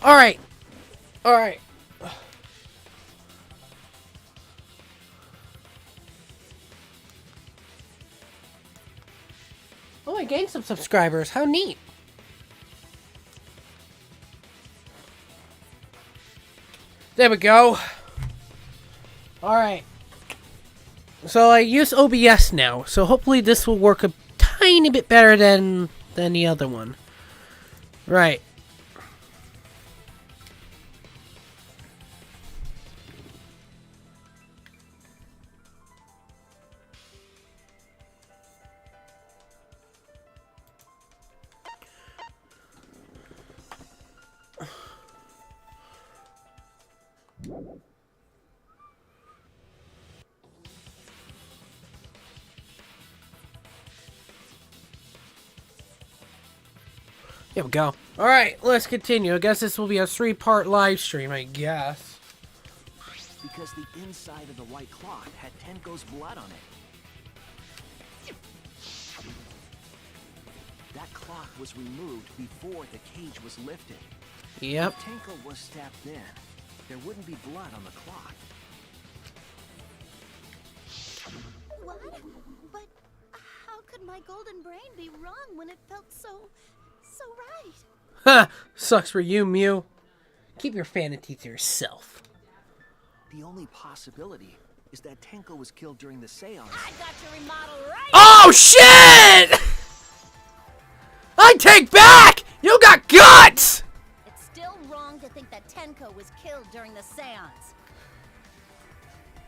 Alright. Alright. Oh, I gained some subscribers. How neat. There we go. Alright. So I use OBS now, so hopefully this will work a tiny bit better than the other one. Right. Here we go. Alright, let's continue. I guess this will be a 3-part live stream, I guess. Because the inside of the white cloth had Tenko's blood on it. That cloth was removed before the cage was lifted. Yep. If Tenko was stabbed then, there wouldn't be blood on the cloth. What? But how could my golden brain be wrong when it felt so right? Ha! Sucks for you, Mew. Keep your vanity to yourself. The only possibility is that Tenko was killed during the seance. I got your remodel right. Oh, shit! I take back! You got guts! It's still wrong to think that Tenko was killed during the seance.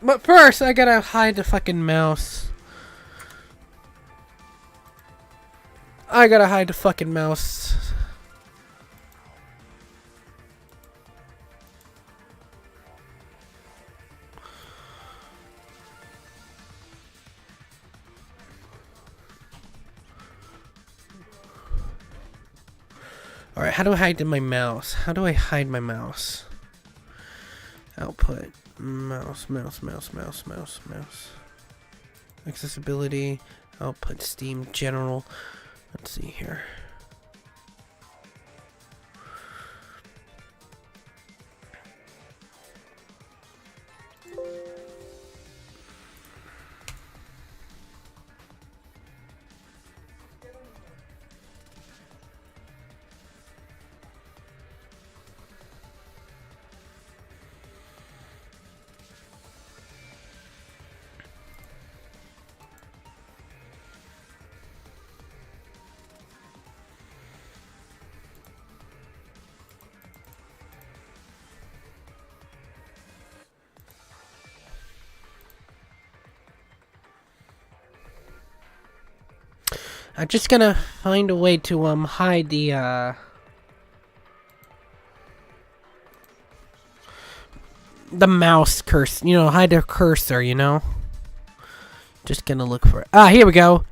But first, I gotta hide the fucking mouse. I gotta hide the fucking mouse. Alright, how do I hide my mouse? How do I hide my mouse? Output. Mouse. Accessibility. Output. Steam. General. Let's see here. I'm just gonna find a way to hide the mouse cursor, you know, hide the cursor, you know. Just gonna look for it. Ah, here we go.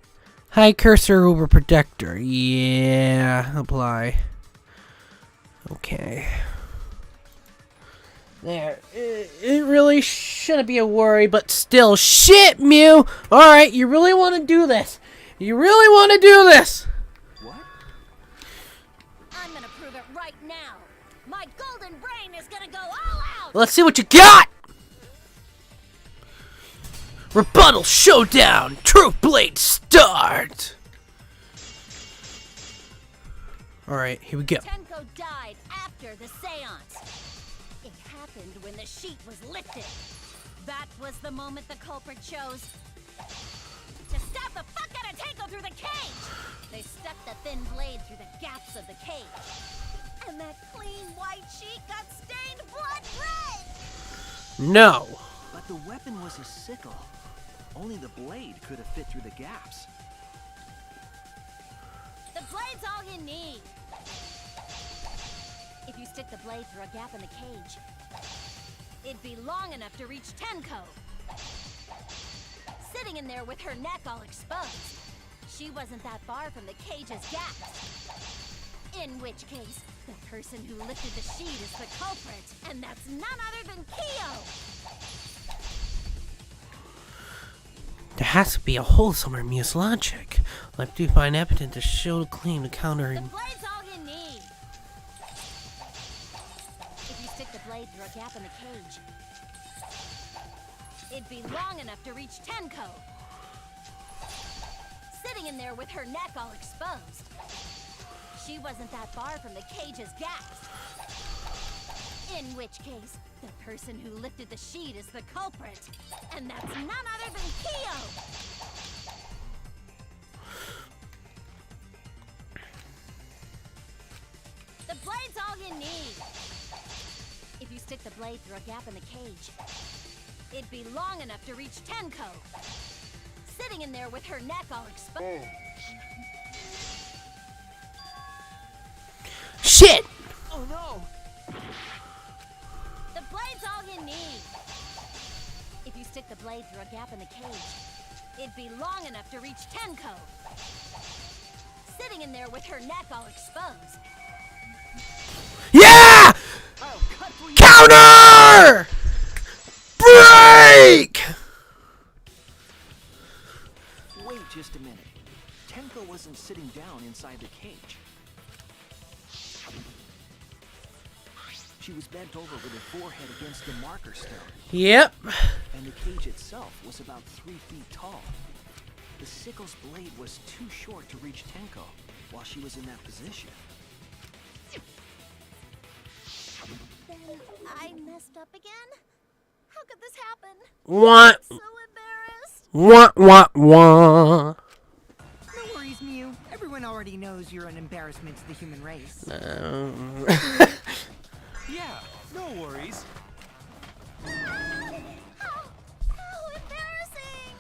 Hide cursor over protector. Yeah, apply. Okay. There. It really shouldn't be a worry, but still, shit, Mew. All right, you really want to do this? You really want to do this? What? I'm gonna prove it right now. My golden brain is gonna go all out. Let's see what you got. Rebuttal showdown. True blade start. All right, here we go. Tenko died after the seance. It happened when the sheet was lifted. That was the moment the culprit chose to stab the fuck out of Tenko through the cage. They stuck the thin blade through the gaps of the cage. And that clean white sheet got stained blood red. No. But the weapon was a sickle. Only the blade could have fit through the gaps. The blade's all you need. If you stick the blade through a gap in the cage, it'd be long enough to reach Tenko. Sitting in there with her neck all exposed, she wasn't that far from the cage's gaps. In which case, the person who lifted the sheet is the culprit, and that's none other than Kyo! There has to be a hole somewhere in Mew's logic. Like, do you find evidence to show the claim to counter The him? blade's all you need. blade through a gap in the cage. It'd be long enough to reach Tenko. Sitting in there with her neck all exposed. She wasn't that far from the cage's gaps. In which case, the person who lifted the sheet is the culprit. And that's none other than Kyo! The blade's all you need. If you stick the blade through a gap in the cage, it'd be long enough to reach Tenko. Sitting in there with her neck all exposed. Shit! Oh no! The blade's all you need. If you stick the blade through a gap in the cage, it'd be long enough to reach Tenko. Sitting in there with her neck all exposed. Yeah! I'll cut through you. Counter! Break! Wait just a minute. Tenko wasn't sitting down inside the cage. She was bent over with her forehead against the marker stone. Yep. And the cage itself was about 3 feet tall. The sickle's blade was too short to reach Tenko while she was in that position. Then I messed up again? How could this happen? What? So embarrassed. Wah. No worries, Mew. Everyone already knows you're an embarrassment to the human race. Yeah, no worries. How embarrassing!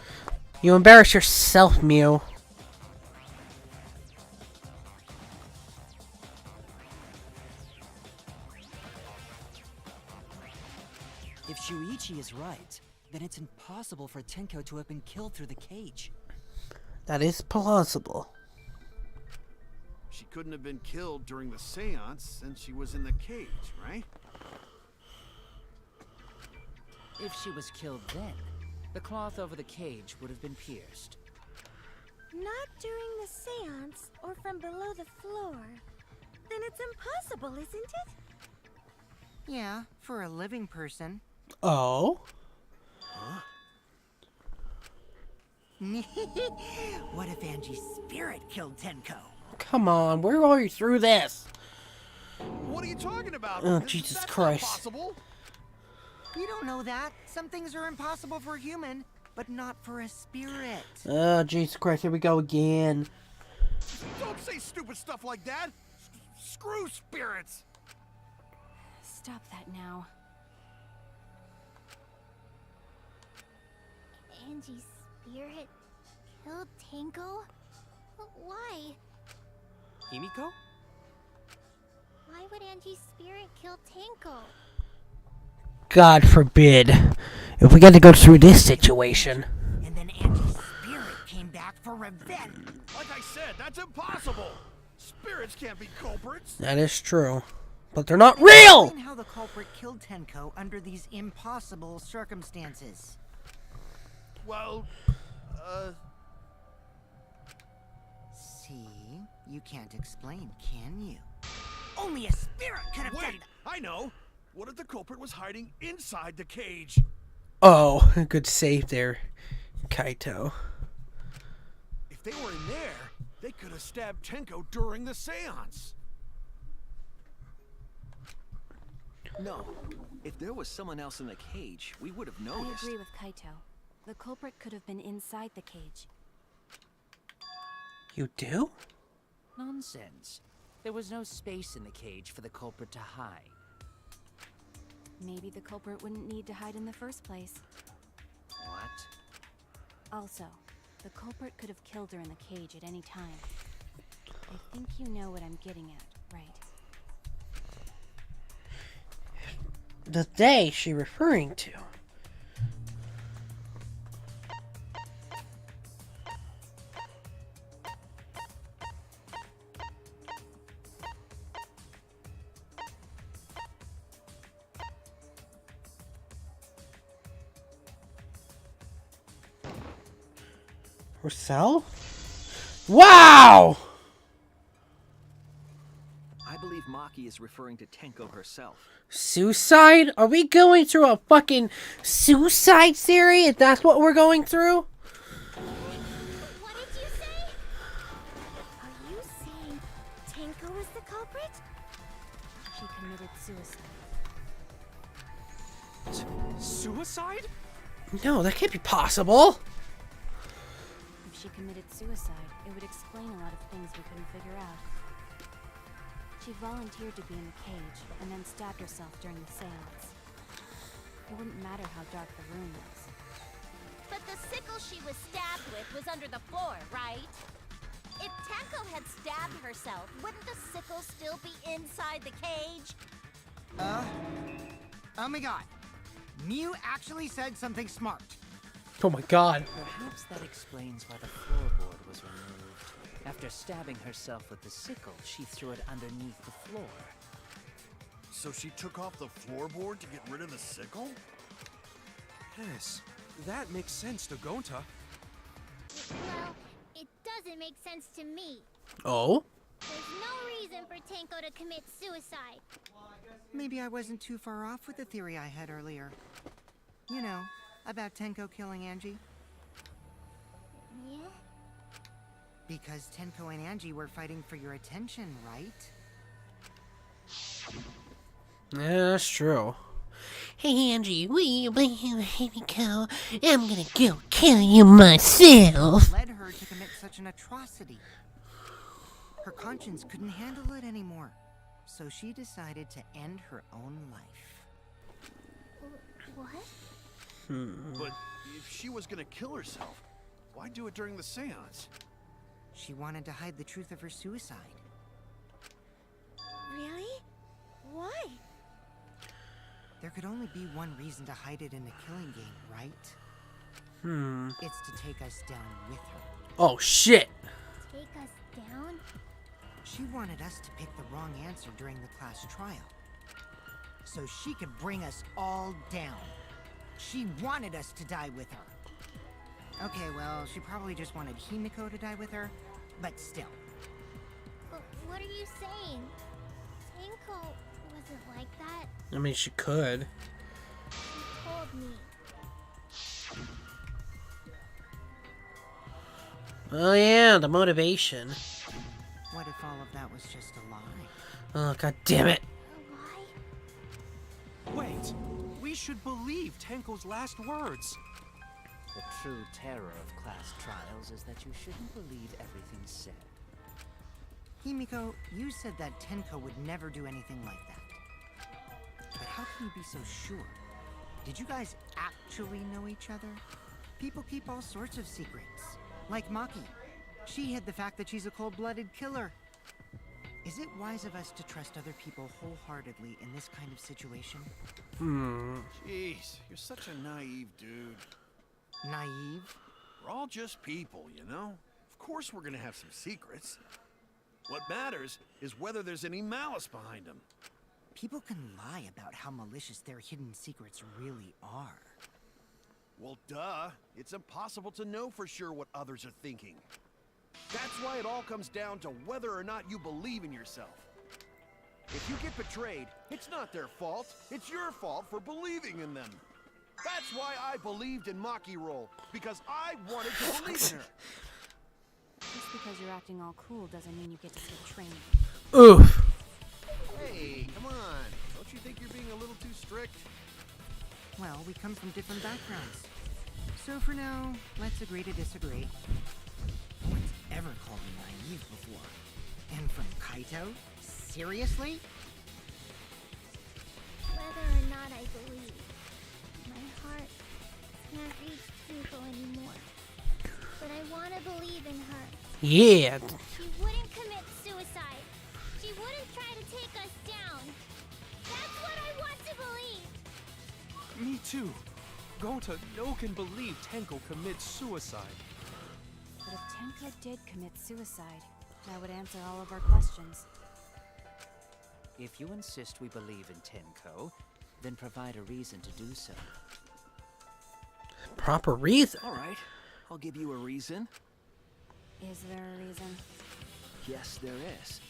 You embarrass yourself, Mew. If Shuichi is right, then it's impossible for Tenko to have been killed through the cage. That is plausible. She couldn't have been killed during the seance since she was in the cage, right? If she was killed then, the cloth over the cage would have been pierced. Not during the seance or from below the floor. Then it's impossible, isn't it? Yeah, for a living person. Oh? What if Angie's spirit killed Tenko? Come on, where are you through this? What are you talking about? Oh, Jesus That's Christ. Not possible. You don't know that. Some things are impossible for a human, but not for a spirit. Oh, Jesus Christ, here we go again. Don't say stupid stuff like that. Screw spirits. Stop that now. Angie's spirit killed Tenko? Why? Himiko? Why would Angie's spirit kill Tenko? God forbid. If we got to go through this situation. And then Angie's spirit came back for revenge. Like I said, that's impossible. Spirits can't be culprits. That is true. But they're not real! Explain how the culprit killed Tenko under these impossible circumstances. Well, See? You can't explain, can you? Only a spirit could have done wait, that. I know. What if the culprit was hiding inside the cage? Oh, good save there, Kaito. If they were in there, they could have stabbed Tenko during the seance. No. If there was someone else in the cage, we would have I noticed. agree with Kaito. The culprit could have been inside the cage. You do? Nonsense. There was no space in the cage for the culprit to hide. Maybe the culprit wouldn't need to hide in the first place. What? Also, the culprit could have killed her in the cage at any time. I think you know what I'm getting at, right? The they she referring to? Herself? Wow! I believe Maki is referring to Tenko herself. Suicide? Are we going through a fucking suicide series? If that's what we're going through? What did you say? Are you saying Tenko is the culprit? She committed suicide. Suicide? No, that can't be possible. If she committed suicide, it would explain a lot of things we couldn't figure out. She volunteered to be in the cage, and then stabbed herself during the seance. It wouldn't matter how dark the room was. But the sickle she was stabbed with was under the floor, right? If Tenko had stabbed herself, wouldn't the sickle still be inside the cage? Oh my god. Mew actually said something smart. Oh my god. Perhaps that explains why the floorboard was removed. After stabbing herself with the sickle, she threw it underneath the floor. So she took off the floorboard to get rid of the sickle? Yes, that makes sense to Gonta. Well, it doesn't make sense to me. Oh? There's no reason for Tenko to commit suicide. Maybe I wasn't too far off with the theory I had earlier. You know, about Tenko killing Angie. Yeah? Because Tenko and Angie were fighting for your attention, right? Yeah, that's true. Hey Angie, will you go? I'm gonna go kill you myself. Led her to commit such an atrocity. Her conscience couldn't handle it anymore. So she decided to end her own life. What? But if she was gonna kill herself, why do it during the seance? She wanted to hide the truth of her suicide. Really? Why? There could only be one reason to hide it in a killing game, right? It's to take us down with her. Oh shit. Take us down? She wanted us to pick the wrong answer during the class trial. So she could bring us all down. She wanted us to die with her. Okay, well, she probably just wanted Himiko to die with her, but still. But what are you saying? Tenko wasn't like that. I mean, she could. She told me. Oh yeah, the motivation. What if all of that was just a lie? Oh god damn it. A lie? Wait, we should believe Tenko's last words. The true terror of class trials is that you shouldn't believe everything said. Himiko, you said that Tenko would never do anything like that. But how can you be so sure? Did you guys actually know each other? People keep all sorts of secrets. Like Maki. She hid the fact that she's a cold-blooded killer. Is it wise of us to trust other people wholeheartedly in this kind of situation? Jeez, you're such a naive dude. Naive? We're all just people, you know? Of course we're gonna have some secrets. What matters is whether there's any malice behind them. People can lie about how malicious their hidden secrets really are. Well, duh. It's impossible to know for sure what others are thinking. That's why it all comes down to whether or not you believe in yourself. If you get betrayed, it's not their fault. It's your fault for believing in them. That's why I believed in Maki Roll, because I wanted to believe in her. Just because you're acting all cool doesn't mean you get to skip training. Oof. Hey, come on. Don't you think you're being a little too strict? Well, we come from different backgrounds. So for now, let's agree to disagree. No one's ever called me naive before. And from Kaito? Seriously? Whether or not I believe, my heart can't reach Tenko anymore. But I want to believe in her. Yeah. She wouldn't commit suicide. She wouldn't try to take us down. That's what I want to believe. Me too. Gonta no can believe Tenko commits suicide. But if Tenko did commit suicide, that would answer all of our questions. If you insist we believe in Tenko, then provide a reason to do so. Proper reason. All right, I'll give you a reason. Is there a reason? Yes, there is.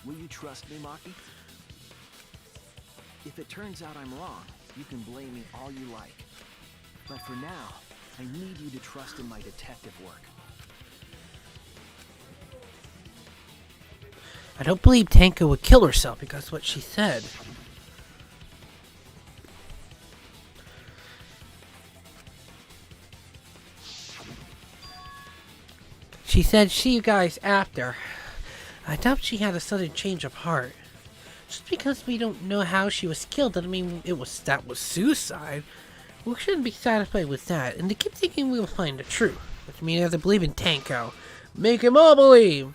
Will you trust me, Maki? If it turns out I'm wrong, you can blame me all you like. But for now, I need you to trust in my detective work. I don't believe Tenko would kill herself because that's what she said. She said, "See you guys after." I doubt she had a sudden change of heart. Just because we don't know how she was killed doesn't mean that was suicide. We shouldn't be satisfied with that, and they keep thinking we will find the truth. Which means they have to believe in Tenko. Make him all believe!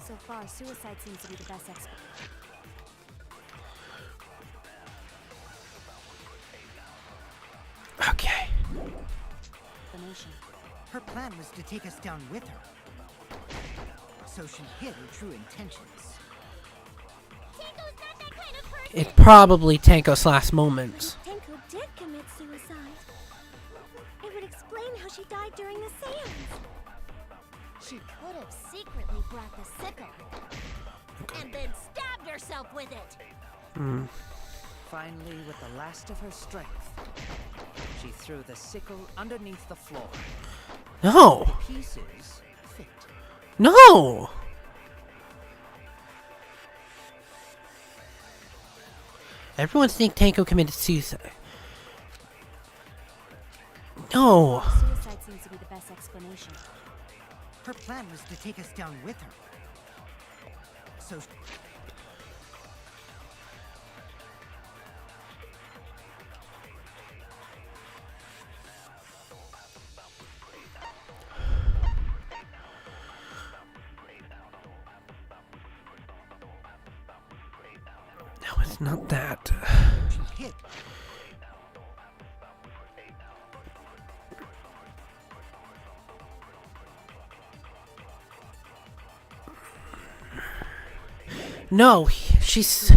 So far, suicide seems to be the best explanation. Okay. Her plan was to take us down with her. So she hid her true intentions. Tenko's not that kind of person. It's probably Tenko's last moments. Tenko did commit suicide. It would explain how she died during the seance. She could have secretly brought the sickle. And then stabbed herself with it. Finally, with the last of her strength, she threw the sickle underneath the floor. No! Pieces fit. No! Everyone thinks Tenko committed suicide. No! Suicide seems to be the best explanation. Her plan was to take us down with her. So No, it's not that. she hid. No, she's...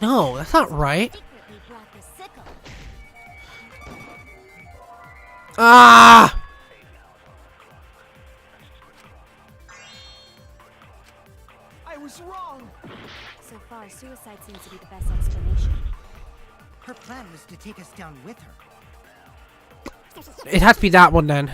No, that's not right. Secretly brought the sickle. Ah! I was wrong! So far, suicide seems to be the best explanation. Her plan was to take us down with her. It has to be that one then.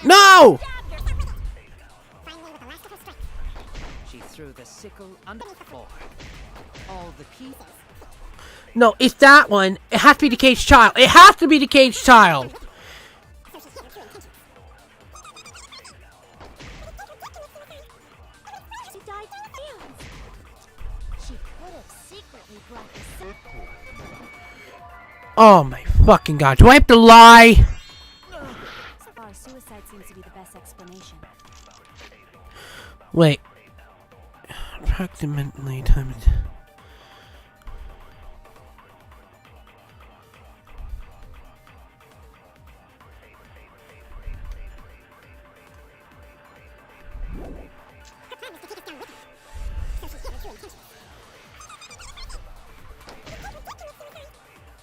No! She threw the sickle under the floor. All the pieces. No, it's that one. It has to be the caged child. It has to be the caged child. She died seance. She could have secretly brought the sickle. Oh my fucking god. Do I have to lie? So far, suicide seems to be the best explanation. Wait. Approximately time.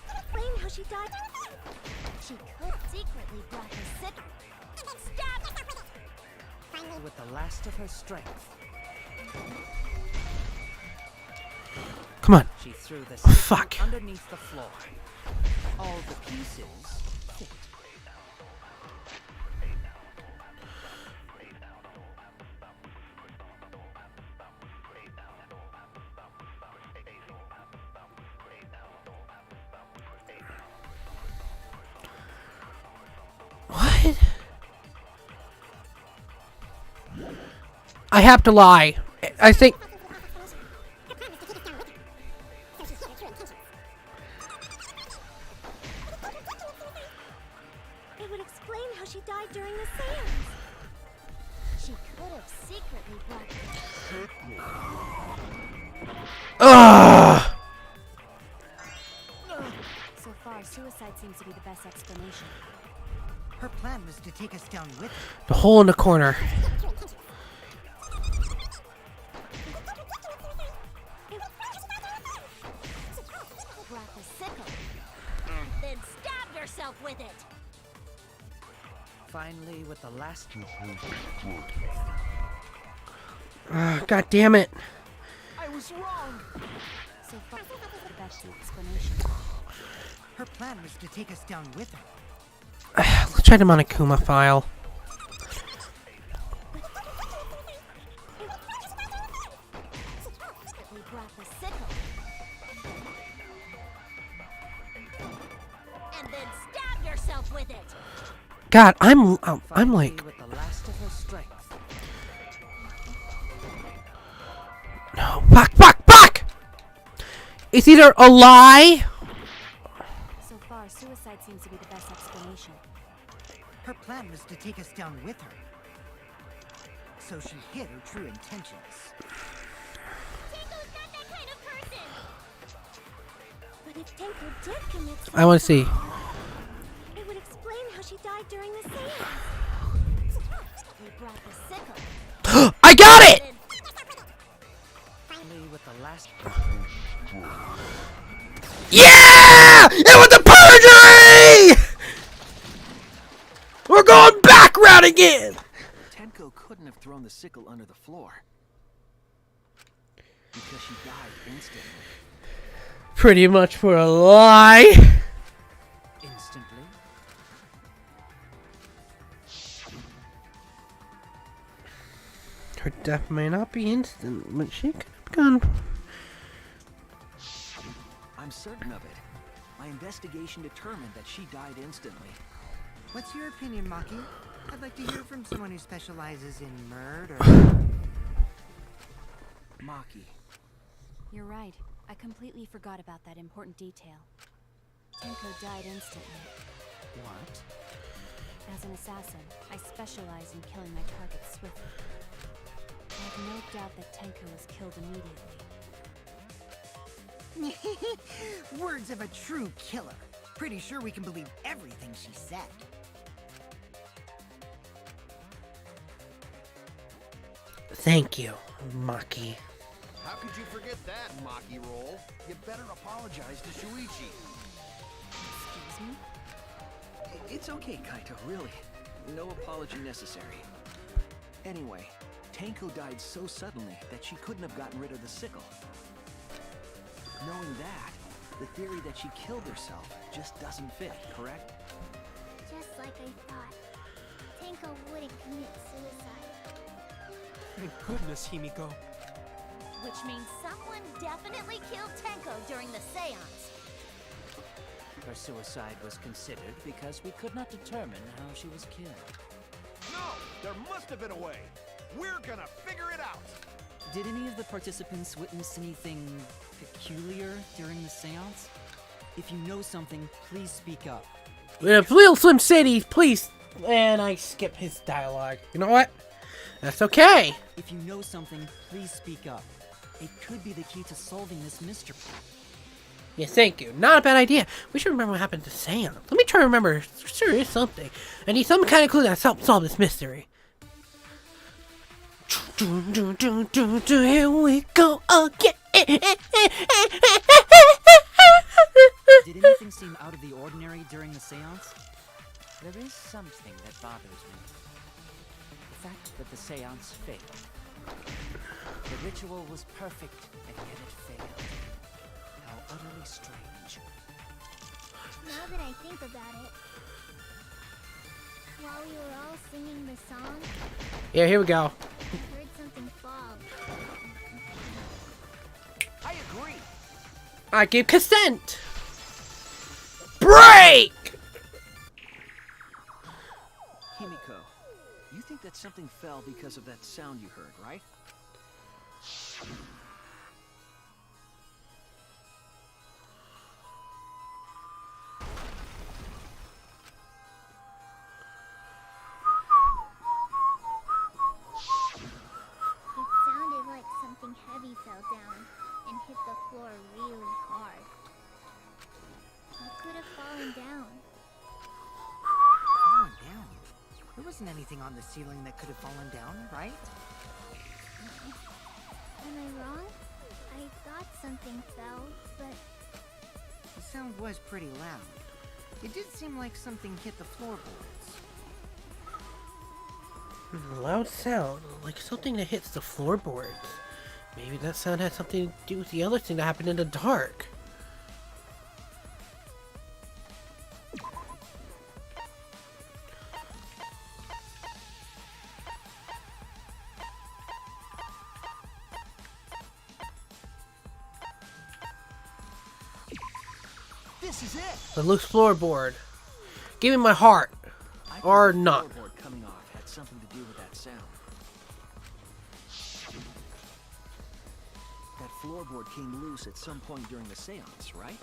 Explain how she died. She could secretly brought the sickle. And then stabbed herself with it. Finally, With the last of her strength, Come on. she threw the Oh, sickle fuck. underneath the floor. All the pieces fit. What? I have to lie. I think... It would explain how she died during the seance. she could have secretly brought the Ugh! So far, suicide seems to be the best explanation. Her plan was to take us down with her. The hole in the corner. Grab the sickle. Then stab yourself with it. Finally, with the last... God damn it. I was wrong. So far, that's the explanation. Her plan was to take us down with her. Let's try the Monokuma file. We grab the sickle. And then stab yourself with it. God, I'm like, Finally, with the last of her strength. no, fuck! It's either a lie. So far, suicide seems to be the best explanation. Her plan was to take us down with her. So she hid her true intentions. Tenko's not that kind of person. But if Tenko did commit suicide, I want to see. it would explain how she died during the seance. We brought the sickle. I got it. Then Finally, with the last... Yeah! It was the perjury! We're going back round again! Tenko couldn't have thrown the sickle under the floor. Because she died instantly. Pretty much for a lie. Instantly? Her death may not be instant, but she could have gone. I'm certain of it. My investigation determined that she died instantly. What's your opinion, Maki? I'd like to hear from someone who specializes in murder. Maki. You're right. I completely forgot about that important detail. Tenko died instantly. What? As an assassin, I specialize in killing my targets swiftly. I have no doubt that Tenko was killed immediately. Words of a true killer. Pretty sure we can believe everything she said. Thank you, Maki. How could you forget that, Maki roll? You better apologize to Shuichi. Excuse me? It's okay, Kaito, really. No apology necessary. Anyway, Tenko died so suddenly that she couldn't have gotten rid of the sickle. Knowing that, the theory that she killed herself just doesn't fit, correct? just like I thought. Tenko wouldn't commit suicide. Thank goodness, Himiko. Which means someone definitely killed Tenko during the seance. Her suicide was considered because we could not determine how she was killed. No! There must have been a way! We're gonna figure it out! Did any of the participants witness anything peculiar during the seance? If you know something, please speak up. If Little Slim City, please. And I skip his dialogue. You know what? That's okay. If you know something, please speak up. It could be the key to solving this mystery. Yeah, thank you. Not a bad idea. We should remember what happened to Sam. Let me try to remember. Sure is something. I need some kind of clue that helps solve this mystery. Here we go again. Did anything seem out of the ordinary during the seance? There is something that bothers me. The fact that the seance failed. The ritual was perfect, and yet it failed. How utterly strange. Now that I think about it, while we were all singing the song, Yeah, here we go. I heard something fall. I agree! I gave consent. Break! Himiko, you think that something fell because of that sound you heard, right? It sounded like something heavy fell down and hit the floor really hard. What could have fallen down? Fallen down. There wasn't anything on the ceiling that could have fallen down, right? Am I wrong? I thought something fell, but The sound was pretty loud. It did seem like something hit the floorboards. Loud sound, like something that hits the floorboards. Maybe that sound had something to do with the other thing that happened in the dark. This is it. The loose floorboard. Give me my heart. I think Or the not. floorboard coming off had something to do with that sound. That floorboard came loose at some point during the seance, right?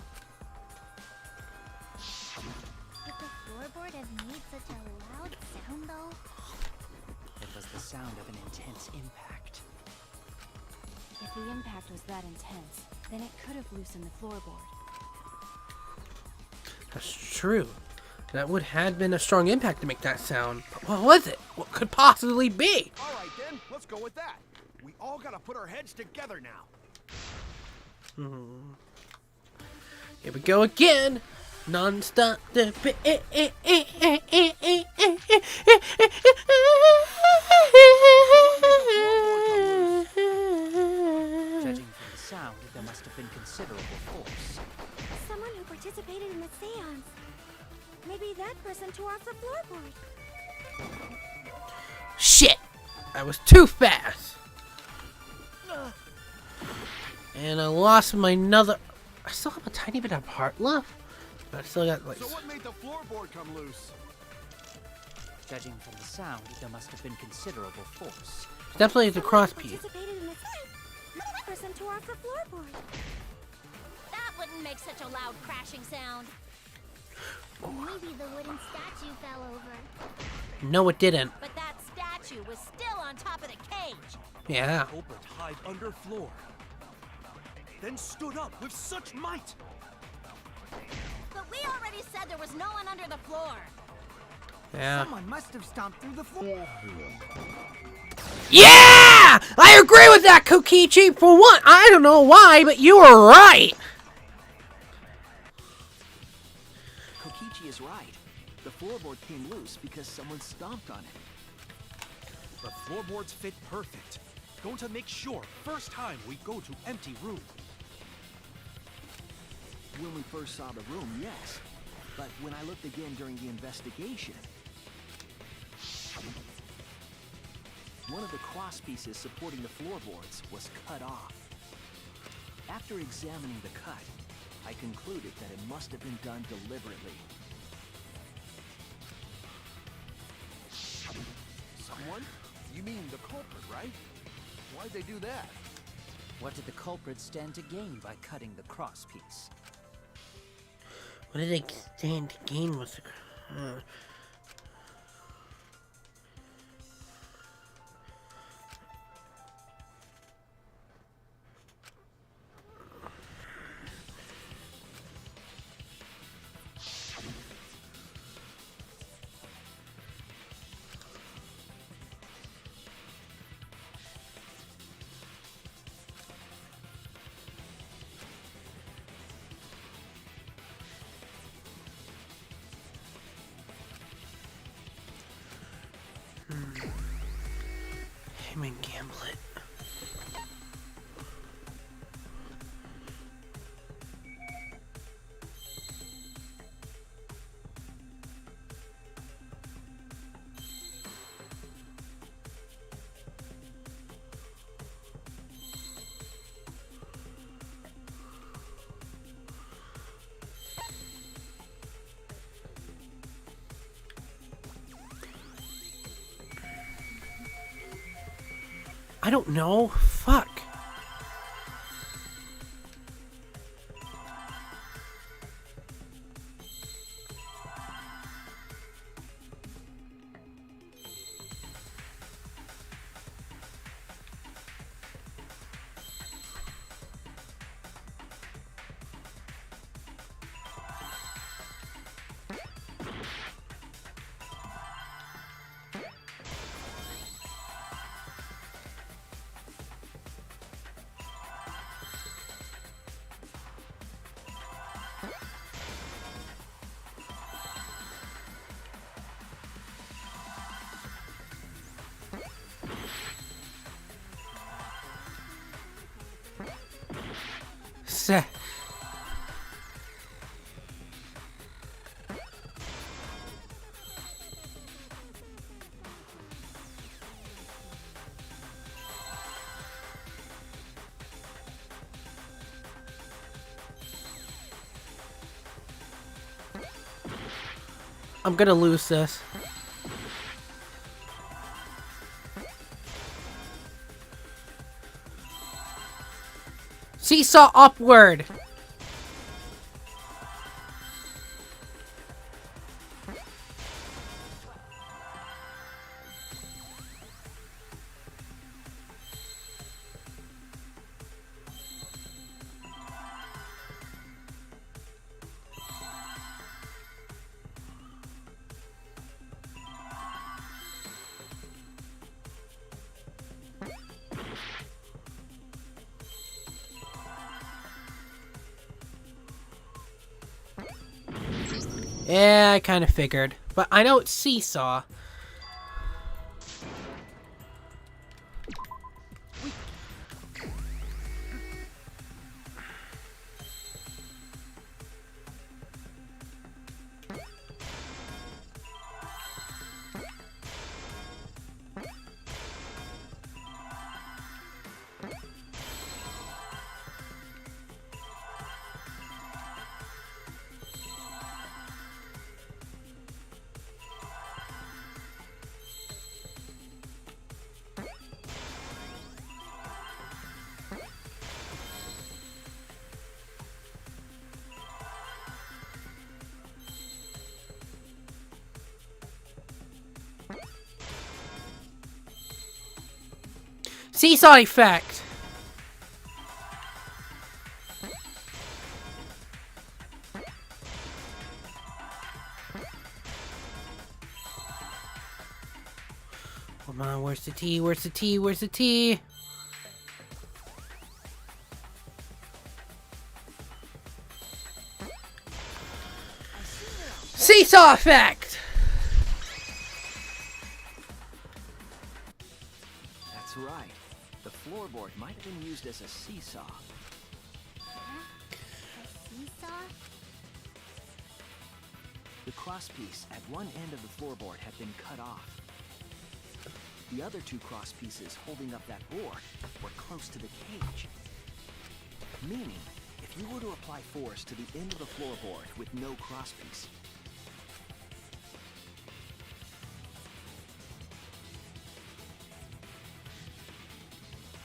could the floorboard have made such a loud sound though? It was the sound of an intense impact. If the impact was that intense, then it could have loosened the floorboard. That's true. That would have been a strong impact to make that sound. But what was it? What could possibly be? All right, then. Let's go with that. We all gotta put our heads together now. Here we go again. Non-stop. Judging from the sound, there must have been considerable force. Someone who participated in the seance. Maybe that person tore off the floorboard. Shit! I was too fast. And I lost my another. I still have a tiny bit of heart left. But I still got like. So what made the floorboard come loose? Judging from the sound, there must have been considerable force. Definitely the cross Someone who piece. participated in the seance. That person tore off the floorboard. That wouldn't make such a loud crashing sound. Maybe the wooden statue fell over. No, it didn't. But that statue was still on top of the cage. Yeah. Culprit hid under floor, then stood up with such might. But we already said there was no one under the floor. Yeah. Someone must have stomped through the floor. Yeah! I agree with that, Kokichi. For one, I don't know why, but you were right. Kokichi is right. The floorboard came loose because someone stomped on it. The floorboards fit perfect. Going to make sure first time we go to empty room. When we first saw the room, yes. But when I looked again during the investigation, one of the cross pieces supporting the floorboards was cut off. After examining the cut, I concluded that it must have been done deliberately. Someone? You mean the culprit, right? Why'd they do that? What did the culprit stand to gain by cutting the cross piece? What did they stand to gain with the... Him and Gamblet. I don't know. Fuck. I'm gonna lose this. Seesaw upward! Yeah, I kind of figured. But I know it's Seesaw. Seesaw effect! Come on, where's the T? Where's the T? Where's the T? Seesaw effect! That's right. The floorboard might have been used as a seesaw. Seesaw? The crosspiece at one end of the floorboard had been cut off. The other two crosspieces holding up that board were close to the cage. Meaning, if you were to apply force to the end of the floorboard with no crosspiece,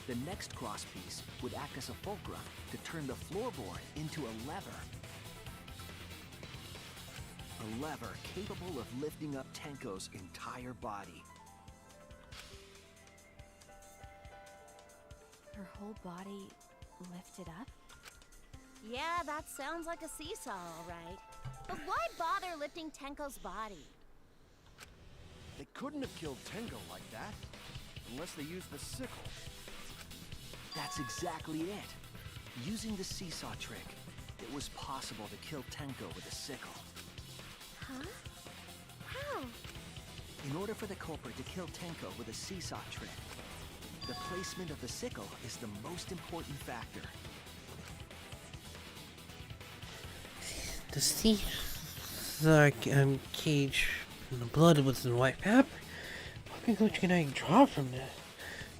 the next crosspiece would act as a fulcrum to turn the floorboard into a lever. A lever capable of lifting up Tenko's entire body. Her whole body lifted up? Yeah, that sounds like a seesaw, all right. But why bother lifting Tenko's body? They couldn't have killed Tenko like that, unless they used the sickle. That's exactly it. Using the seesaw trick, it was possible to kill Tenko with a sickle. Huh? How? In order for the culprit to kill Tenko with a seesaw trick, the placement of the sickle is the most important factor. The Seesaw cage and the blood was in white pepper. What conclusion can I draw from that?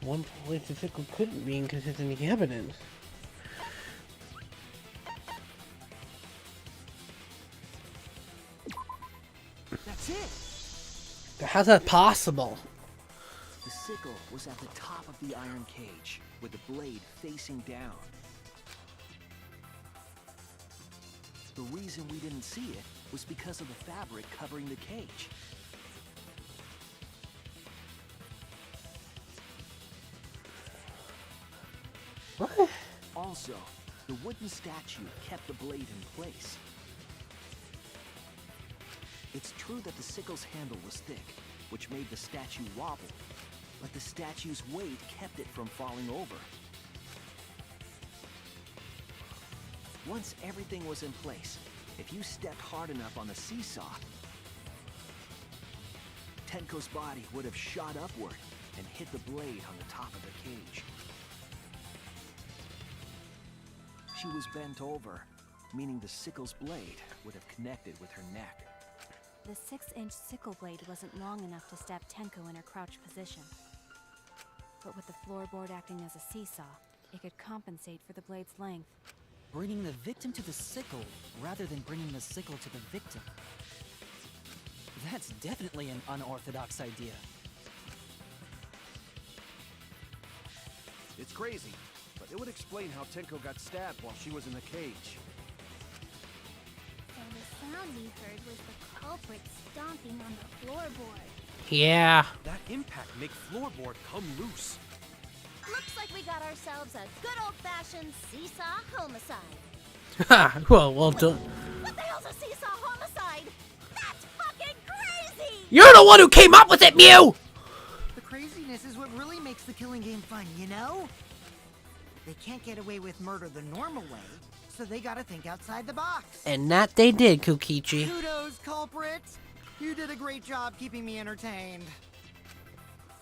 One place the sickle couldn't be because there's any evidence. That's it! How's that possible? The sickle was at the top of the iron cage, with the blade facing down. The reason we didn't see it was because of the fabric covering the cage. What? Also, the wooden statue kept the blade in place. It's true that the sickle's handle was thick, which made the statue wobble, but the statue's weight kept it from falling over. Once everything was in place, if you stepped hard enough on the seesaw, Tenko's body would have shot upward and hit the blade on the top of the cage. She was bent over, meaning the sickle's blade would have connected with her neck. The 6-inch sickle blade wasn't long enough to stab Tenko in her crouch position. But with the floorboard acting as a seesaw, it could compensate for the blade's length. Bringing the victim to the sickle rather than bringing the sickle to the victim. That's definitely an unorthodox idea. It's crazy, but it would explain how Tenko got stabbed while she was in the cage. So the sound we heard was the culprit stomping on the floorboard. Yeah. That impact make floorboard come loose. Looks like we got ourselves a good old-fashioned seesaw homicide. Ha! Well done. What the hell's a seesaw homicide? That's fucking crazy! You're the one who came up with it, Mew! The craziness is what really makes the killing game fun, you know? They can't get away with murder the normal way, so they gotta think outside the box. And that they did, Kukichi. Kudos, culprit! You did a great job keeping me entertained.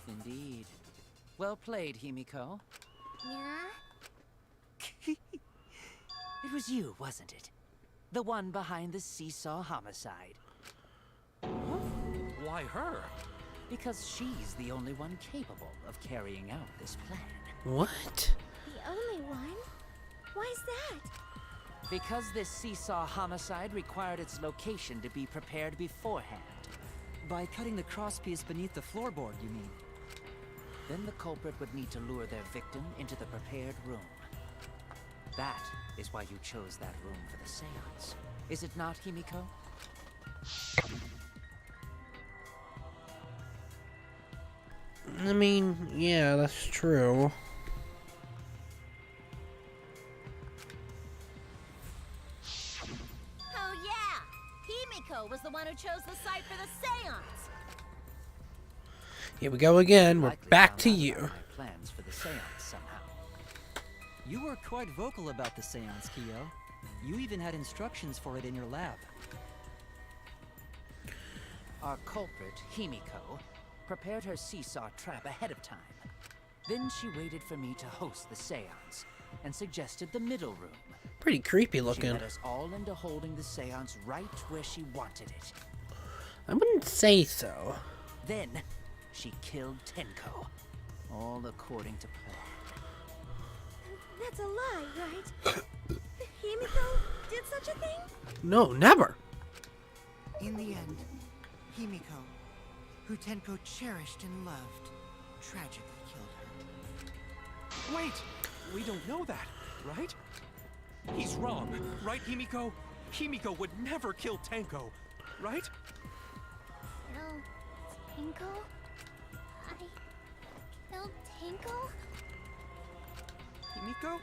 Indeed. Well played, Himiko. Yeah? It was you, wasn't it? The one behind the seesaw homicide. Why her? Because she's the only one capable of carrying out this plan. What? The only one? Why's that? Because this seesaw homicide required its location to be prepared beforehand. By cutting the crosspiece beneath the floorboard, you mean? Then the culprit would need to lure their victim into the prepared room. That is why you chose that room for the seance. Is it not, Himiko? I mean, yeah, that's true. Oh yeah! Himiko was the one who chose the site for the seance! Here we go again. We're Likely back found to out you. about my plans for the seance somehow. You were quite vocal about the seance, Kyo. You even had instructions for it in your lab. Our culprit, Himiko, prepared her seesaw trap ahead of time. Then she waited for me to host the seance and suggested the middle room. Pretty creepy She looking. led us all into holding the seance right where she wanted it. I wouldn't say so. Then, she killed Tenko, all according to plan. That's a lie, right? Himiko did such a thing? No, never. In the end, Himiko, who Tenko cherished and loved, tragically killed her. Wait! We don't know that, right? He's wrong, right, Himiko? Himiko would never kill Tenko, right? Kill Tinko? I killed Tinko? Himiko?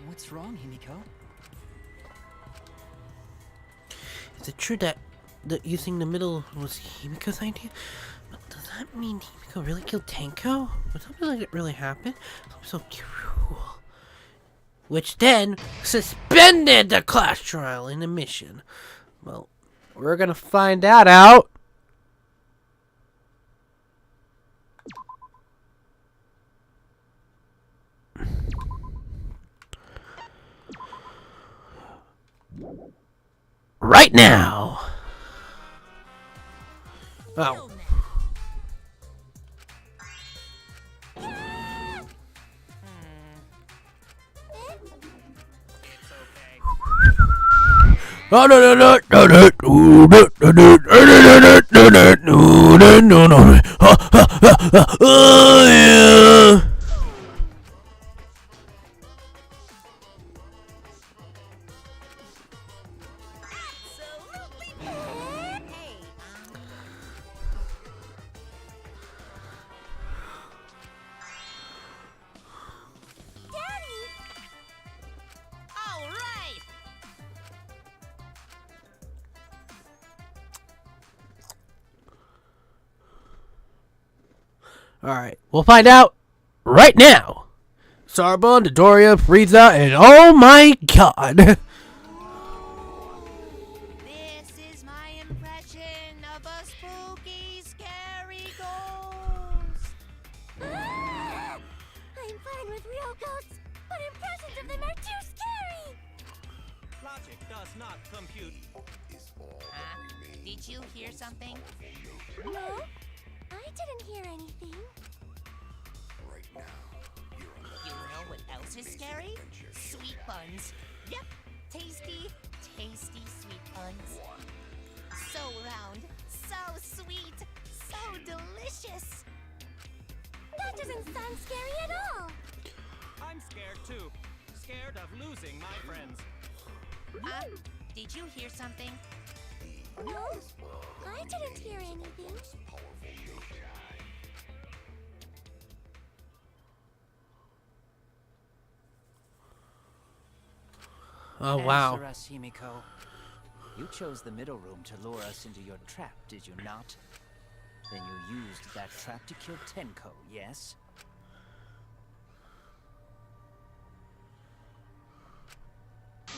What's wrong, Himiko? Is it true that using the middle was Himiko's idea? But does that mean Himiko really killed Tenko? Was something like it really happened? So cruel. Which then suspended the class trial in the mission. Well, we're gonna find that out. Right now. Oh. Oh no no no no no no no no no no no no. Oh yeah. Alright, we'll find out right now. Sarbon, Dodoria, Frieza, and oh my god. This is my impression of a spooky, scary ghost. I'm fine with real ghosts, but impressions of them are too scary! Logic does not compute. Did you hear something? No, I didn't hear anything. You know what else is scary? Sweet buns. Yep, tasty, tasty sweet buns. So round, so sweet, so delicious. That doesn't sound scary at all. I'm scared too. Scared of losing my friends. Did you hear something? No, I didn't hear anything. Oh, wow. Answer us, Himiko. You chose the middle room to lure us into your trap, did you not? Then you used that trap to kill Tenko, yes?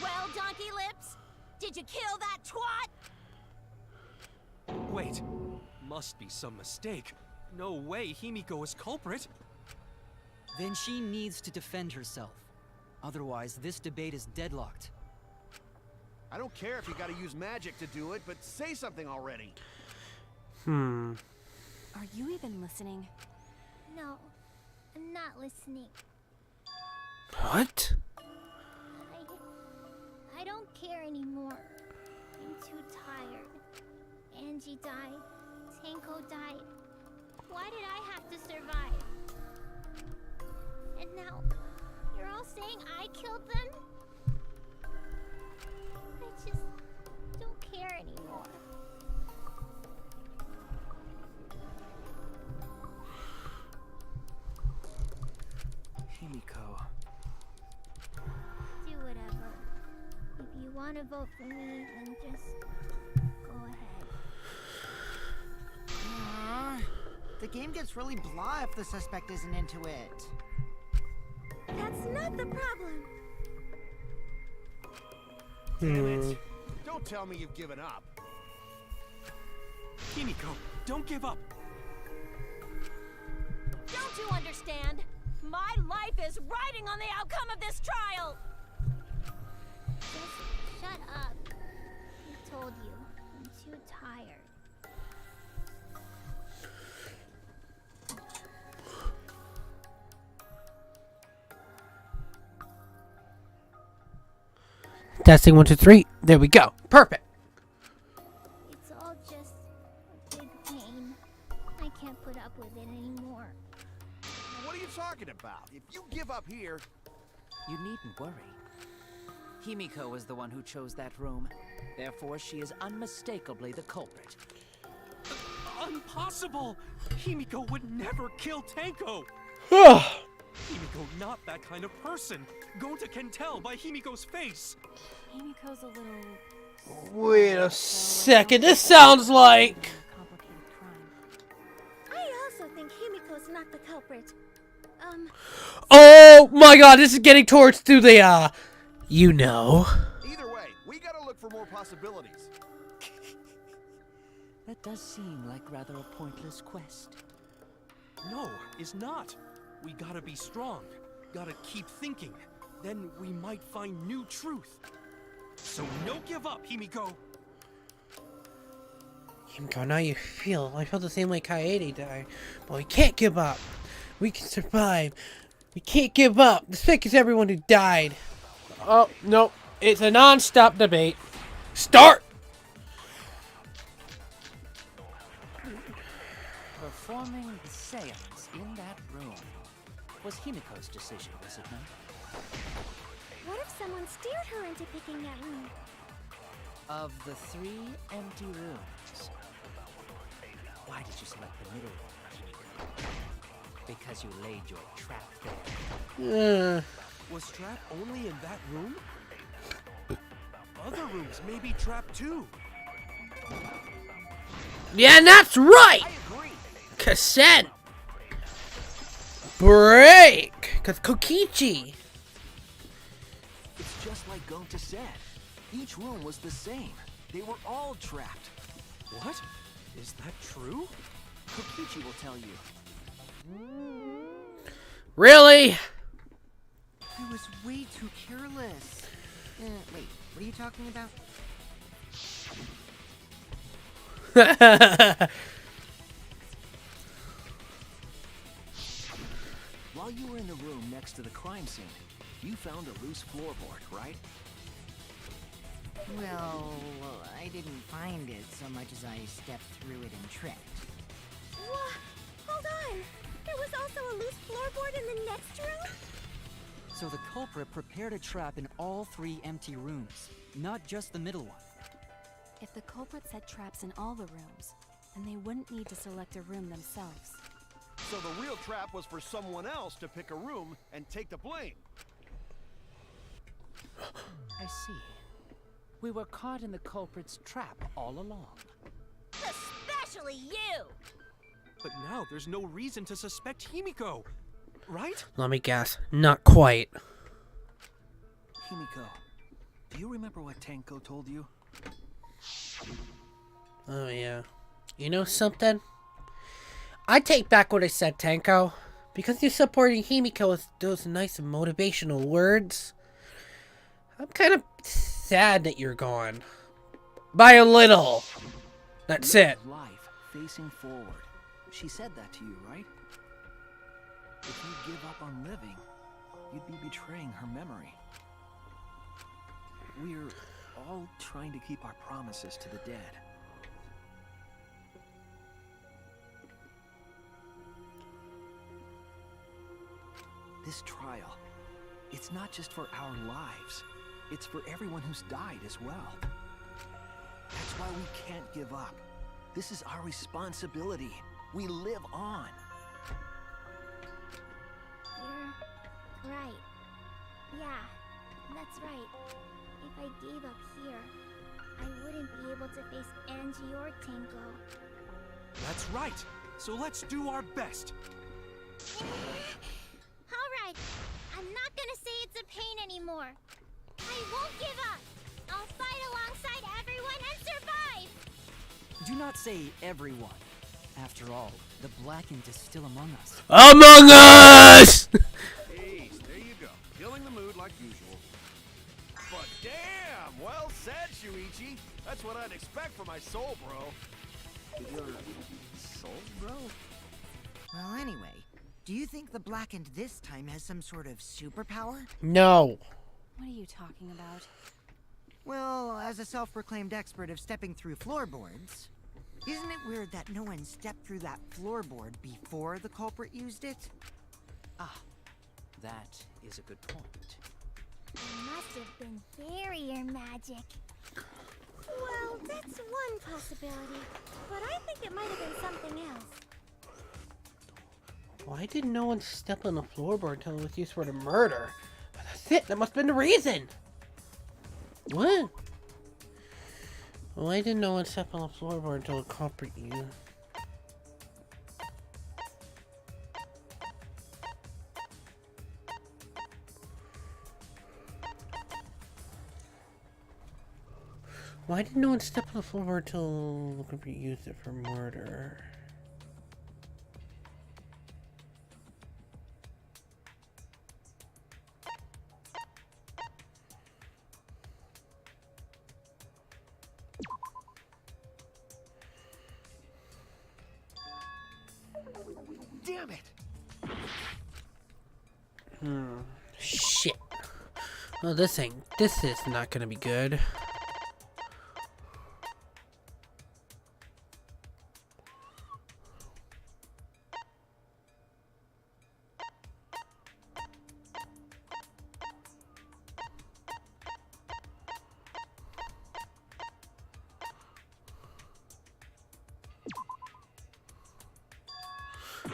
Well, Donkey Lips, did you kill that twat? Wait, must be some mistake. No way Himiko is culprit. Then she needs to defend herself. Otherwise, this debate is deadlocked. I don't care if you gotta use magic to do it, but say something already. Are you even listening? No, I'm not listening. What? I don't care anymore. I'm too tired. Angie died. Tenko died. Why did I have to survive? And now, you're all saying I killed them? I just don't care anymore. Himiko. Do whatever. If you want to vote for me, then just go ahead. The game gets really blah if the suspect isn't into it. That's not the problem. Damn it. Don't tell me you've given up. Himiko, don't give up. Don't you understand? My life is riding on the outcome of this trial! Just shut up. I told you. I'm too tired. Testing 1, 2, 3. There we go. Perfect. It's all just a big pain. I can't put up with it anymore. What are you talking about? If you give up here... You needn't worry. Himiko was the one who chose that room. Therefore, she is unmistakably the culprit. Impossible! Himiko would never kill Tenko! Himiko not that kind of person. Gonta can tell by Himiko's face. Himiko's a little... Wait a second. This sounds like... complicated crime. I also think Himiko's not the culprit. Oh my god, this is getting towards through the, you know. Either way, we gotta look for more possibilities. That does seem like rather a pointless quest. No, is not. We gotta be strong. Gotta keep thinking. Then we might find new truth. So no give up, Himiko. Himiko, now you feel. I felt the same way Kaede died. But we can't give up. We can survive. We can't give up. Despite everyone who died. Oh, no. It's a non-stop debate. Start! Performing the seance in that room was Himiko's decision, was it not? What if someone steered her into picking that room? Of the 3 empty rooms, why did you select the middle one, Himiko? Because you laid your trap there. Was trap only in that room? Other rooms may be trapped too. Yeah, and that's right! I agree. Consent! Break! Cause Kokichi! It's just like Gonta said. Each room was the same. They were all trapped. What? Is that true? Kokichi will tell you. Really? I was way too careless. Wait, what are you talking about? While you were in the room next to the crime scene, you found a loose floorboard, right? Well, I didn't find it so much as I stepped through it and tripped. Whoa, hold on! There was also a loose floorboard in the next room? So the culprit prepared a trap in all 3 empty rooms, not just the middle one. If the culprit set traps in all the rooms, then they wouldn't need to select a room themselves. So the real trap was for someone else to pick a room and take the blame. I see. We were caught in the culprit's trap all along. Especially you! But now there's no reason to suspect Himiko, right? Let me guess. Not quite. Himiko, do you remember what Tenko told you? Oh, yeah. You know something? I take back what I said, Tenko. Because you're supporting Himiko with those nice motivational words, I'm kind of sad that you're gone. By a little. That's it. Life facing forward. She said that to you, right? If you give up on living, you'd be betraying her memory. We're all trying to keep our promises to the dead. This trial, it's not just for our lives. It's for everyone who's died as well. That's why we can't give up. This is our responsibility. We live on. You're right. Yeah, that's right. If I gave up here, I wouldn't be able to face Angie or Tenko. That's right. So let's do our best. Alright, I'm not gonna say it's a pain anymore. I won't give up. I'll fight alongside everyone and survive. Do not say everyone. After all, the Blackened is still among us. Among Us! Hey, there you go. Killing the mood like usual. But damn, well said, Shuichi. That's what I'd expect from my soul, bro. Your soul, bro? Well, anyway, do you think the Blackened this time has some sort of superpower? No. What are you talking about? Well, as a self-proclaimed expert of stepping through floorboards, isn't it weird that no one stepped through that floorboard before the culprit used it? Ah, that is a good point. It must have been barrier magic. Well, that's one possibility, but I think it might have been something else. Why did no one step on the floorboard until it was used for the murder? That's it. That must have been the reason. What? Why did no one step on the floorboard until the culprit used? Why did no one step on the floorboard until the culprit used it for murder? Damn it! Shit. Oh, this is not gonna be good.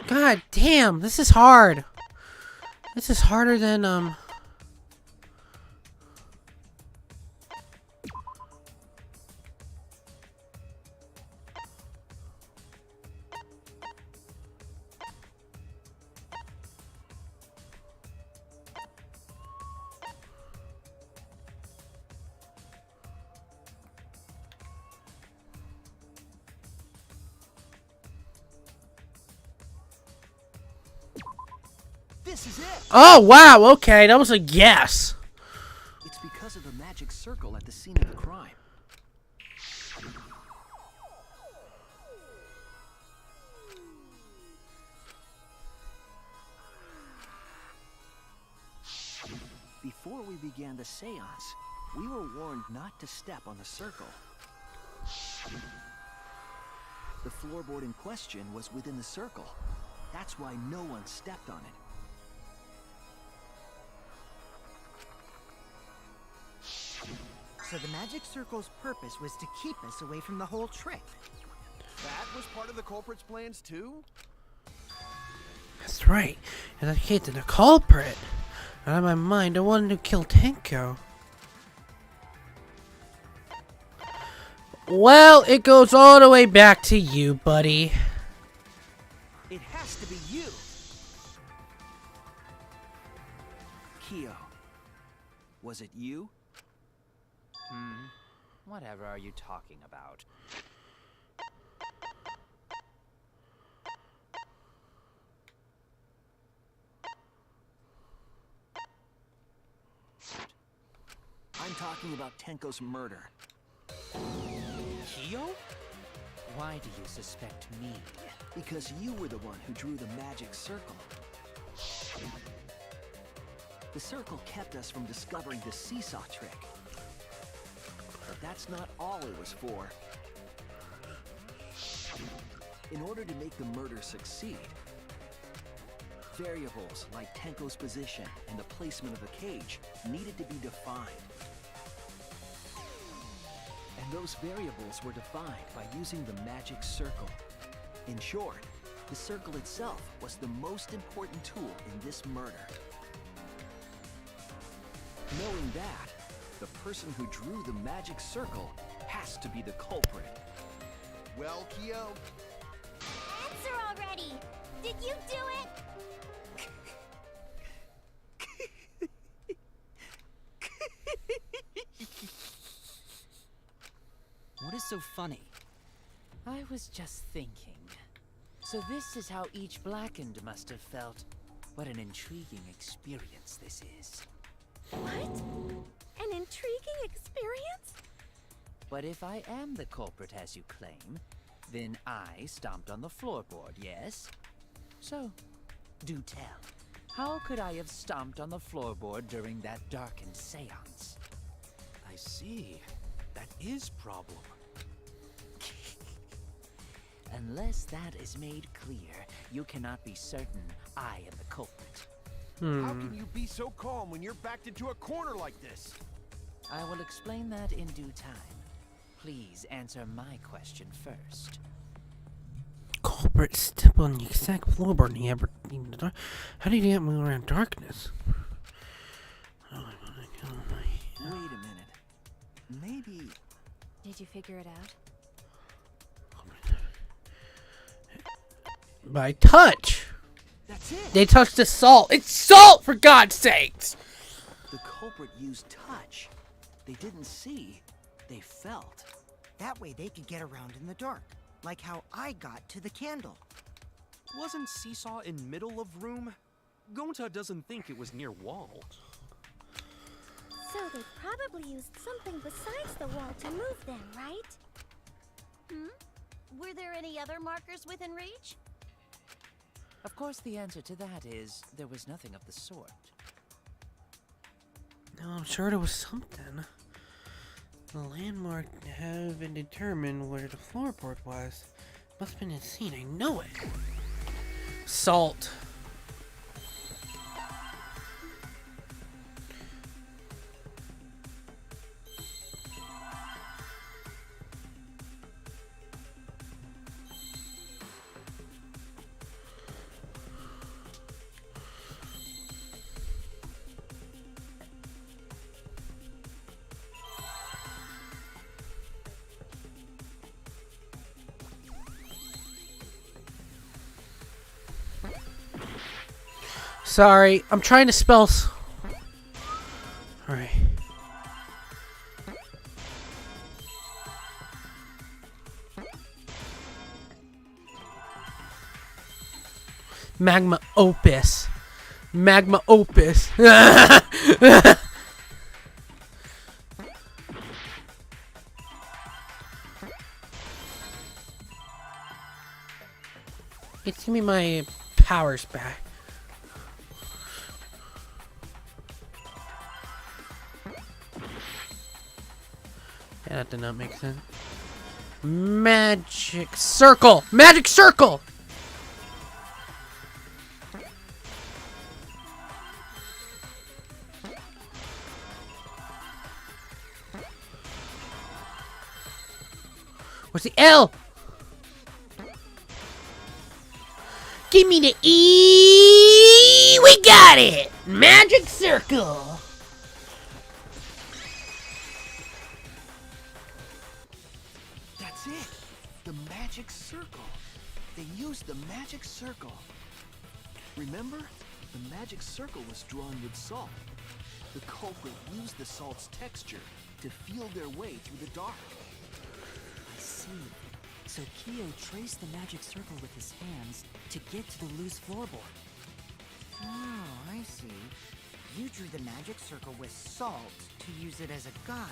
God damn, this is hard. This is harder than, This is it! Oh, wow, okay, that was a guess. It's because of the magic circle at the scene of the crime. Before we began the seance, we were warned not to step on the circle. The floorboard in question was within the circle. That's why no one stepped on it. So the magic circle's purpose was to keep us away from the whole trick. That was part of the culprit's plans too? That's right. And I hated the culprit. Out of my mind, I wanted to kill Tenko. Well, it goes all the way back to you, buddy. It has to be you! Kyo, was it you? Whatever are you talking about? I'm talking about Tenko's murder. Kyo? Why do you suspect me? Because you were the one who drew the magic circle. The circle kept us from discovering the seesaw trick. But that's not all it was for. In order to make the murder succeed, variables like Tenko's position and the placement of the cage needed to be defined. And those variables were defined by using the magic circle. In short, the circle itself was the most important tool in this murder. Knowing that, the person who drew the magic circle has to be the culprit. Well, Kyo, Answer already! Did you do it? What is so funny? I was just thinking. So this is how each Blackened must have felt. What an intriguing experience this is. What? An intriguing experience? But if I am the culprit as you claim, then I stomped on the floorboard, yes? So, do tell. How could I have stomped on the floorboard during that darkened seance? I see. That is problem. Unless that is made clear, you cannot be certain I am the culprit. how can you be so calm when you're backed into a corner like this? I will explain that in due time. Please answer my question first. Culprit step on the exact floorboard and he ever. How did he get move around darkness? Wait a minute. Maybe... Did you figure it out? By touch. That's it! They touched the salt. It's salt, for God's sakes. The culprit used touch. They didn't see, they felt. That way they could get around in the dark, like how I got to the candle. Wasn't Seesaw in middle of room? Gonta doesn't think it was near wall. So they probably used something besides the wall to move them, right? Were there any other markers within reach? Of course, the answer to that is there was nothing of the sort. No, I'm sure there was something. The landmark have been determined where the floorboard was. Must have been insane, I know it. Salt. Sorry, I'm trying to spell. Alright. Magma opus. Magma opus. Give me my powers back. Yeah, that did not make sense. Magic circle! Magic circle! What's the L? Give me the E! We got it! Magic circle! That's it! The magic circle. They used the magic circle. Remember? The magic circle was drawn with salt. The culprit used the salt's texture to feel their way through the dark. I see. So Kyo traced the magic circle with his hands to get to the loose floorboard. Oh, I see. You drew the magic circle with salt to use it as a guide.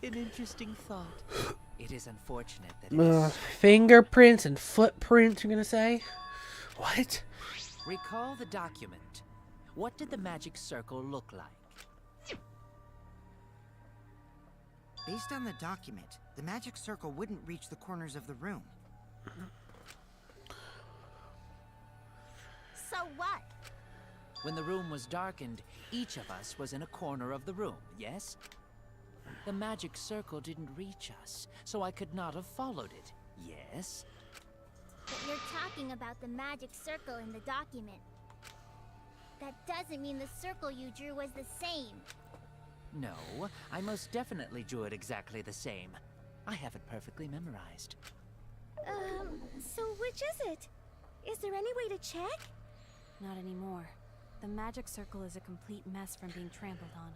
An interesting thought. It is unfortunate that Fingerprints and footprints, you're gonna say? What? Recall the document. What did the magic circle look like? Based on the document, the magic circle wouldn't reach the corners of the room. So what? When the room was darkened, each of us was in a corner of the room, yes? The magic circle didn't reach us, so I could not have followed it, yes? But you're talking about the magic circle in the document. That doesn't mean the circle you drew was the same. No, I most definitely drew it exactly the same. I have it perfectly memorized. So which is it? Is there any way to check? Not anymore. The magic circle is a complete mess from being trampled on.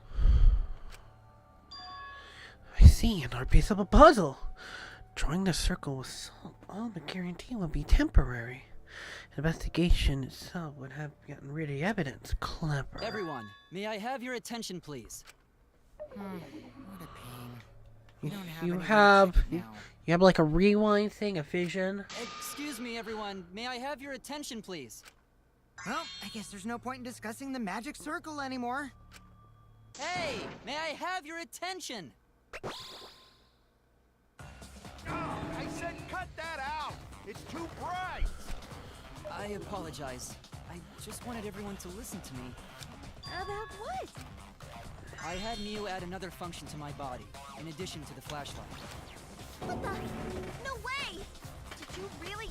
I see, another piece of a puzzle. Drawing the circle with salt, all the guarantee would be temporary. Investigation itself would have gotten rid of the evidence. Clever. Everyone, may I have your attention, please? What a pain. We don't have You any way to have check now. you have like a rewind thing, a vision. Excuse me, everyone. May I have your attention, please? Well, I guess there's no point in discussing the magic circle anymore. Hey, may I have your attention? I said cut that out! It's too bright! I apologize. I just wanted everyone to listen to me. About what? I had Miu add another function to my body, in addition to the flashlight. What the? No way! Did you really?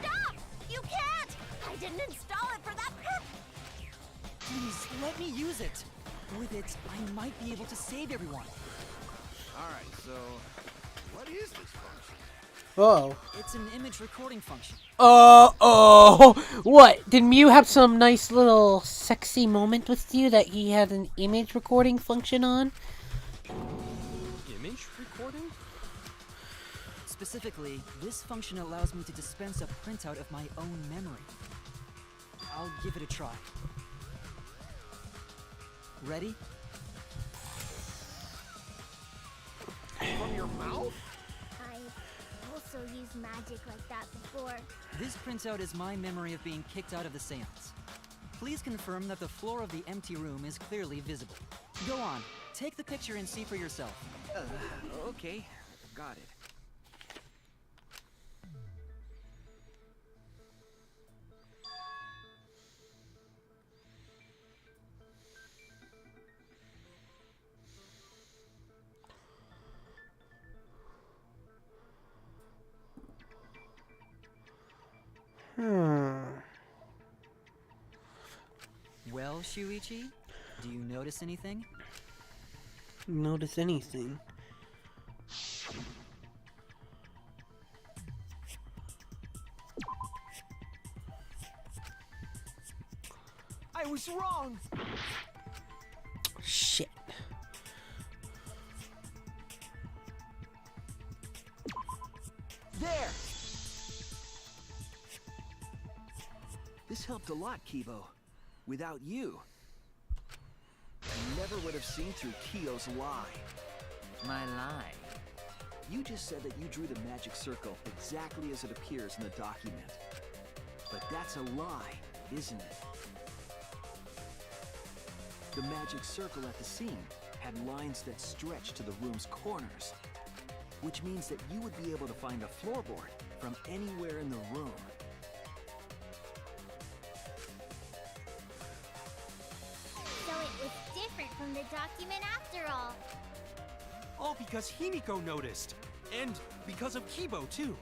Stop! You can't! I didn't install it for that purpose! Please, let me use it. With it, I might be able to save everyone. Alright, so what is this function? Oh. It's an image recording function. Oh. What? Did Mew have some nice little sexy moment with you that he had an image recording function on? Image recording? Specifically, this function allows me to dispense a printout of my own memory. I'll give it a try. Ready? From your mouth? I also used magic like that before. This printout is my memory of being kicked out of the seance. Please confirm that the floor of the empty room is clearly visible. Go on, take the picture and see for yourself. Okay, got it. Well, Shuichi, do you notice anything? Notice anything? I was wrong! Shit. There! This helped a lot, Kibo. Without you, I never would have seen through Kyo's lie. My lie. You just said that you drew the magic circle exactly as it appears in the document. But that's a lie, isn't it? The magic circle at the scene had lines that stretched to the room's corners, which means that you would be able to find a floorboard from anywhere in the room. So it was different from the document after all. All because Himiko noticed. And because of Kibo, too.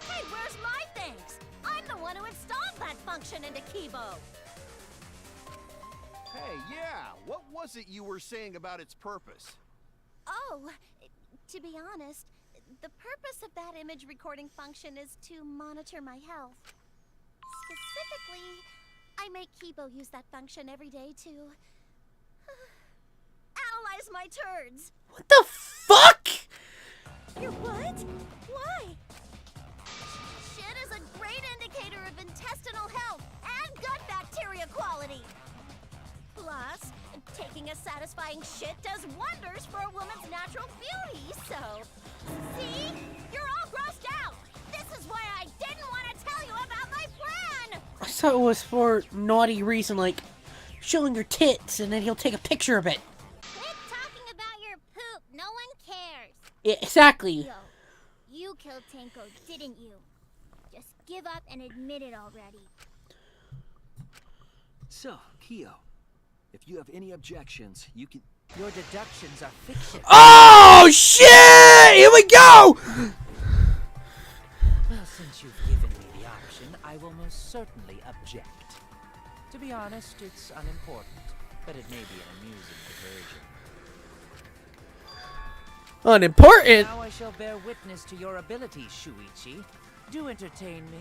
Hey, where's my thanks? I'm the one who installed that function into Kibo. Hey, yeah, what was it you were saying about its purpose? Oh, to be honest, the purpose of that image recording function is to monitor my health. Specifically, I make Kibo use that function every day to analyze my turds. What the fuck? Your what? Why? Shit is a great indicator of intestinal health and gut bacteria quality. Plus, taking a satisfying shit does wonders for a woman's natural beauty, so... See? You're all grossed out! This is why I didn't want to tell you about my plan! I thought it was for naughty reason, like showing your tits, and then he'll take a picture of it. Quit talking about your poop. No one cares. Yeah, exactly. Yo, you killed Tenko, didn't you? Just give up and admit it already. So, Kyo, if you have any objections, you can... Your deductions are fiction. Oh shit! Here we go! Well, since you've given me the option, I will most certainly object. To be honest, it's unimportant, but it may be an amusing diversion. Unimportant? Now I shall bear witness to your abilities, Shuichi. Do entertain me.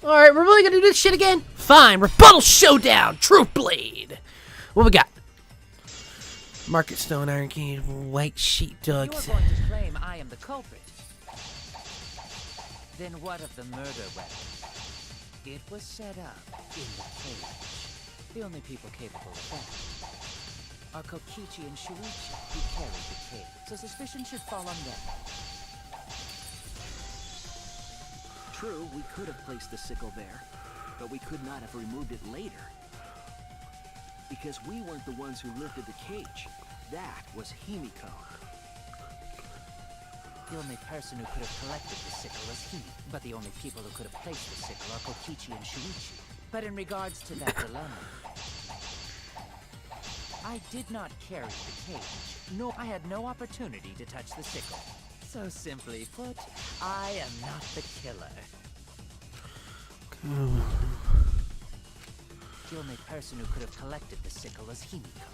Alright, we're really gonna do this shit again? Fine, Rebuttal Showdown, True Blade. What we got? Market Stone, Iron Key, White Sheepdog. You are going to claim I am the culprit. Then what of the murder weapon? It was set up in the cage. The only people capable of that are Kokichi and Shuichi, who carried the cage. So suspicion should fall on them. True, we could have placed the sickle there, but we could not have removed it later. Because we weren't the ones who lifted the cage. That was Himiko. The only person who could have collected the sickle was Himi, but the only people who could have placed the sickle are Kokichi and Shuichi. But in regards to that dilemma, I did not carry the cage. No, I had no opportunity to touch the sickle. So simply put, I am not the killer. The only person who could have collected the sickle was Himiko.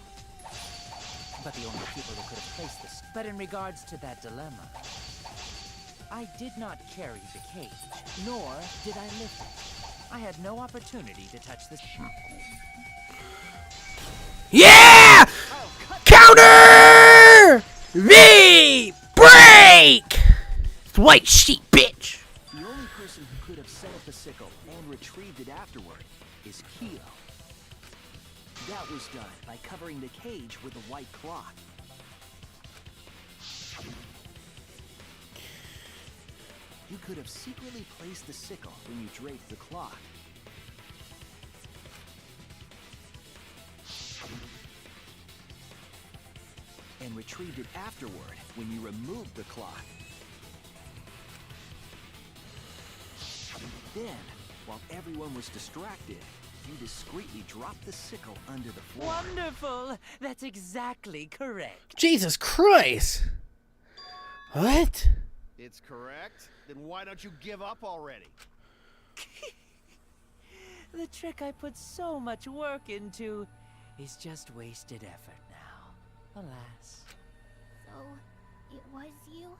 But the only people who could have placed this. But in regards to that dilemma, I did not carry the cage, nor did I lift it. I had no opportunity to touch the Yeah! Counter! V! Break! White sheep, bitch! The only person who could have set up the sickle and retrieved it afterward is Kyo. That was done by covering the cage with a white cloth. You could have secretly placed the sickle when you draped the cloth. And retrieved it afterward when you removed the cloth. Then, while everyone was distracted, you discreetly dropped the sickle under the floor. Wonderful! That's exactly correct. Jesus Christ! What? It's correct? Then why don't you give up already? The trick I put so much work into is just wasted effort now. Alas. So, it was you?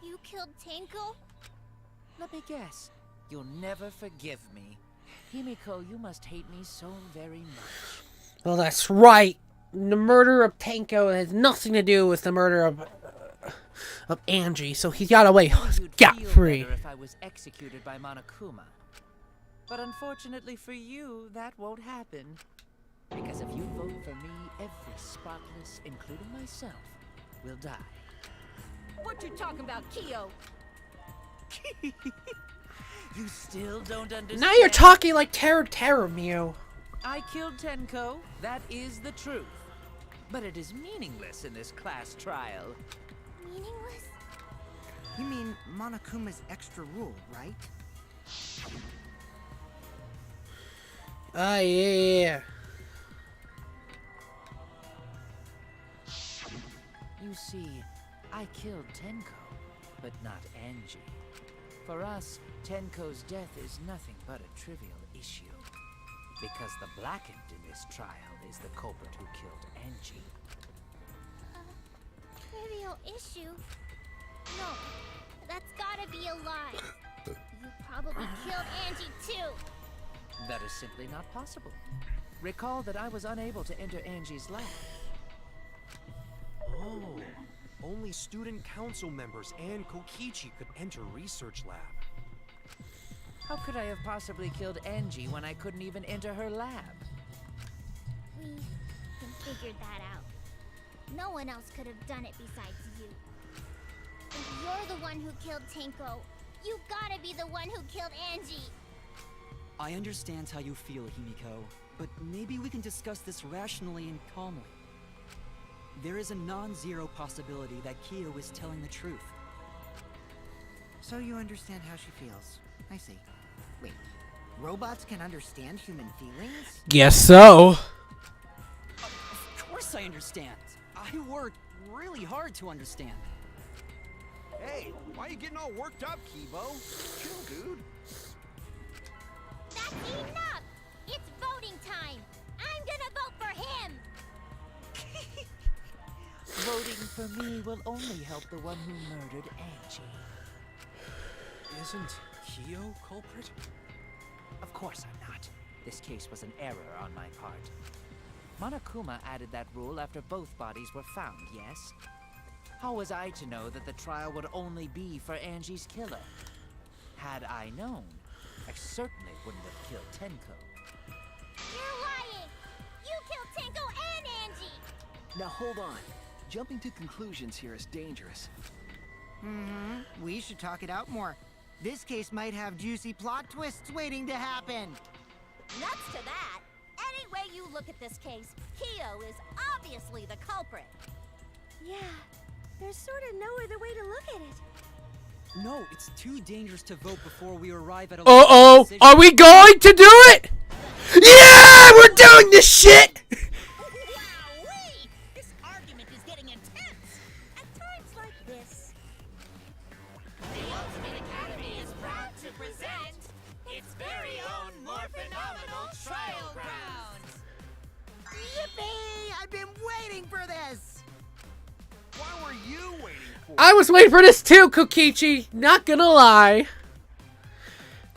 You killed Tenko? Let me guess. You'll never forgive me. Himiko, you must hate me so very much. Well, that's right. The murder of Tenko has nothing to do with the murder of of Angie, so he got away You'd feel scot-free. better if I was executed by Monokuma. But unfortunately for you, that won't happen. Because if you vote for me, every spotless, including myself, will die. What you talking about, Kyo? You still don't understand? Now you're talking like Terror Mew. I killed Tenko, that is the truth. But it is meaningless in this class trial. Meaningless? You mean Monokuma's extra rule, right? Ah, yeah. You see, I killed Tenko, but not Angie. For us, Tenko's death is nothing but a trivial issue. Because the blackened in this trial is the culprit who killed Angie. Trivial issue? No, that's gotta be a lie. You probably killed Angie too. That is simply not possible. Recall that I was unable to enter Angie's lab. Oh, only student council members and Kokichi could enter research lab. How could I have possibly killed Angie when I couldn't even enter her lab? We can figure that out. No one else could have done it besides you. If you're the one who killed Tenko, you gotta be the one who killed Angie. I understand how you feel, Himiko, but maybe we can discuss this rationally and calmly. There is a non-zero possibility that Kyo is telling the truth. So you understand how she feels. I see. Wait, robots can understand human feelings? Guess so. Of course I understand. I worked really hard to understand. Hey, why are you getting all worked up, Kibo? Chill, dude. That's enough! It's voting time! I'm gonna vote for him! Voting for me will only help the one who murdered Angie. Isn't Kyo culprit? Of course I'm not. This case was an error on my part. Monokuma added that rule after both bodies were found, yes? How was I to know that the trial would only be for Angie's killer? Had I known, I certainly wouldn't have killed Tenko. You're lying! You killed Tenko and Angie! Now hold on. Jumping to conclusions here is dangerous. We should talk it out more. This case might have juicy plot twists waiting to happen. Nuts to that! Any way you look at this case, Kyo is obviously the culprit. Yeah, there's sort of no other way to look at it. No, it's too dangerous to vote before we arrive at a Uh-oh. decision. Are we going to do it? Yeah! We're doing this shit! Wowee! This argument is getting intense. At times like this. The Ultimate Academy is proud to present its very own more phenomenal trial grounds. Yippee! I've been waiting for this! Why were you waiting for? I was waiting for this too, Kokichi. Not gonna lie.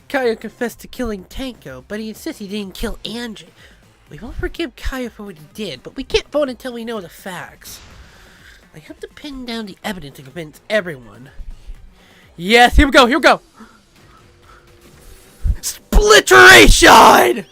Kyo confessed to killing Tenko, but he insists he didn't kill Angie. We won't forgive Kyo for what he did, but we can't vote until we know the facts. I have to pin down the evidence to convince everyone. Yes, here we go, here we go! Splitteration!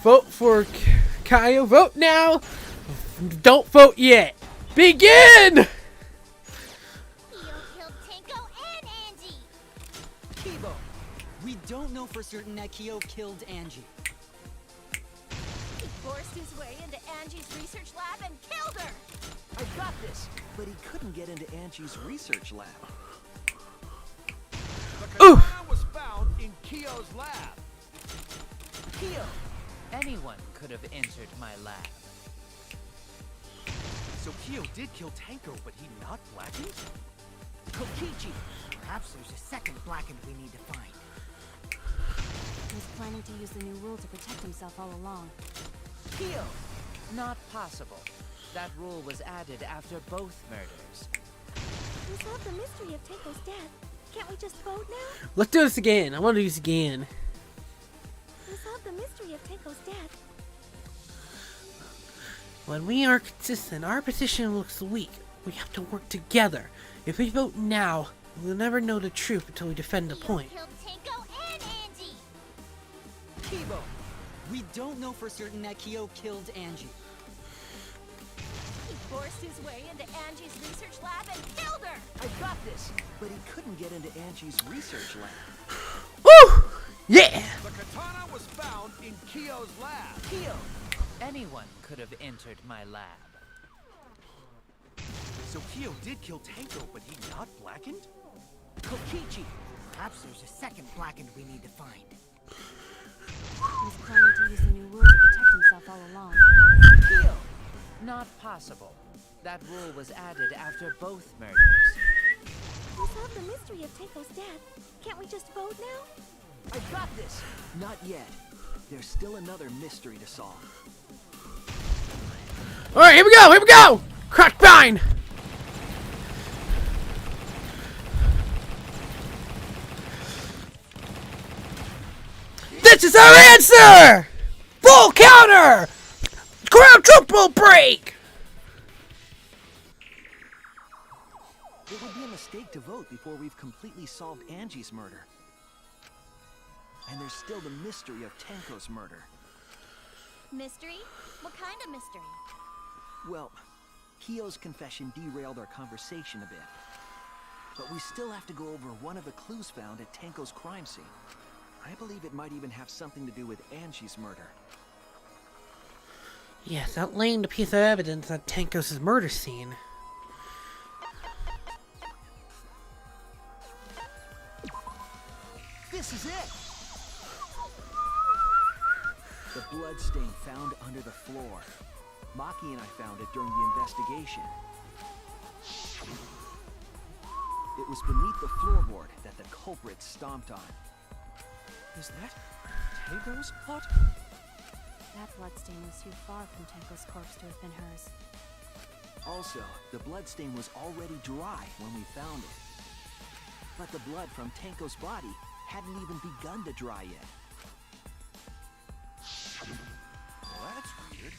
Vote for Kyo. Vote now. Don't vote yet. Begin! Kyo killed Tenko and Angie! Kibo, we don't know for certain that Kyo killed Angie. He forced his way into Angie's research lab and killed her. I got this, but he couldn't get into Angie's research lab. The Ooh. katana was found in Kyo's lab. Kyo! Anyone could have entered my lab. So Kyo did kill Tenko, but he not blackened? Kokichi! Perhaps there's a second blackened we need to find. He was planning to use the new rule to protect himself all along. Kyo! Not possible. That rule was added after both murders. We solved the mystery of Teiko's death. Can't we just vote now? Let's do this again. I want to do this again. We solved the mystery of Teiko's death. When we are consistent, our position looks weak. We have to work together. If we vote now, we'll never know the truth until we defend the point. Killed Tenko and Angie. Kibo! We don't know for certain that Kyo killed Angie. He forced his way into Angie's research lab and killed her! I got this! But he couldn't get into Angie's research lab. Woo! Yeah! The katana was found in Kyo's lab. Kyo! Anyone could have entered my lab. So Kyo did kill Tenko, but he got blackened? Kokichi! Perhaps there's a second blackened we need to find. He was planning to use the new rule to protect himself all along. Kyo! Not possible. That rule was added after both murders. We solved the mystery of Teiko's death. Can't we just vote now? I got this! Not yet. There's still another mystery to solve. Alright, here we go! Here we go! Crack bind! This is our answer! Full counter! Ground triple break! It would be a mistake to vote before we've completely solved Angie's murder. And there's still the mystery of Tenko's murder. Mystery? What kind of mystery? Well, Kyo's confession derailed our conversation a bit. But we still have to go over one of the clues found at Tenko's crime scene. I believe it might even have something to do with Angie's murder. Yes, outlaying the piece of evidence at Tenko's murder scene. This is it! The bloodstain found under the floor. Maki and I found it during the investigation. It was beneath the floorboard that the culprit stomped on. Is that Tenko's plot? That bloodstain was too far from Tenko's corpse to have been hers. Also, the bloodstain was already dry when we found it. But the blood from Tenko's body hadn't even begun to dry yet. Well, that's weird.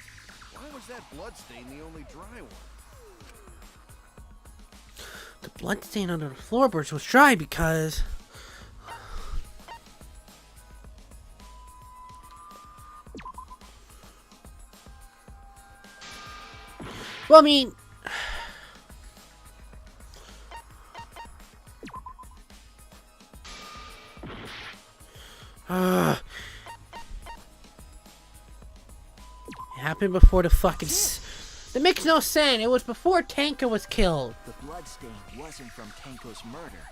Why was that bloodstain the only dry one? The bloodstain under the floorboards was dry because... Well, I mean... It happened before the fucking... That makes no sense. It was before Tenko was killed. The bloodstain wasn't from Tenko's murder.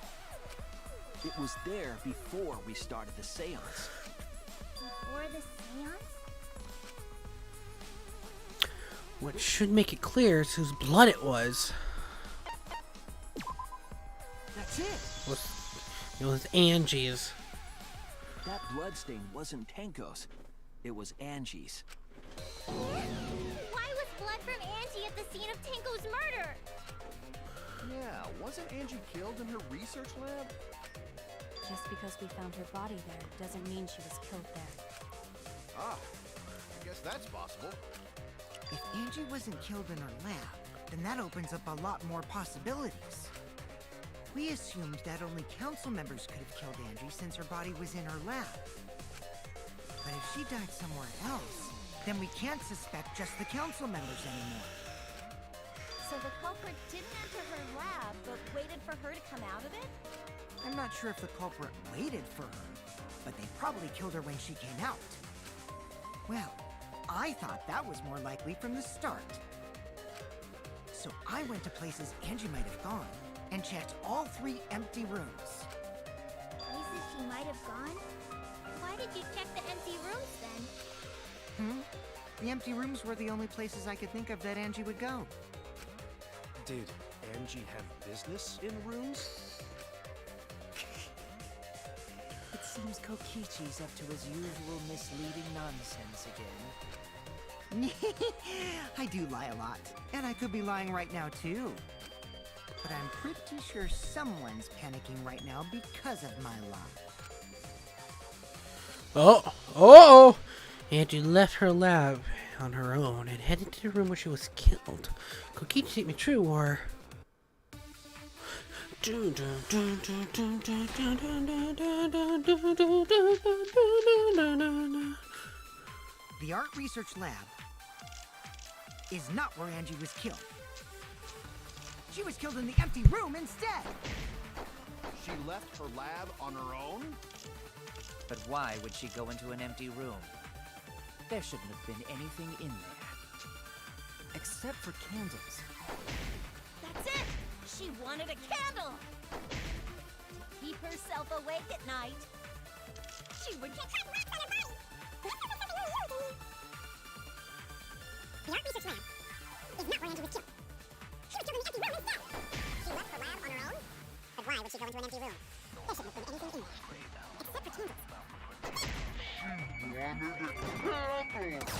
It was there before we started the seance. Before the seance? What should make it clear is whose blood it was. That's it! It was Angie's. That bloodstain wasn't Tenko's. It was Angie's. Why was blood from Angie at the scene of Tenko's murder? Yeah, wasn't Angie killed in her research lab? Just because we found her body there doesn't mean she was killed there. Ah, I guess that's possible. If Angie wasn't killed in her lab, then that opens up a lot more possibilities. We assumed that only council members could have killed Angie since her body was in her lab. But if she died somewhere else, then we can't suspect just the council members anymore. So the culprit didn't enter her lab, but waited for her to come out of it? I'm not sure if the culprit waited for her, but they probably killed her when she came out. Well, I thought that was more likely from the start. So I went to places Angie might have gone and checked all 3 empty rooms. Places she might have gone? Why did you check the empty rooms then? The empty rooms were the only places I could think of that Angie would go. Did Angie have business in rooms? It Seems Kokichi's up to his usual misleading nonsense again. I do lie a lot, and I could be lying right now too. But I'm pretty sure someone's panicking right now because of my lie. Oh! Angie left her lab on her own and headed to the room where she was killed. Kokichi take me true, or... The art research lab is not where Angie was killed. She was killed in the empty room instead. She left her lab on her own? But why would she go into an empty room? There shouldn't have been anything in there. Except for candles. That's it! She wanted a candle! To keep herself awake at night. She would get The art research lab is not where Angie was killed. She was killed in the empty room instead. She left her lab on her own? But why would she go into an empty room? There shouldn't have been anything in there. Except for candles.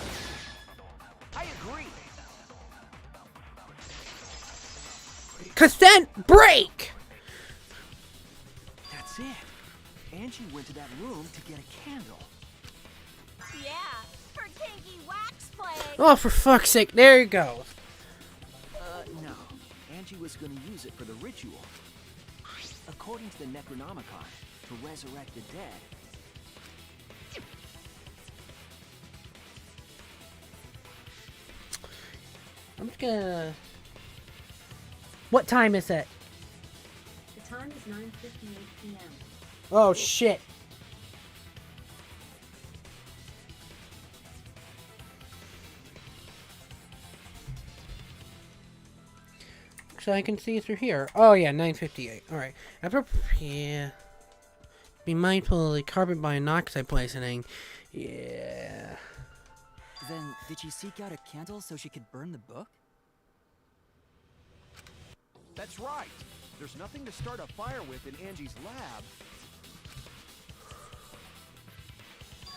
I agree. Consent break! That's it. Angie went to that room to get a candle. Yeah, her kinky wax play. Oh, for fuck's sake, there you go. No. Angie was gonna use it for the ritual. According to the Necronomicon, to resurrect the dead. I'm just gonna... What time is it? The time is 9:58 p.m. Oh, shit. So I can see through here. Oh, yeah, 9:58. Alright. Yeah. Be mindful of the carbon monoxide poisoning. Yeah. Then, did she seek out a candle so she could burn the book? That's right. There's nothing to start a fire with in Angie's lab.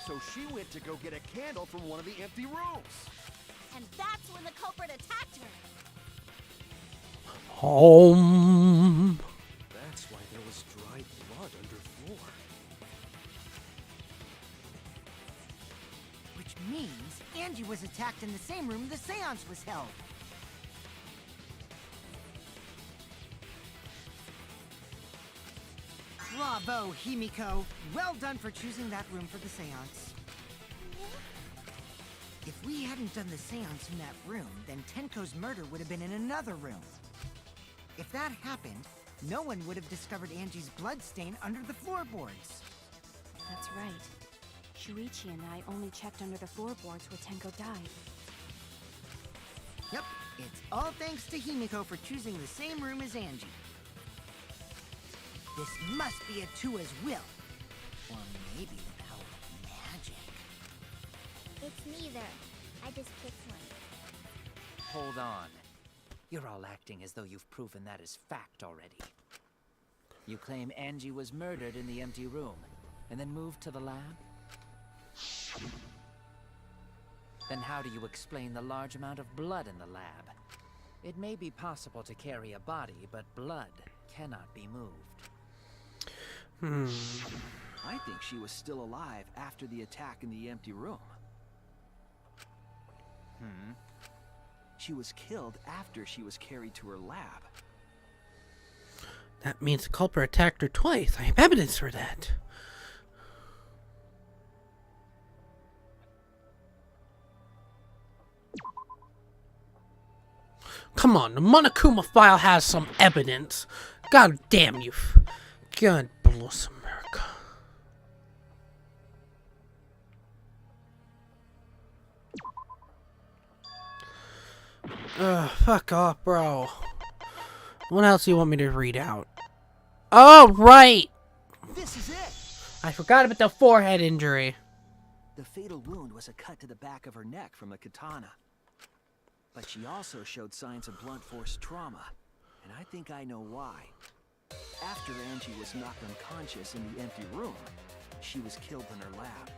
So she went to go get a candle from one of the empty rooms. And that's when the culprit attacked her. Home. That's why there was dried blood underfloor. Which means Angie was attacked in the same room the seance was held. Bravo, Himiko. Well done for choosing that room for the seance. If we hadn't done the seance in that room, then Tenko's murder would have been in another room. If that happened, no one would have discovered Angie's bloodstain under the floorboards. That's right. Shuichi and I only checked under the floorboards where Tenko died. Yep, it's all thanks to Himiko for choosing the same room as Angie. This must be a Tua's will. Or maybe the power of magic. It's neither. I just picked one. Hold on. You're all acting as though you've proven that as fact already. You claim Angie was murdered in the empty room, and then moved to the lab? Then how do you explain the large amount of blood in the lab? It may be possible to carry a body, but blood cannot be moved. I think she was still alive after the attack in the empty room. She was killed after she was carried to her lab. That means the culprit attacked her twice. I have evidence for that. Come on, the Monokuma file has some evidence. God damn you. God bless America. Fuck off, bro. What else do you want me to read out? Oh, right! This is it! I forgot about the forehead injury. The fatal wound was a cut to the back of her neck from the katana. But she also showed signs of blunt force trauma, and I think I know why. After Angie was knocked unconscious in the empty room, she was killed in her lab.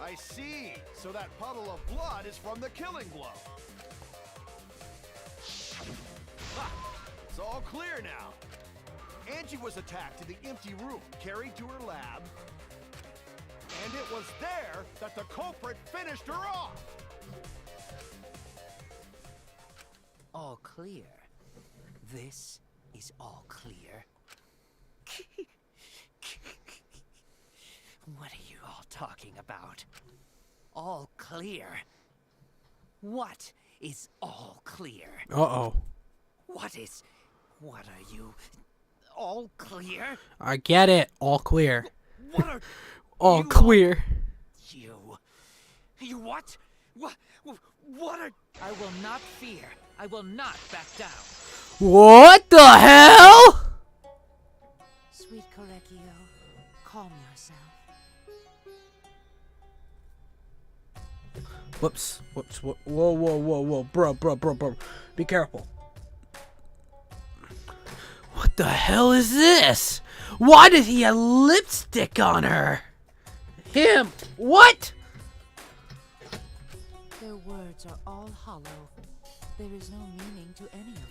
I see. So that puddle of blood is from the killing blow. Ha! It's all clear now. Angie was attacked in the empty room, carried to her lab, and it was there that the culprit finished her off. All clear. This is all clear. What are you all talking about? All clear? What is all clear? Uh-oh. What are you? All clear? I get it. All clear. What are All you clear. You what? What are... I will not fear. I will not back down. What the hell? Sweet Korekio, calm yourself. Whoops. Whoa. Bro. Be careful. What the hell is this? Why does he have lipstick on her? Him. What? Their words are all hollow. There is no meaning to any of them.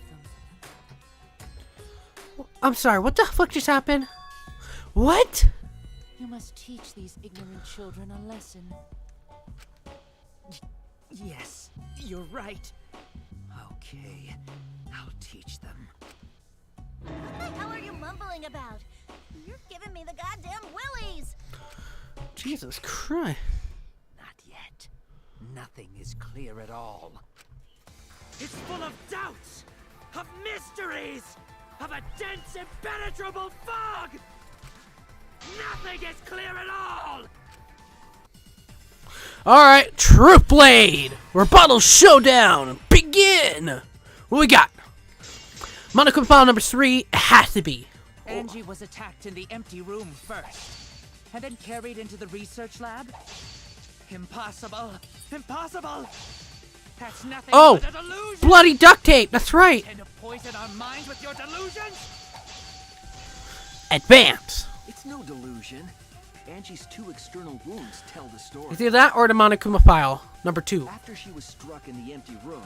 I'm sorry, what the fuck just happened? What? You must teach these ignorant children a lesson. Yes, you're right. Okay, I'll teach them. What the hell are you mumbling about? You're giving me the goddamn willies! Jesus Christ. Not yet. Nothing is clear at all. It's full of doubts, of mysteries, of a dense, impenetrable fog! Nothing is clear at all! Alright, Truth Blade! Rebuttal Showdown! Begin! What we got? Monochrome file number 3, it has to be. Angie was attacked in the empty room first, and then carried into the research lab? Impossible! Impossible! That's nothing Oh! but a delusion! Bloody duct tape, that's right! And to poison our minds with your delusions? Advance! It's no delusion. Angie's 2 external wounds tell the story. It's either that or the Monokuma file number 2. After she was struck in the empty room,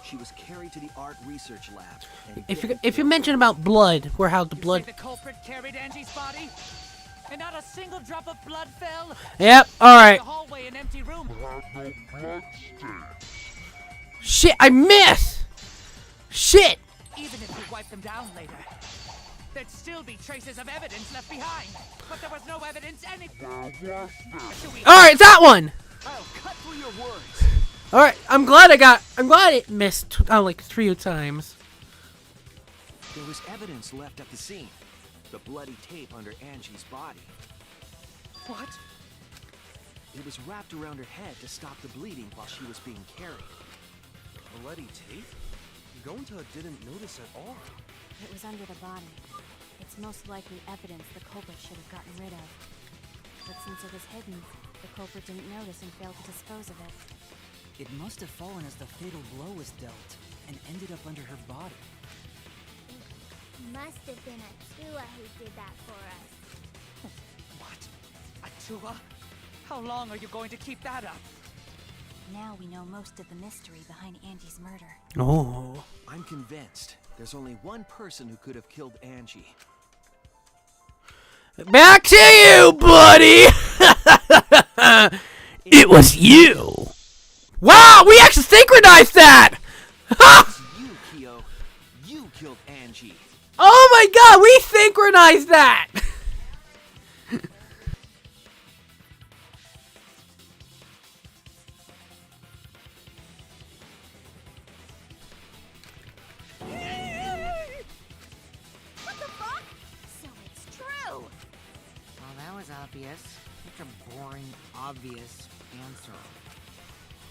she was carried to the art research lab. And If you mention about blood, where how the blood... Say the culprit carried Angie's body? And not a single drop of blood fell? Yep, alright. The hallway, an empty room. Shit, I missed! Shit! Even if we wipe them down later, there'd still be traces of evidence left behind. But there was no evidence anywhere. Alright, that one! I'll cut through your words. Alright, I'm glad it missed like 3 times. There was evidence left at the scene. The bloody tape under Angie's body. What? It was wrapped around her head to stop the bleeding while she was being carried. Bloody tape? Gonta didn't notice at all. It was under the body. It's most likely evidence the culprit should have gotten rid of. But since it was hidden, the culprit didn't notice and failed to dispose of it. It must have fallen as the fatal blow was dealt, and ended up under her body. Must have been Atua who did that for us. What? Atua? How long are you going to keep that up? Now we know most of the mystery behind Angie's murder. Oh. I'm convinced there's only one person who could have killed Angie. Back to you, buddy! It was you! Wow, we actually synchronized that! It's you, Kyo. You killed Angie. Oh my god, we synchronized that! What the fuck? So it's true! Well, that was obvious. Such a boring, obvious answer.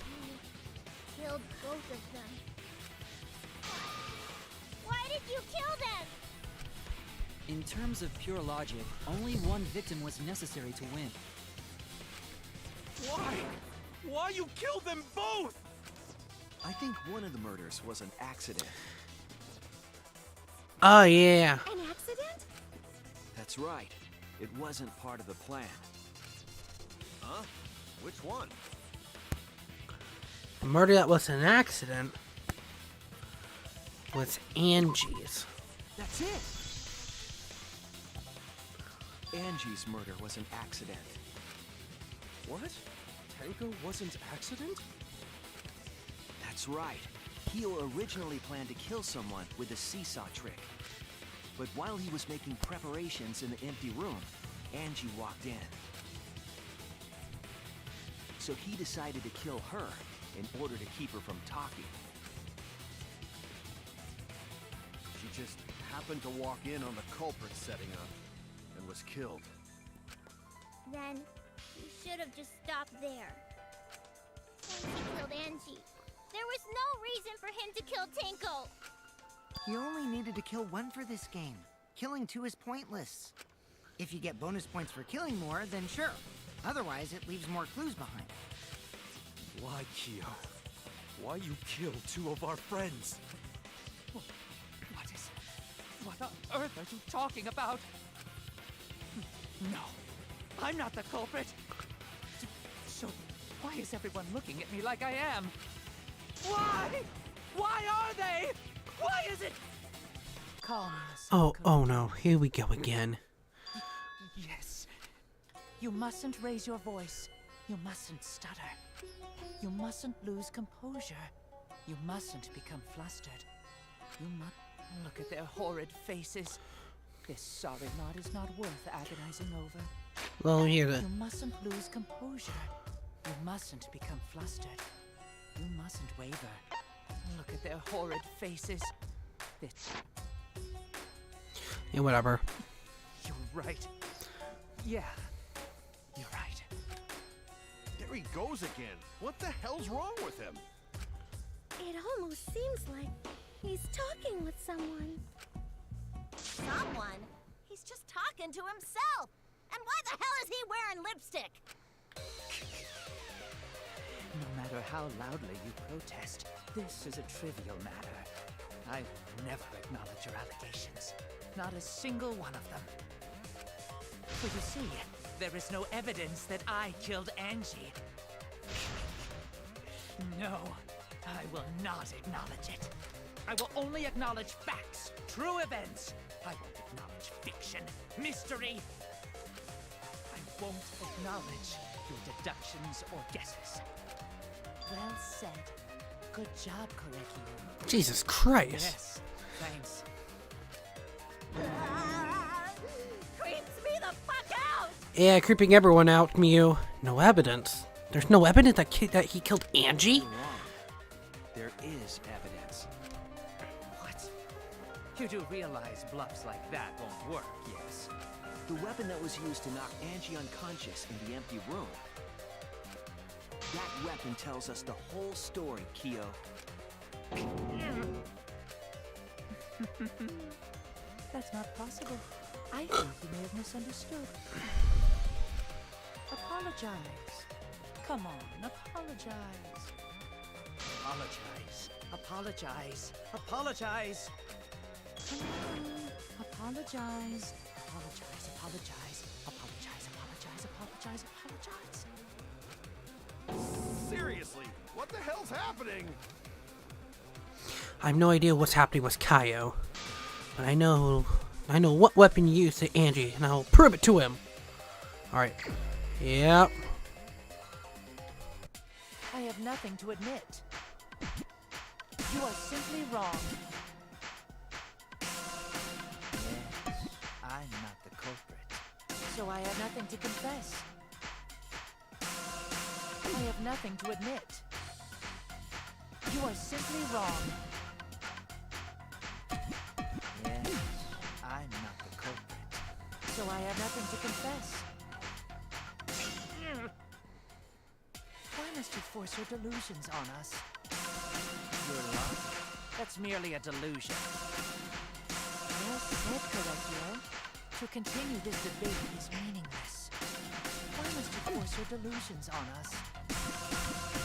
You killed both of them. Why did you kill them? In terms of pure logic, only one victim was necessary to win. Why? Why you killed them both? I think one of the murders was an accident. Oh yeah. An accident? That's That's right. It wasn't part of the plan. Huh? Which one? The murder that was an accident was Angie's. That's it! Angie's murder was an accident. What? Tenko wasn't accident? That's right. Kyo originally planned to kill someone with the seesaw trick. But while he was making preparations in the empty room, Angie walked in. So he decided to kill her in order to keep her from talking. She just happened to walk in on the culprit setting up and was killed. Then, you should have just stopped there. Once he killed Angie, there was no reason for him to kill Tenko. He only needed to kill one for this game. Killing two is pointless. If you get bonus points for killing more, then sure. Otherwise, it leaves more clues behind. Why, Kyo? Why you kill two of our friends? What on earth are you talking about? No, I'm not the culprit. So, why is everyone looking at me like I am? Why? Why are they? Why is it? Calm yourself. Oh no, here we go again. Yes. You mustn't raise your voice. You mustn't stutter. You mustn't lose composure. You mustn't become flustered. You must look at their horrid faces. This sorry lot is not worth agonizing over. Well, here You mustn't lose composure. You mustn't become flustered. You mustn't waver. Look at their horrid faces. This. Yeah, whatever. You're right. Yeah, you're right. There he goes again. What the hell's wrong with him? It almost seems like he's talking with someone. Someone? He's just talking to himself. And why the hell is he wearing lipstick? No matter how loudly you protest, this is a trivial matter. I will never acknowledge your allegations. Not a single one of them. For you see, there is no evidence that I killed Angie. No, I will not acknowledge it. I will only acknowledge facts, true events. I won't acknowledge fiction, mystery. I won't acknowledge your deductions or guesses. Well said. Good job, Korekio. Jesus Christ. Yes, thanks. Creeps me the fuck out! Yeah, creeping everyone out, Mew. No evidence. There's no evidence that he killed Angie? You're wrong. There is evidence. What? You do realize bluffs like that won't work, yes? The weapon that was used to knock Angie unconscious in the empty room. That weapon tells us the whole story, Kyo. That's not possible. I think you may have misunderstood. Apologize. Come on, apologize. Apologize. Apologize. Apologize. Come on. Apologize. Apologize. Apologize. Apologize. Apologize. Apologize. Apologize. Seriously, what the hell's happening? I have no idea what's happening with Kaio. But I know what weapon you used to Angie, and I'll prove it to him. Alright. Yep. I have nothing to admit. You are simply wrong. Yes, I'm not the culprit. So I have nothing to confess. I have nothing to admit. You are simply wrong. Yes, I'm not the culprit. So I have nothing to confess. Why must you force your delusions on us? Your love? That's merely a delusion. Well said, Correctio. To continue this debate is meaningless. Why must you force your delusions on us?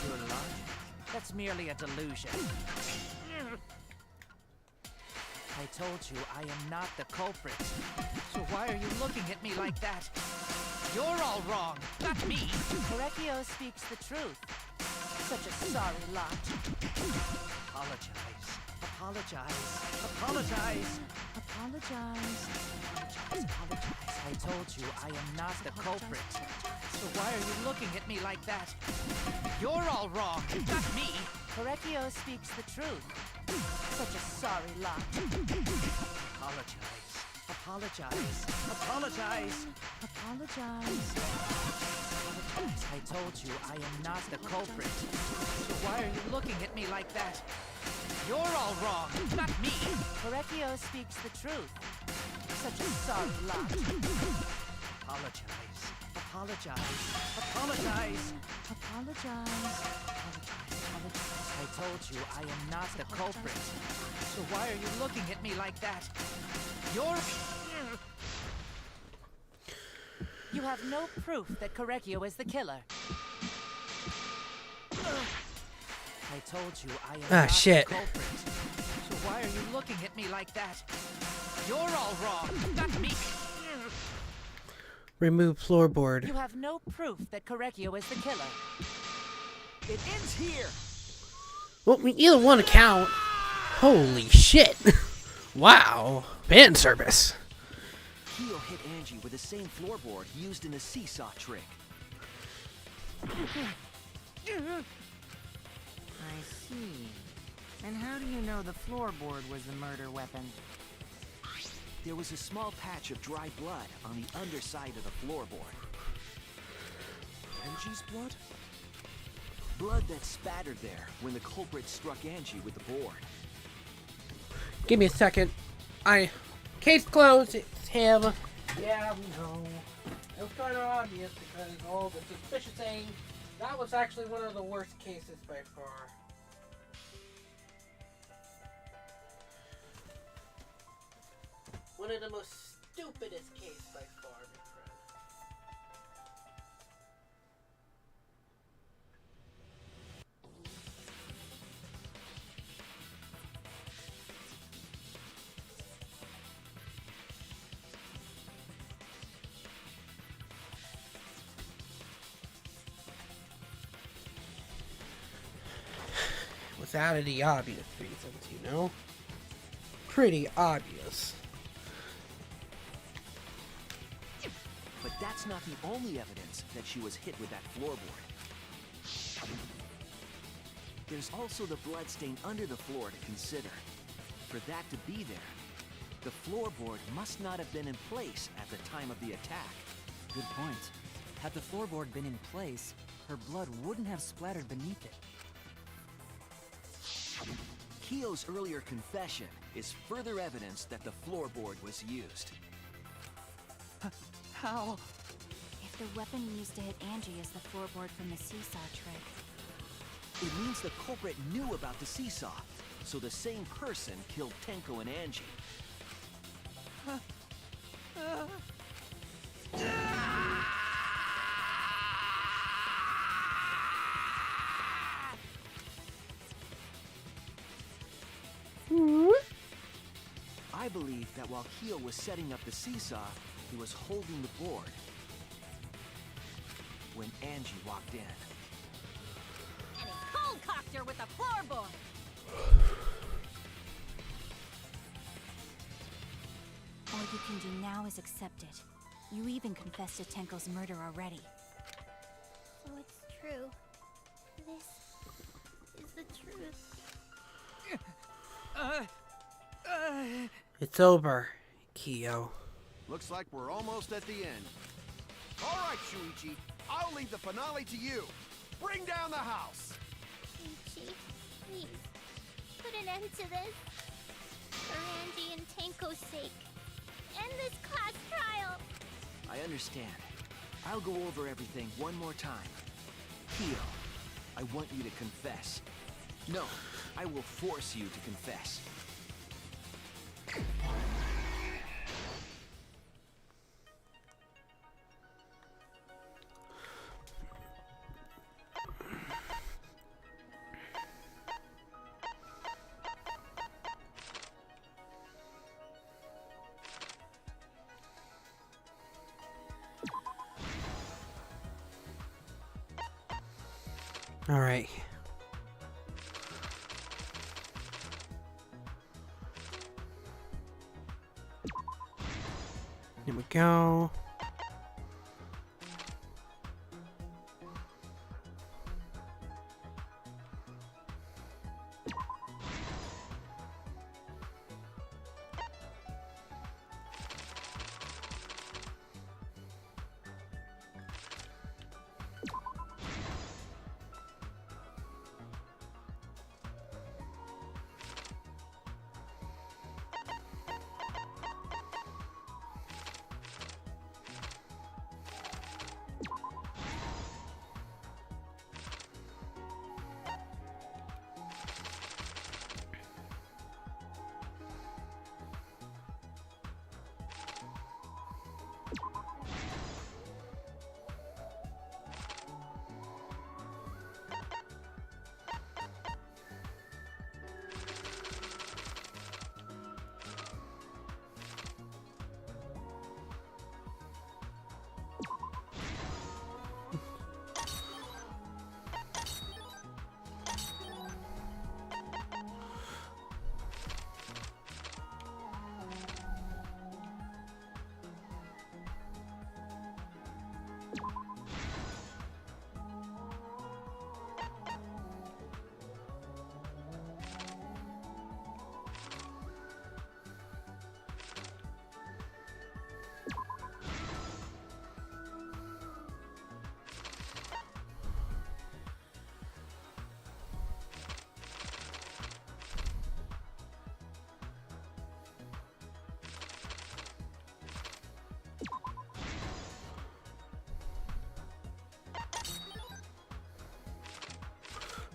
Your love? That's merely a delusion. I told you I am not the culprit. So why are you looking at me like that? You're all wrong, not me. Korekio speaks the truth. Such a sorry lot. Apologize. Apologize. Apologize. Apologize. Apologize. I told you I am not the culprit. So why are you looking at me like that? You're all wrong, not me. Korekio speaks the truth. Such a sorry lot. Apologize. Apologize. Apologize. Apologize. I told you I am not the culprit. So why are you looking at me like that? You're all wrong, not me. Korekio speaks the truth. Such a sorry lot. Apologize. Apologize. Apologize. Apologize. Apologize. I told you I am not the culprit. So why are you looking at me like that? You're... You have no proof that Korekio is the killer. I told you I am not shit. the culprit. So why are you looking at me like that? You're all wrong, not me. Remove floorboard. You have no proof that Korekio is the killer. It ends here. Well, either one account. Holy shit. Wow. Fan service. Kyo hit Angie with the same floorboard he used in the seesaw trick. I see. And how do you know the floorboard was the murder weapon? There was a small patch of dry blood on the underside of the floorboard. Angie's blood? Blood that spattered there when the culprit struck Angie with the board. Give me a second. Case closed. It's him. Yeah, we know. It was kind of obvious because all the suspicious saying that was actually one of the worst cases by far. One of the most stupidest cases by far, my friend. Without any obvious reasons, you know? Pretty obvious. But that's not the only evidence that she was hit with that floorboard. There's also the bloodstain under the floor to consider. For that to be there, the floorboard must not have been in place at the time of the attack. Good point. Had the floorboard been in place, her blood wouldn't have splattered beneath it. Kyo's earlier confession is further evidence that the floorboard was used. How? If the weapon used to hit Angie is the floorboard from the seesaw trick, It means the culprit knew about the seesaw, so the same person killed Tenko and Angie. I believe that while Kyo was setting up the seesaw, he was holding the board when Angie walked in. And he cold-cocked her with a floorboard. all you can do now is accept it. You even confessed to Tenko's murder already. So it's true. This is the truth. It's over, Kyo. Looks like we're almost at the end. All right, Shuichi, I'll leave the finale to you. Bring down the house. Ichi, please, put an end to this. For Angie and Tenko's sake. End this class trial. I understand. I'll go over everything one more time. Kyo, I want you to confess. No, I will force you to confess. All right. Here we go.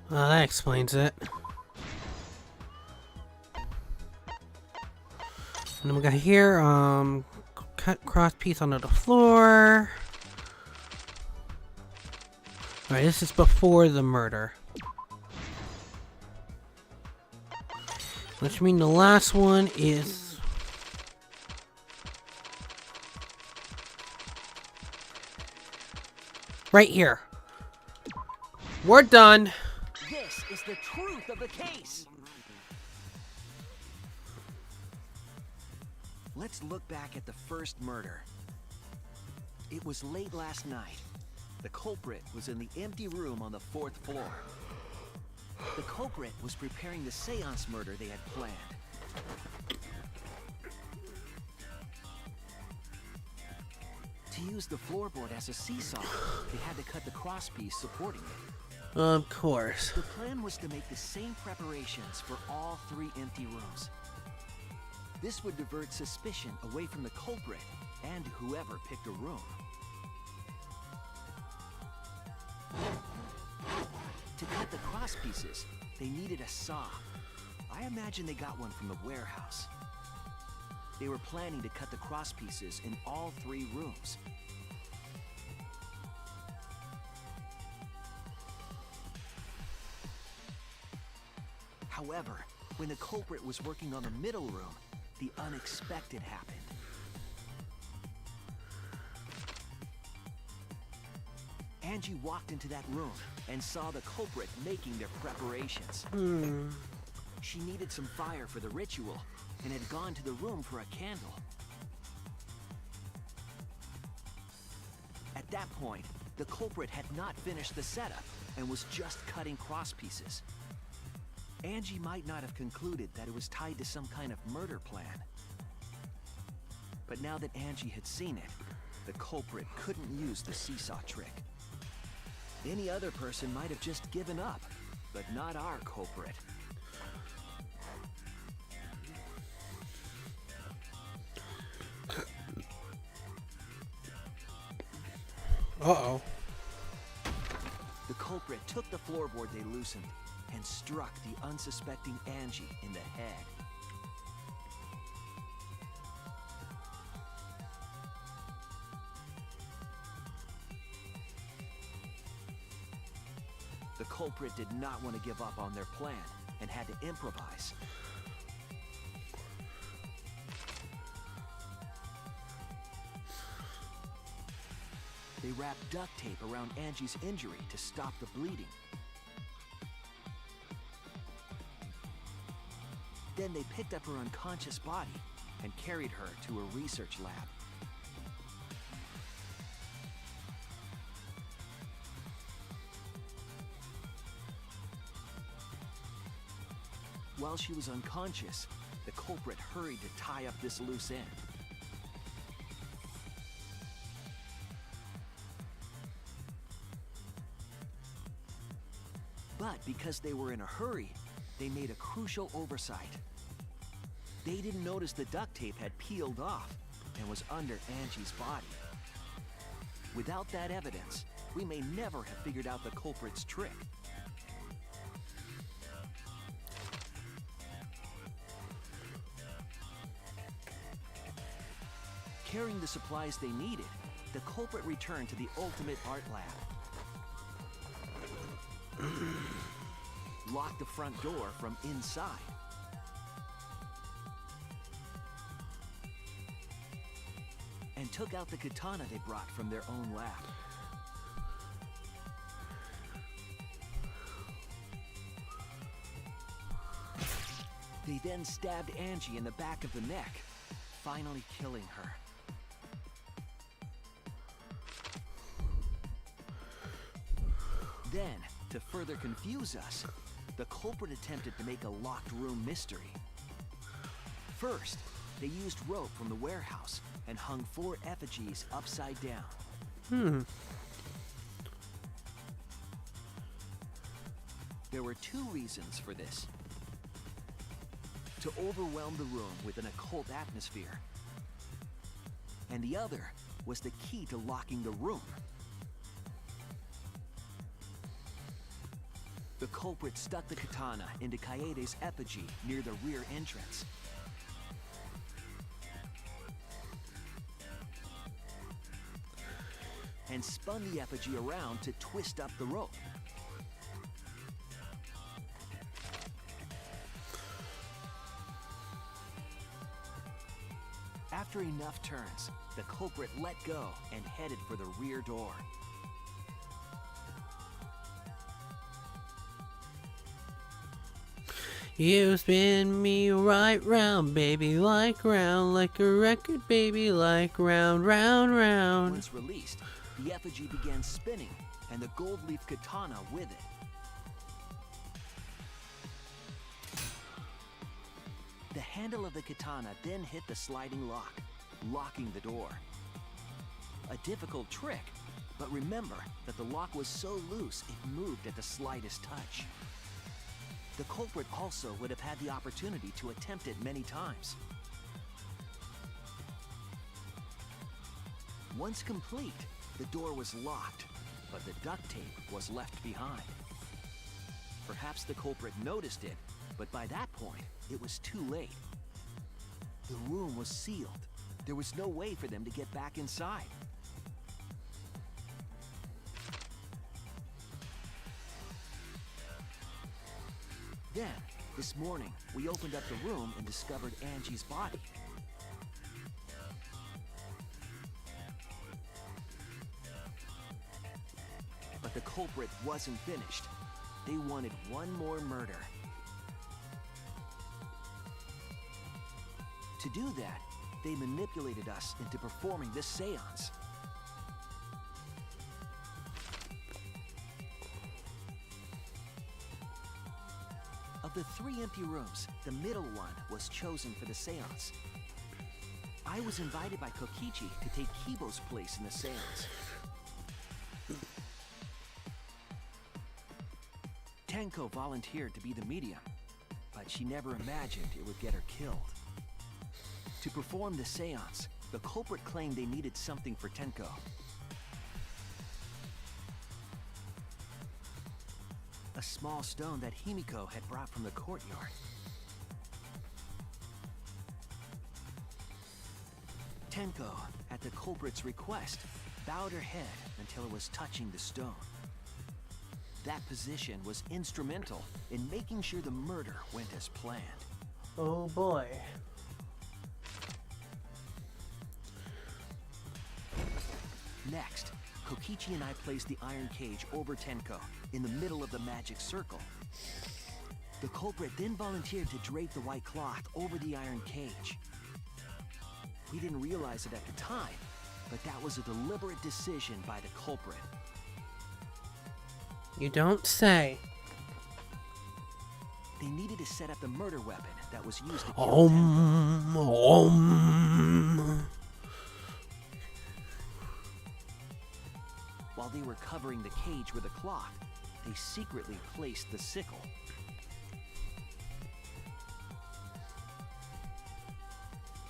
Well, that explains it. And then we got here, cut cross piece onto the floor. Alright, this is before the murder. Which means the last one is... right here. We're done. This is the truth of the case. Let's look back at the first murder. It was late last night. The culprit was in the empty room on the 4th floor. The culprit was preparing the seance murder they had planned. To use the floorboard as a seesaw, they had to cut the crosspiece supporting it. Of course. The plan was to make the same preparations for all 3 empty rooms. This would divert suspicion away from the culprit and whoever picked a room. To cut the crosspieces, they needed a saw. I imagine they got one from the warehouse. They were planning to cut the crosspieces in all 3 rooms. However, when the culprit was working on the middle room, the unexpected happened. Angie walked into that room and saw the culprit making their preparations. She needed some fire for the ritual and had gone to the room for a candle. At that point, the culprit had not finished the setup and was just cutting crosspieces. Angie might not have concluded that it was tied to some kind of murder plan. But now that Angie had seen it, the culprit couldn't use the seesaw trick. Any other person might have just given up, but not our culprit. Uh-oh. The culprit took the floorboard they loosened and struck the unsuspecting Angie in the head. The culprit did not want to give up on their plan and had to improvise. They wrapped duct tape around Angie's injury to stop the bleeding. Then they picked up her unconscious body and carried her to a research lab. While she was unconscious, the culprit hurried to tie up this loose end. But because they were in a hurry, they made a crucial oversight. They didn't notice the duct tape had peeled off and was under Angie's body. Without that evidence, we may never have figured out the culprit's trick. Carrying the supplies they needed, the culprit returned to the ultimate art lab. Locked the front door from inside. And took out the katana they brought from their own lab. They then stabbed Angie in the back of the neck, finally killing her. Then, to further confuse us, the culprit attempted to make a locked room mystery. First, they used rope from the warehouse and hung 4 effigies upside down. There were 2 reasons for this. To overwhelm the room with an occult atmosphere. And the other was the key to locking the room. The culprit stuck the katana into Kaede's effigy near the rear entrance. And spun the effigy around to twist up the rope. After enough turns, the culprit let go and headed for the rear door. You spin me right round, baby, like a record, baby, like round, round, round. Once released, the effigy began spinning, and the gold leaf katana with it. The handle of the katana then hit the sliding lock, locking the door. A difficult trick, but remember that the lock was so loose it moved at the slightest touch. The culprit also would have had the opportunity to attempt it many times. Once complete, the door was locked, but the duct tape was left behind. Perhaps the culprit noticed it, but by that point, it was too late. The room was sealed. There was no way for them to get back inside. Then, this morning, we opened up the room and discovered Angie's body. But the culprit wasn't finished. They wanted one more murder. To do that, they manipulated us into performing this seance. Of the 3 empty rooms, the middle one was chosen for the seance. I was invited by Kokichi to take Kibo's place in the seance. Tenko volunteered to be the medium, but she never imagined it would get her killed. To perform the seance, the culprit claimed they needed something for Tenko. A small stone that Himiko had brought from the courtyard. Tenko, at the culprit's request, bowed her head until it was touching the stone. That position was instrumental in making sure the murder went as planned. Oh boy. Next, Kokichi and I placed the iron cage over Tenko in the middle of the magic circle. The culprit then volunteered to drape the white cloth over the iron cage. We didn't realize it at the time, but that was a deliberate decision by the culprit. You don't say. They needed to set up the murder weapon that was used to kill Tenko. While they were covering the cage with a cloth, they secretly placed the sickle.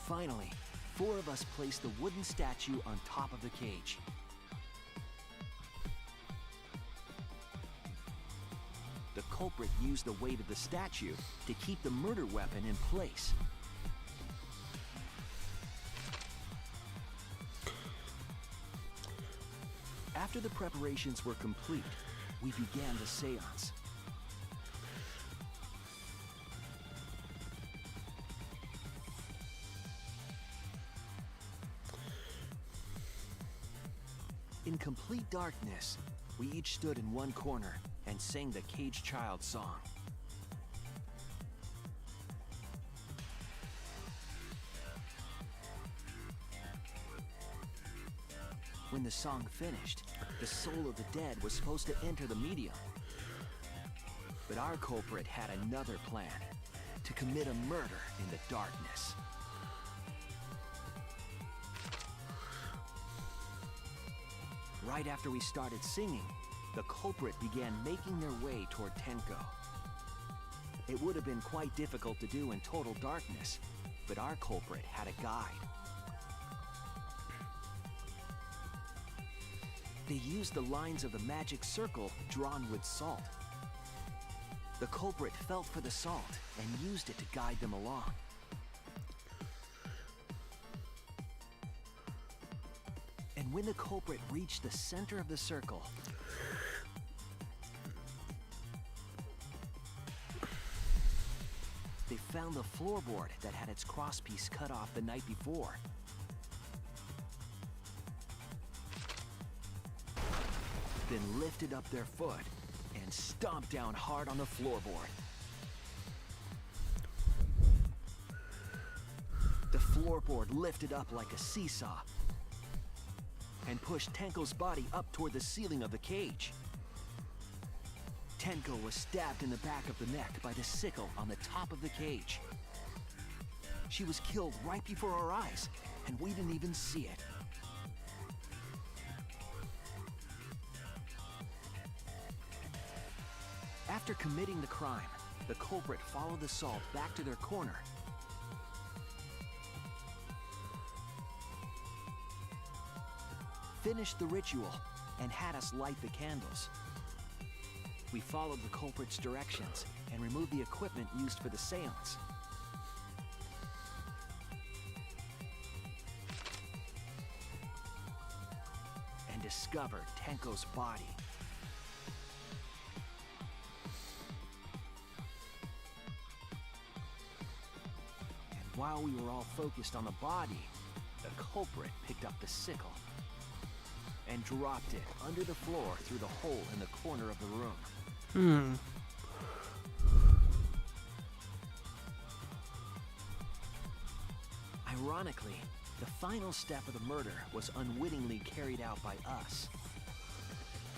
Finally, 4 of us placed the wooden statue on top of the cage. The culprit used the weight of the statue to keep the murder weapon in place. After the preparations were complete, we began the seance. In complete darkness, we each stood in one corner and sang the Cage Child song. When the song finished, the soul of the dead was supposed to enter the medium. But our culprit had another plan, to commit a murder in the darkness. Right after we started singing, the culprit began making their way toward Tenko. It would have been quite difficult to do in total darkness, but our culprit had a guide. They used the lines of the magic circle drawn with salt. The culprit felt for the salt and used it to guide them along. And when the culprit reached the center of the circle, they found the floorboard that had its crosspiece cut off the night before. Then lifted up their foot and stomped down hard on the floorboard. The floorboard lifted up like a seesaw and pushed Tenko's body up toward the ceiling of the cage. Tenko was stabbed in the back of the neck by the sickle on the top of the cage. She was killed right before our eyes, and we didn't even see it. After committing the crime, the culprit followed the salt back to their corner. Finished the ritual and had us light the candles. We followed the culprit's directions and removed the equipment used for the seance. And discovered Tenko's body. And while we were all focused on the body, the culprit picked up the sickle and dropped it under the floor through the hole in the corner of the room. Ironically, the final step of the murder was unwittingly carried out by us.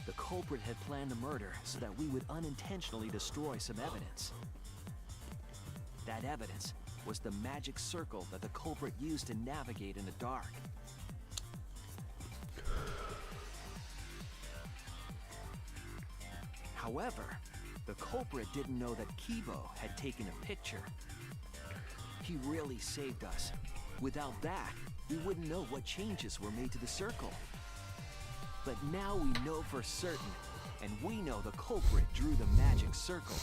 The culprit had planned the murder so that we would unintentionally destroy some evidence. That evidence was the magic circle that the culprit used to navigate in the dark. However, the culprit didn't know that Kibo had taken a picture. He really saved us. Without that, we wouldn't know what changes were made to the circle. But now we know for certain, and we know the culprit drew the magic circle.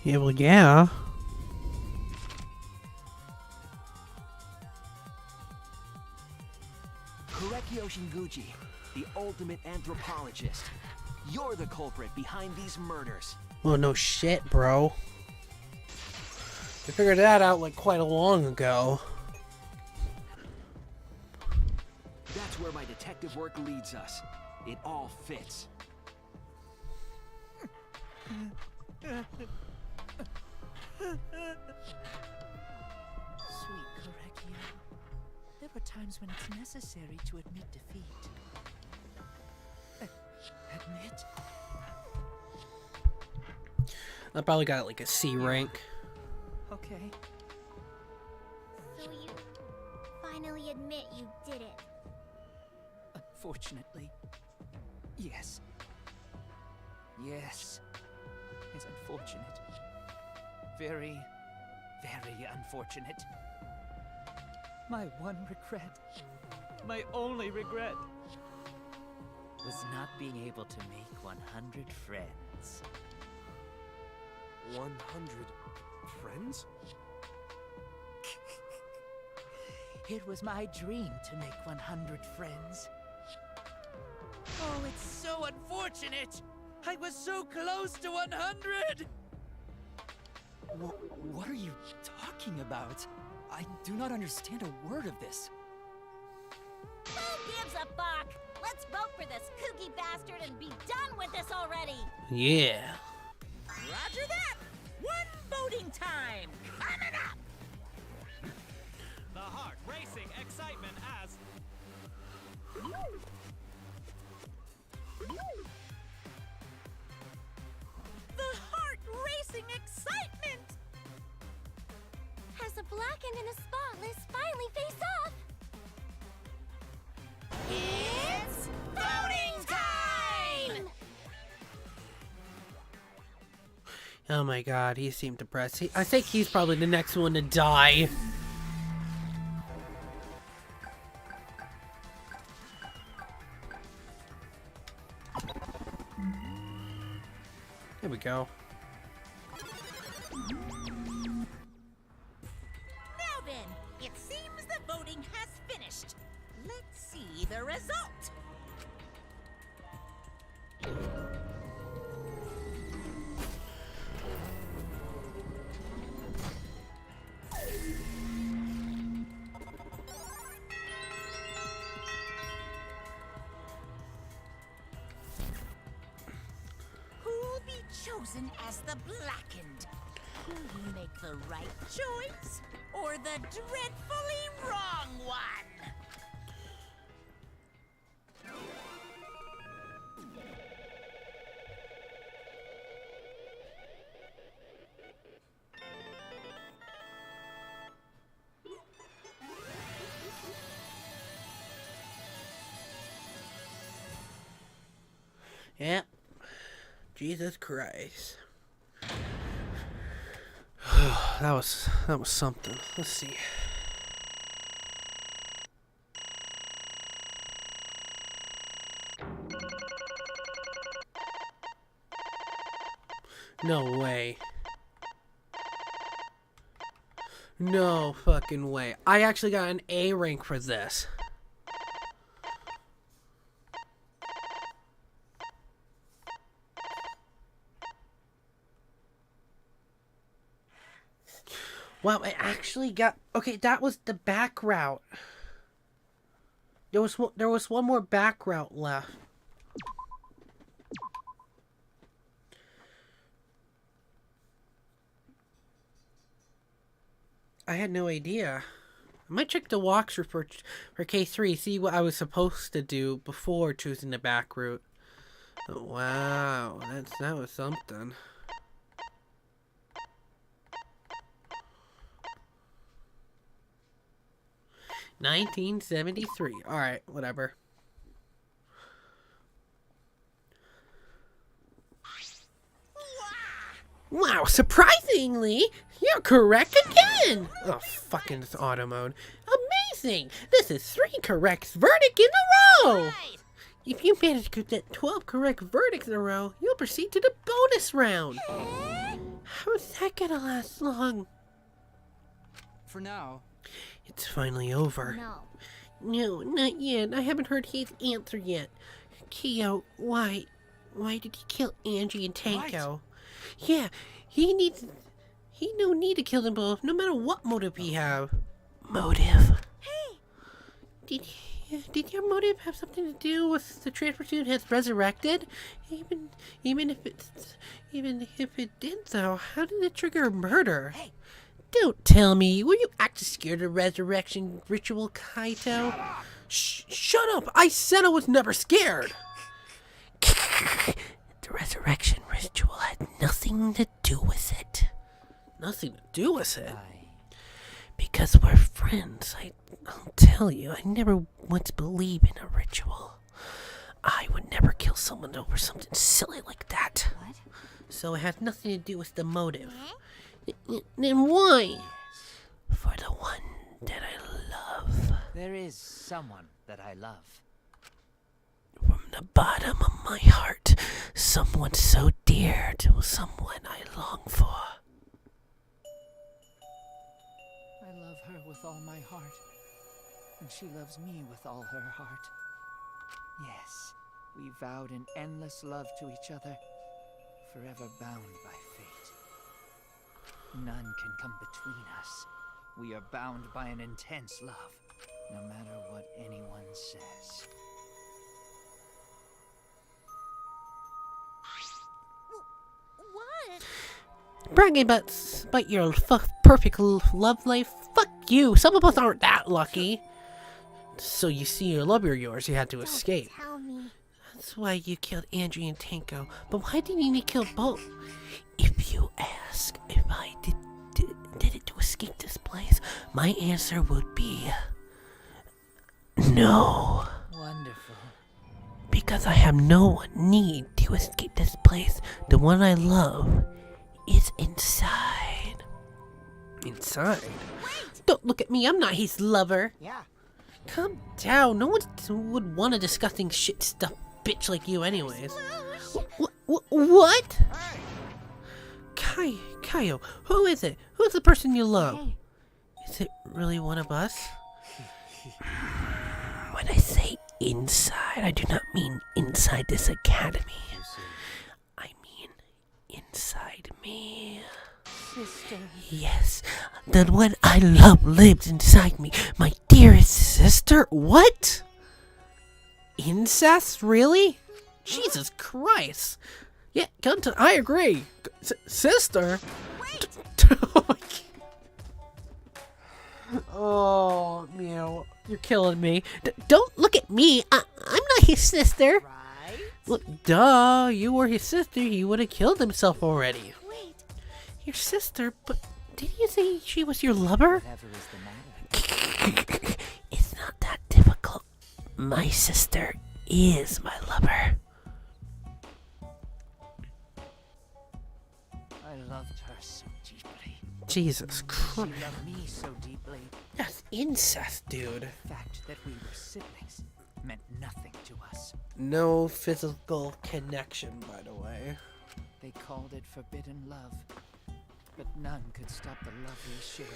Yeah, well, yeah. Korekyo Shinguchi, the ultimate anthropologist. You're the culprit behind these murders. Well, no shit, bro. I figured that out like quite a long ago. That's where my detective work leads us. It all fits. are times when it's necessary to admit defeat. Admit? I probably got like a C rank. Okay. So you finally admit you did it. Unfortunately. Yes. Yes. It's unfortunate. Very, very unfortunate. My one regret, my only regret, was not being able to make 100 friends. 100 friends? It was my dream to make 100 friends. Oh, it's so unfortunate! I was so close to 100! What are you talking about? I do not understand a word of this. Who gives a fuck? Let's vote for this kooky bastard and be done with this already! Yeah. Roger that! One voting time coming up! The heart racing excitement as... The heart-racing excitement! As a blackened and a spotless finally face off! It's voting time! Oh my god, he seemed depressed. I think he's probably the next one to die. There we go. Now then, it seems the voting has finished. Let's see the result. Who'll be chosen as the blackened? Will you make the right choice or the dreadfully wrong one? Yep. Jesus Christ. that was something. Let's see. No way. No fucking way. I actually got an A rank for this. Wow, I actually got... Okay, that was the back route. There was one more back route left. I had no idea. I might check the walkthrough for K3, see what I was supposed to do before choosing the back route. Oh, wow, that was something. $1973. Alright, whatever. Wow, surprisingly, you're correct again! Oh, fucking this auto mode. Amazing! This is 3 correct verdicts in a row! Right. If you manage to get 12 correct verdicts in a row, you'll proceed to the bonus round. How's that gonna last long? For now. It's finally over. No. No, not yet. I haven't heard his answer yet. Kyo, why did he kill Angie and Tanko? Right. Yeah, he no need to kill them both, no matter what motive he have. Motive? Hey! Did your motive have something to do with the transfer student has resurrected? Even if it did though, how did it trigger a murder? Hey, Don't tell me. Were you actually scared of resurrection ritual, Kaito? Shut up! I said I was never scared! The resurrection ritual had nothing to do with it. Nothing to do with it? Because we're friends. I'll tell you, I never once believed in a ritual. I would never kill someone over something silly like that. What? So it has nothing to do with the motive. Then why? For the one that I love. There is someone that I love. From the bottom of my heart, someone so dear to someone I long for. I love her with all my heart, and she loves me with all her heart. Yes, we vowed an endless love to each other, forever bound by fate. None can come between us. We are bound by an intense love, no matter what anyone says. What? Bragging about your perfect love life? Fuck you. Some of us aren't that lucky. So you see your lover of yours, you had to escape. Tell me. That's why you killed Andrew and Tanko. But why didn't you kill both? If you ask if I did it to escape this place, my answer would be no. Wonderful. Because I have no need to escape this place. The one I love is inside. Inside? Don't look at me, I'm not his lover. Yeah. Calm down, no one would want a disgusting shit stuff bitch like you anyways. What? Kaio, who is it? Who's the person you love? Hey. Is it really one of us? When I say inside, I do not mean inside this academy. I mean inside me. Sister. Yes, the one I love lives inside me. My dearest sister? What? Incest? Really? Jesus Christ. Yeah, I agree. Sister? Oh, Meow, you're killing me. Don't look at me. I'm not his sister. Right? Look, duh, you were his sister. He would have killed himself already. Wait. Your sister? But didn't you say she was your lover? Whatever is the matter. It's not that difficult. My sister is my lover. I loved her so deeply. Jesus She Christ. loved me so deeply. That's incest, dude. The fact that we were siblings meant nothing to us. No physical connection, by the way. They called it forbidden love, but none could stop the love we shared.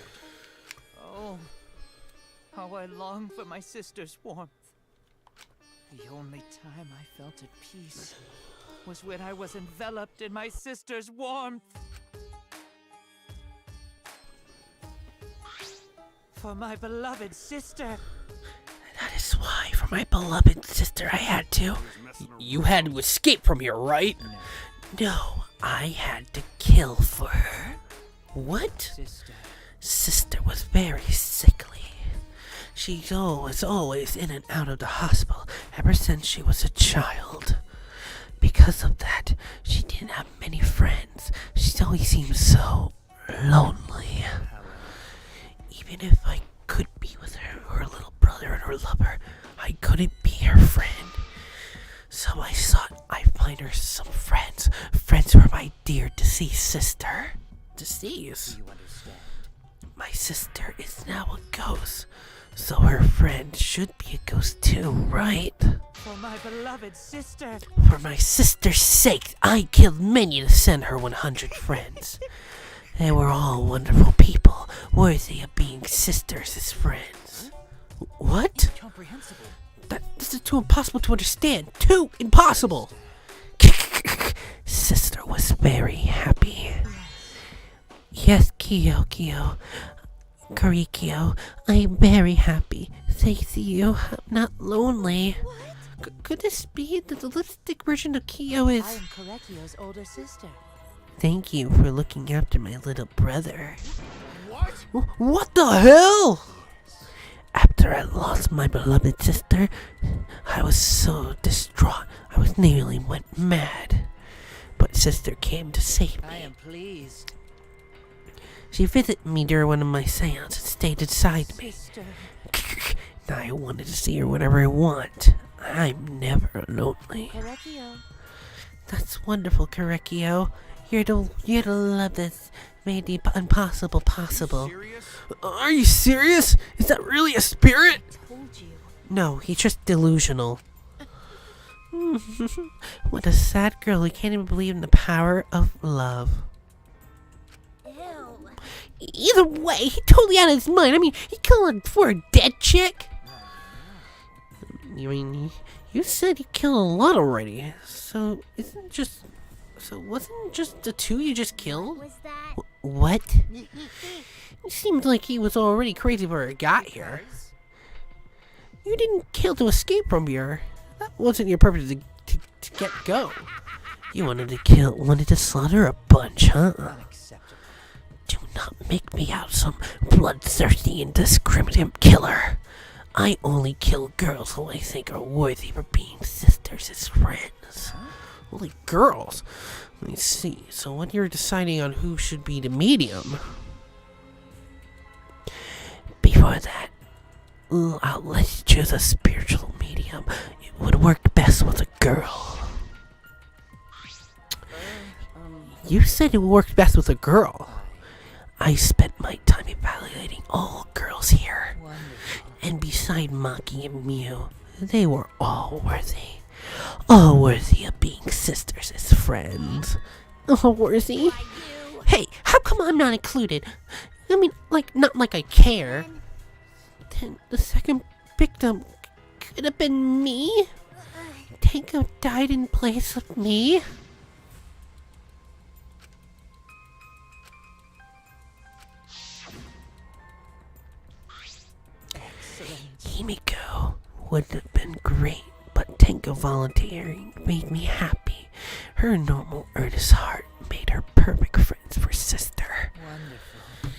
Oh, how I long for my sister's warmth. The only time I felt at peace was when I was enveloped in my sister's warmth. For my beloved sister. That is why, for my beloved sister, I had to. You had to escape from here, right? No, I had to kill for her. What? Sister was very sickly. She was always in and out of the hospital ever since she was a child. Because of that, she didn't have many friends. She always seemed so lonely. Even if I could be with her little brother and her lover, I couldn't be her friend. So I thought I'd find her some friends. Friends for my dear deceased sister. Deceased? You understand? My sister is now a ghost. So her friend should be a ghost too, right? For my beloved sister. For my sister's sake, I killed many to send her 100 friends. They were all wonderful people, worthy of being sisters as friends. What? Incomprehensible. This is too impossible to understand. Too impossible! Sister was very happy. Yes, Kyo. Karikyo, I'm very happy. Thanks to you, I'm not lonely. Could this be that the lipstick version of Kyo is... I am Korekio's older sister. Thank you for looking after my little brother. What? What the hell? After I lost my beloved sister, I was so distraught. I was nearly went mad. But sister came to save I me. am pleased. She visited me during one of my seances and stayed beside me. Sister. Now I wanted to see her whenever I want. I'm never lonely. Korekio. That's wonderful, Korekio. You're the love that's made the impossible possible. Serious? Are you serious? Is that really a spirit? Told you. No, he's just delusional. What a sad girl who can't even believe in the power of love. Ew. Either way, he totally out of his mind. I mean, he killed her for a dead chick. You mean, you said you killed a lot already. So, wasn't it just the two you just killed? Was that? What? It seemed like he was already crazy before he got here. You didn't kill to escape from here. That wasn't your purpose to get go. You wanted to slaughter a bunch, huh? Unacceptable. Do not make me out some bloodthirsty, indiscriminate killer. I only kill girls who I think are worthy for being sisters as friends. Only girls? Let me see. So when you're deciding on who should be the medium, before that, I'll let you choose a spiritual medium. It would work best with a girl. You said it worked best with a girl. I spent my time evaluating all girls here. Wonderful. And beside Maki and Mew, they were all worthy. All worthy of being sisters as friends. All worthy? Hey, how come I'm not included? I mean, not like I care. Then the second victim could have been me? Tango died in place of me? Himiko would have been great, but Tango volunteering made me happy. Her normal earnest heart made her perfect friends for sister. Wonderful.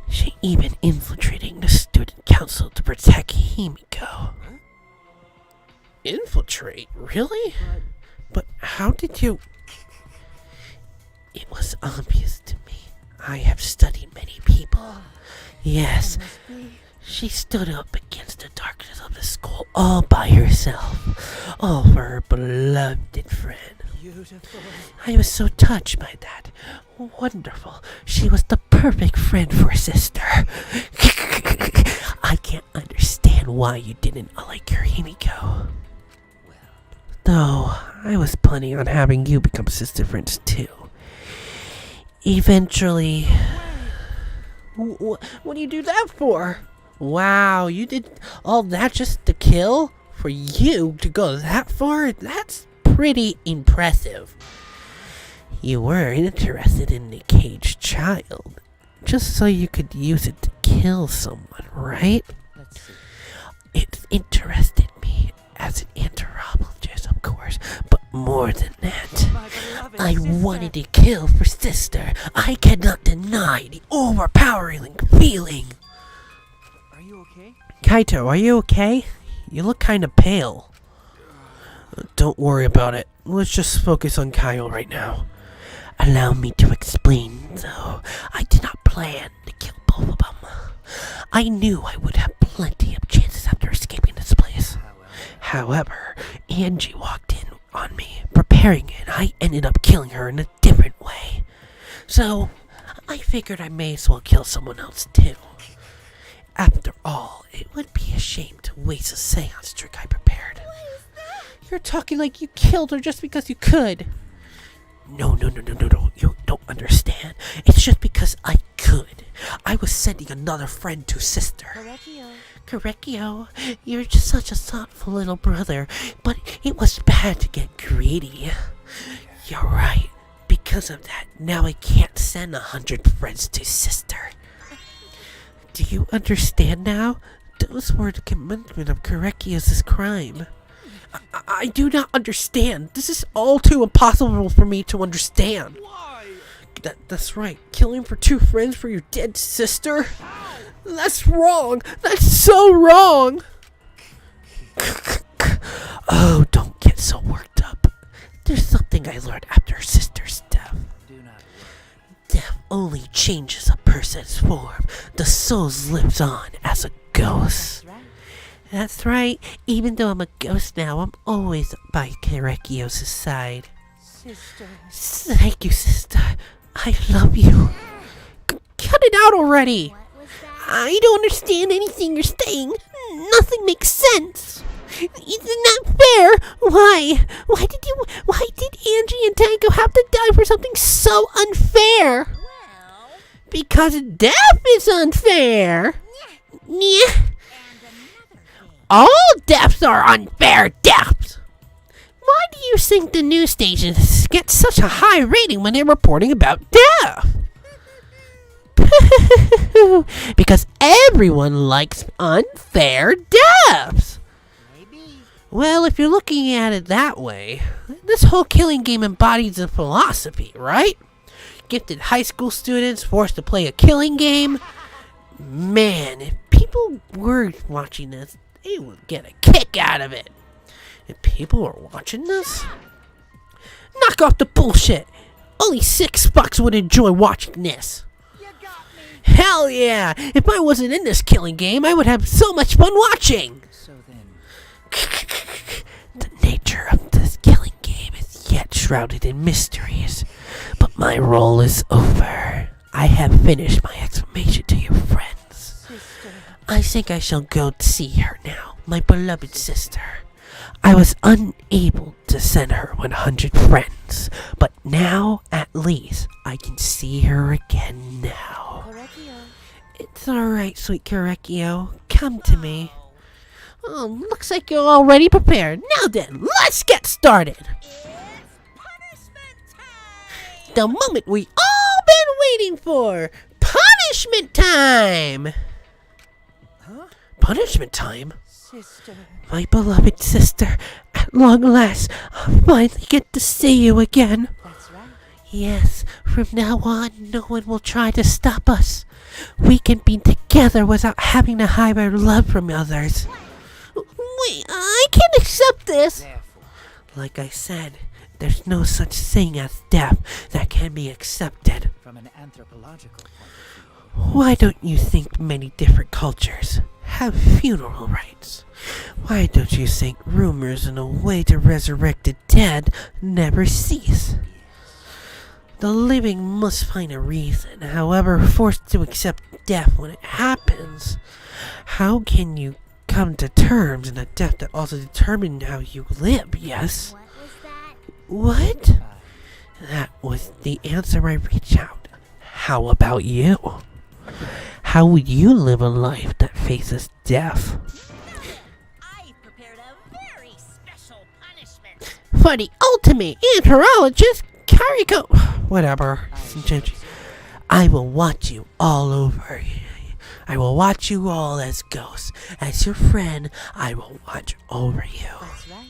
She even infiltrating the student council to protect Himiko. Infiltrate? Really? But how did you... It was obvious to me. I have studied many people. Yes, she stood up against the darkness of the school all by herself. All for her beloved friend. Beautiful. I was so touched by that. Wonderful. She was the perfect friend for a sister. I can't understand why you didn't like her, Himiko. Though, I was planning on having you become sister friends too. Eventually... What do you do that for? Wow, you did all that just to kill? For you to go that far? That's pretty impressive. You were interested in the caged child, just so you could use it to kill someone, right? Let's see. It interested me as an anthropologist, of course, but more than that, My beloved I sister. wanted to kill for sister. I cannot deny the overpowering feeling. Are you okay? Kaito, are you okay? You look kinda pale. Don't worry about it. Let's just focus on Kyle right now. Allow me to explain, though. I did not plan to kill both of them. I knew I would have plenty of chances after escaping this place. However, Angie walked in on me, preparing it, and I ended up killing her in a different way. So, I figured I may as well kill someone else too. After all, it would be a shame to waste a seance trick I prepared. You're talking like you killed her just because you could. No. You don't understand. It's just because I could. I was sending another friend to sister. Korekio. Korekio, you're just such a thoughtful little brother, but it was bad to get greedy. You're right. Because of that, now I can't send 100 friends to sister. Do you understand now? Those were the commitment of Korekio's crime. I do not understand. This is all too impossible for me to understand. Why? That's right. Killing for 2 friends for your dead sister? That's wrong. That's so wrong. Oh, don't get so worked up. There's something I learned after her sister's death. Do not worry. Death only changes a person's form. The soul lives on as a ghost. That's right. That's right. Even though I'm a ghost now, I'm always by Kirekios' side. Sister. Thank you, sister. I love you. Cut it out already. What was that? I don't understand anything you're saying. Nothing makes sense. Isn't that fair? Why? Why did Angie and Tango have to die for something so unfair? Well, Because death is unfair. Yeah. and another thing. All deaths are unfair deaths. Why do you think the news stations get such a high rating when they're reporting about death? Because everyone likes unfair deaths. Maybe. Well, if you're looking at it that way, this whole killing game embodies a philosophy, right? Gifted high school students forced to play a killing game. Man, if people were watching this, they would get a kick out of it. If people were watching this, knock off the bullshit. Only $6 would enjoy watching this. You got me. Hell yeah! If I wasn't in this killing game, I would have so much fun watching. So then, The nature of this killing game is yet shrouded in mysteries, but my role is over. I have finished my explanation to you, friends. sister. I think I shall go see her now, my beloved sister. I was unable to send her 100 friends, but now, at least, I can see her again now. Korekio. It's alright, sweet Korekio. Come to me. Oh, looks like you're already prepared. Now then, let's get started. It's punishment time! The moment we all been waiting for. Punishment time! Huh? Punishment time? Sister. My beloved sister, at long last, I finally get to see you again. That's right. Yes, from now on, no one will try to stop us. We can be together without having to hide our love from others. Wait, I can't accept this. Therefore, Like I said, there's no such thing as death that can be accepted. from an anthropological point of view, Why don't you think many different cultures have funeral rites? Why don't you think rumors and a way to resurrect the dead never cease? The living must find a reason, however, forced to accept death when it happens. How can you come to terms in a death that also determines how you live, yes? What was that? What? That was the answer I reached out. How about you? How would you live a life that faces death? I've prepared a very special punishment. For the ultimate anthropologist, Kariko. Whatever. I will watch you all over. I will watch you all as ghosts. As your friend, I will watch over you. that's right.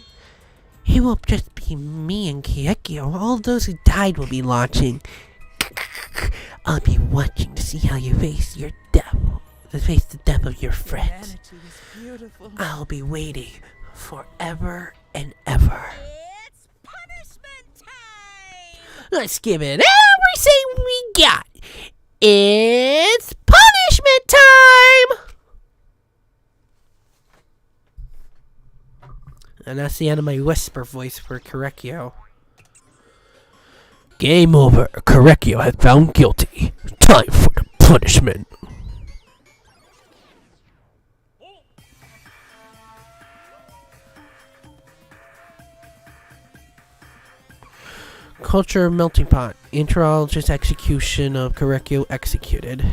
It will just be me and Kiekio. All those who died will be watching. I'll be watching to see how you face your death. To face the death of your friends. Humanity is beautiful. I'll be waiting forever and ever. It's punishment time! Let's give it everything we got. It's punishment time! And that's the end of my whisper voice for Korekio. Game over. Korekio has found guilty. Time for the punishment. Culture melting pot. Interologist execution of Korekio executed.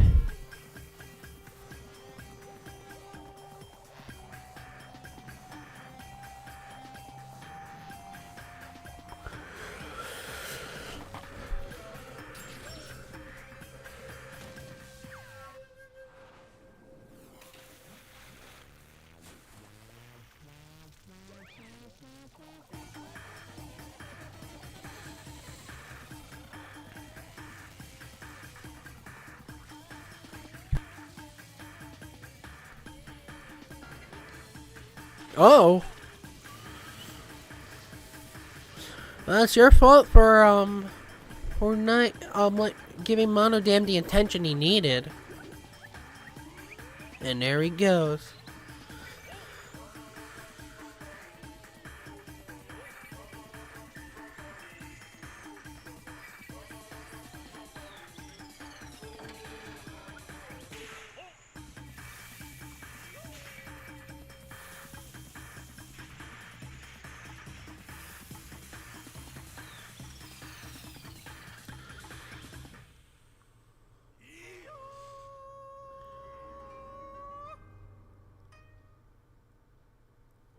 Oh. Well, it's your fault for not, like, giving Monodam the attention he needed. And there he goes.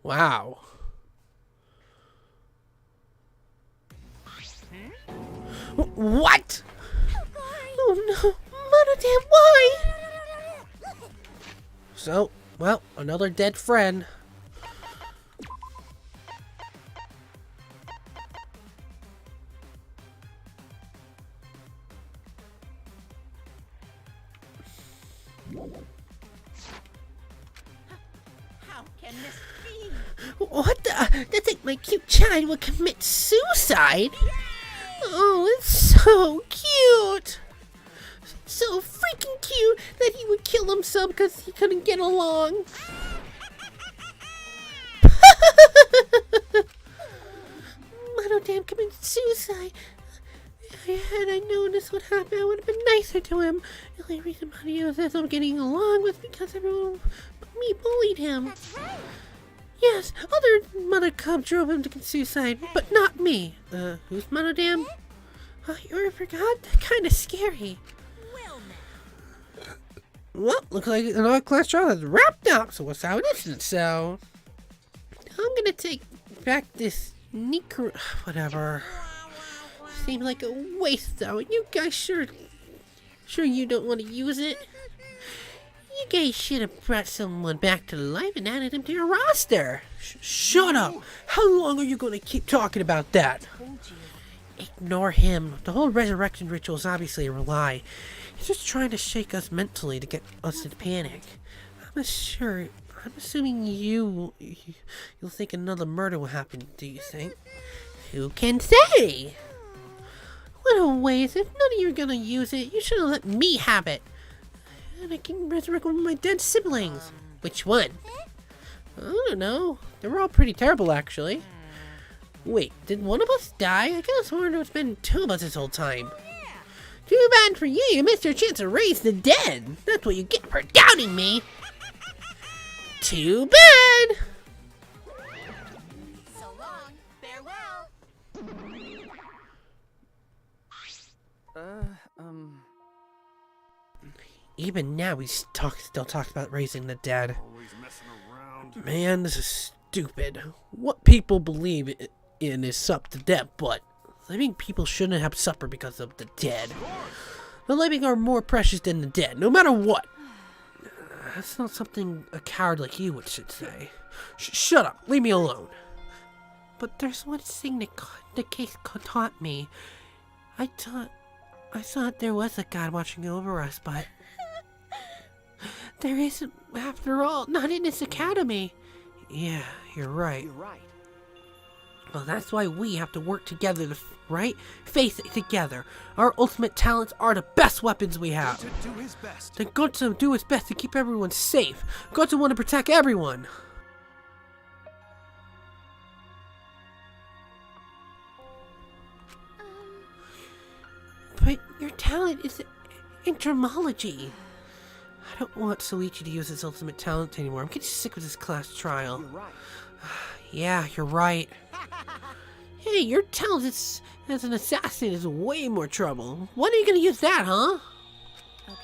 Wow. What? Oh no, Monodam, why? So, well, another dead friend. How can this be? What the? To think my cute child would commit suicide? Oh, it's so cute. So freaking cute that he would kill himself because he couldn't get along. Monodam committed suicide. Had I known this would happen, I would have been nicer to him. The only reason Monodam says I'm getting along was because everyone but me bullied him. That's right. Yes, other mother cub drove him to commit suicide, but not me. Who's Monodam? Oh, you already forgot? Kinda scary. Well, looks like another class trial has wrapped up, so what's how it isn't, so... I'm gonna take back this necro... whatever. Seems like a waste, though. You guys sure you don't want to use it? You guys should have brought someone back to life and added him to your roster. Shut up! How long are you gonna keep talking about that? Ignore him. The whole resurrection ritual is obviously a lie. He's just trying to shake us mentally to get us to panic. I'm assuming you'll think another murder will happen, do you think? Who can say? What a waste. If none of you are gonna use it, you should have let me have it. And I can resurrect one of my dead siblings. Which one? I don't know. They were all pretty terrible, actually. Wait, did one of us die? I could have sworn it's been two of us this whole time. Too bad for you. You missed your chance to raise the dead. That's what you get for doubting me. Too bad. So long. Farewell. Even now, he still talks about raising the dead. Always messing around. Man, this is stupid. What people believe in is up to them, but living people shouldn't have supper because of the dead. The living are more precious than the dead, no matter what. That's not something a coward like you should say. Shut up, leave me alone. But there's one thing that the case taught me. I thought there was a God watching over us, but there isn't, after all, not in this academy. Yeah, you're right. You're right. Well, that's why we have to work together, right? Face it together. Our ultimate talents are the best weapons we have. To do his best. Then God to do his best to keep everyone safe. God to want to protect everyone. But your talent is entomology. I don't want Soichi to use his ultimate talent anymore. I'm getting sick of this class trial. You're right. Yeah, you're right. Hey, your talent as an assassin is way more trouble. When are you gonna use that, huh? Okay,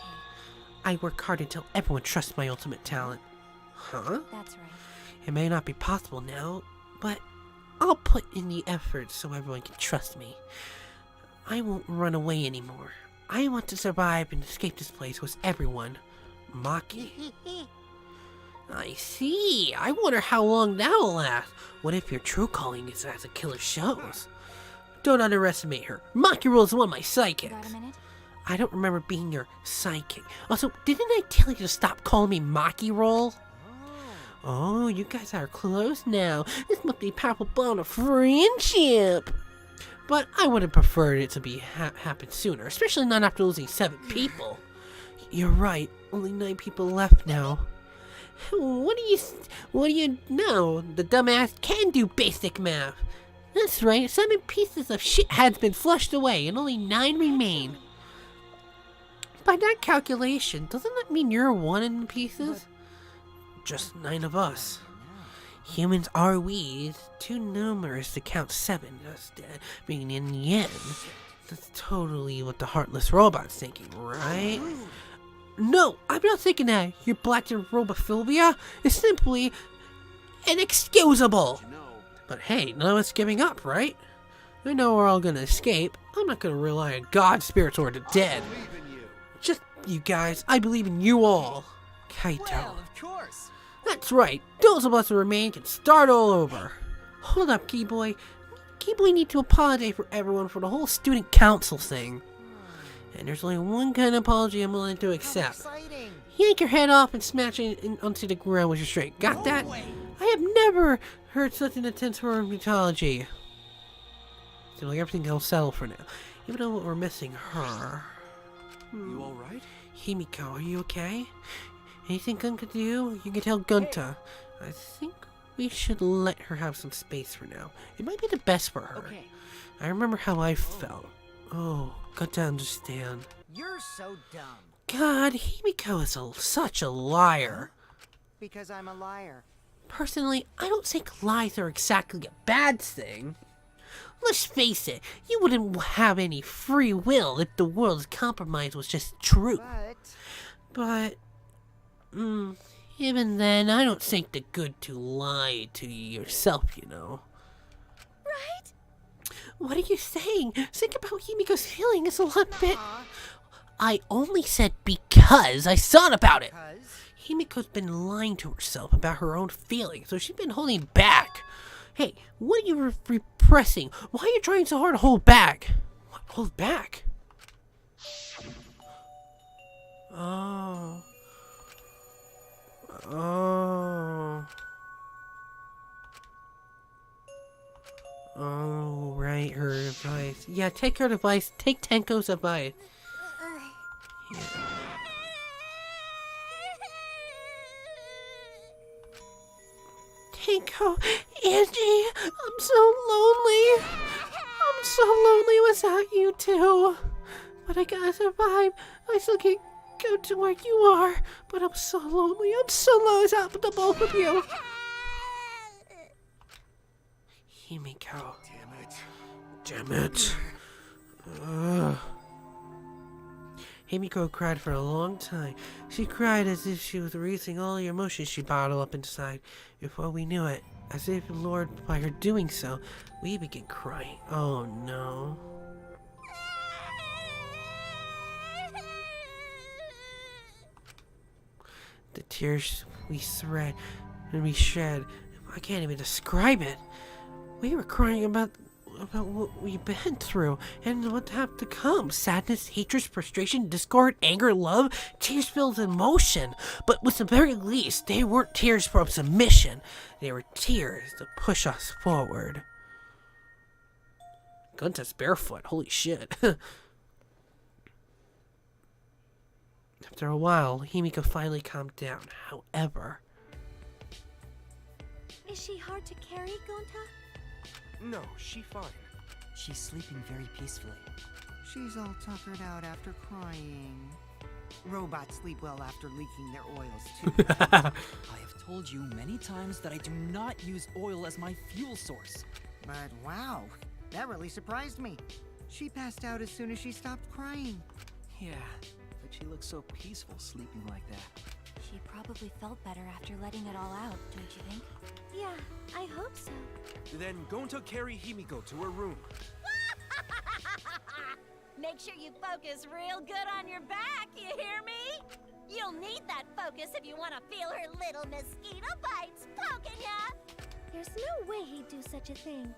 I work hard until everyone trusts my ultimate talent. Huh? that's right. It may not be possible now, but I'll put in the effort so everyone can trust me. I won't run away anymore. I want to survive and escape this place with everyone. Maki. I see. I wonder how long that'll last. What if your true calling is as a killer shows? Don't underestimate her. Maki Roll is one of my Got psychics. a minute? I don't remember being your psychic. Also, didn't I tell you to stop calling me Maki Roll? Oh, you guys are close now. This must be a powerful bond of friendship. But I would have preferred it to be happen sooner, especially not after losing 7 people. You're right. Only 9 people left now. What do you know? The dumbass can do basic math. That's right. 7 pieces of shit has been flushed away, and only 9 remain. By that calculation, doesn't that mean you're 1 in the pieces? Just 9 of us. Humans are we, too numerous to count 7 as dead, being in the end. That's totally what the heartless robot's thinking, right? No, I'm not thinking that. Your blatant robophobia is simply inexcusable. But hey, none of us giving up, right? I know we're all gonna escape. I'm not gonna rely on God, spirits, or the dead. Just you guys, I believe in you all. Kaito. Well, of course. That's right. Those of us who remain can start all over. Hold up, Keyboy. Keyboy need to apologize for everyone for the whole student council thing. And there's only one kind of apology I'm willing to accept. Yank your head off and smash it onto the ground with your straight. Got that? I have never heard such an intense form of mythology. Seems like everything will settle for now. Even though we're missing her. You alright? Himiko, are you okay? Anything Gun could do? You can tell Gunta. I think we should let her have some space for now. It might be the best for her. Okay. I remember how I felt. Oh, got to understand. You're so dumb. God, Himiko is such a liar. Because I'm a liar. Personally, I don't think lies are exactly a bad thing. Let's face it, you wouldn't have any free will if the world's compromise was just true. But, even then, I don't think the good to lie to yourself, you know. Right? What are you saying? Think about Himiko's feeling is a lot bit... I only said because I thought about it. Himiko's been lying to herself about her own feelings, so she's been holding back. Hey, what are you repressing? Why are you trying so hard to hold back? What, hold back? Oh. Oh. Oh, right, her advice. Yeah, take her advice. Take Tenko's advice. Yeah. Tenko, Angie, I'm so lonely. I'm so lonely without you two. But I gotta survive. I still can't go to where you are. But I'm so lonely. I'm so lonely without the both of you. Himiko. Damn it. Himiko cried for a long time. She cried as if she was releasing all the emotions she bottled up inside. Before we knew it, as if lured by her doing so, we began crying. Oh no. The tears we shed, I can't even describe it. We were crying about what we've been through and what have to come. Sadness, hatred, frustration, discord, anger, love, tears filled emotion. But with the very least, they weren't tears from submission. They were tears to push us forward. Gunta's barefoot, holy shit. After a while, Himiko finally calmed down. However... Is she hard to carry, Gonta? No, she's fine. She's sleeping very peacefully. She's all tuckered out after crying. Robots sleep well after leaking their oils, too. I have told you many times that I do not use oil as my fuel source. But wow, that really surprised me. She passed out as soon as she stopped crying. Yeah, but she looks so peaceful sleeping like that. She probably felt better after letting it all out, don't you think? Yeah, I hope so. Then Gonta carry Himiko to her room. Make sure you focus real good on your back, you hear me? You'll need that focus if you want to feel her little mosquito bites poking ya. There's no way he'd do such a thing.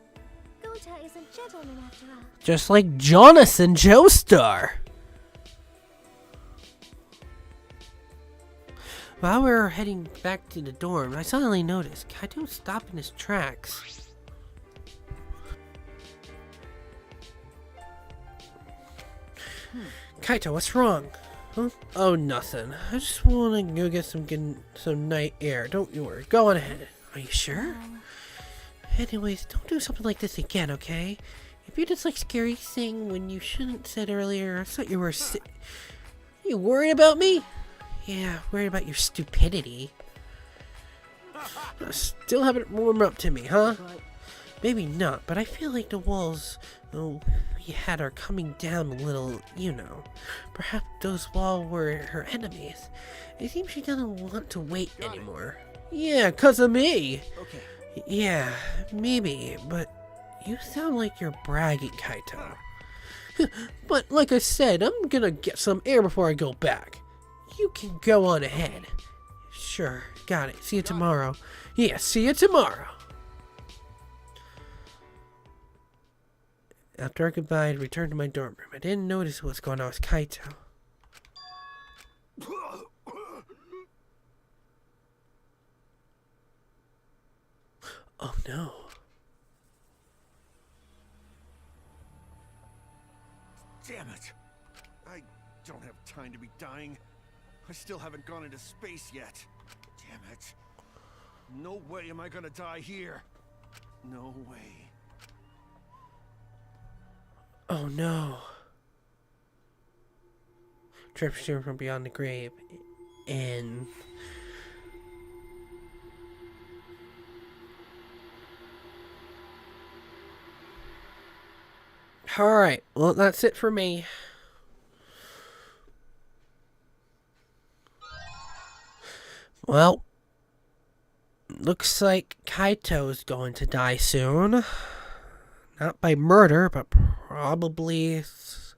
Gonta is a gentleman after all. Just like Jonas and Joestar. While we were heading back to the dorm, I suddenly noticed Kaito stopped in his tracks. Kaito, what's wrong? Huh? Oh, nothing. I just want to go get some night air. Don't you worry. Go on ahead. Are you sure? Anyways, don't do something like this again, okay? If you just like scary thing when you shouldn't said earlier, I thought you were You worried about me? Yeah, worried about your stupidity. Still haven't warmed up to me, huh? Maybe not, but I feel like the walls we had are coming down a little, you know. Perhaps those walls were her enemies. It seems she doesn't want to wait anymore. Yeah, 'cause of me! Okay. Yeah, maybe, but you sound like you're bragging, Kaito. But like I said, I'm gonna get some air before I go back. You can go on ahead. Sure, got it. See you tomorrow. Yeah, see you tomorrow. After our goodbye, I returned to my dorm room. I didn't notice what was going on with Kaito. Oh no. Damn it! I don't have time to be dying. I still haven't gone into space yet. Damn it. No way am I gonna die here. No way. Oh no. Trip from beyond the grave. And alright, well that's it for me. Well, looks like Kaito's going to die soon. Not by murder, but probably... Is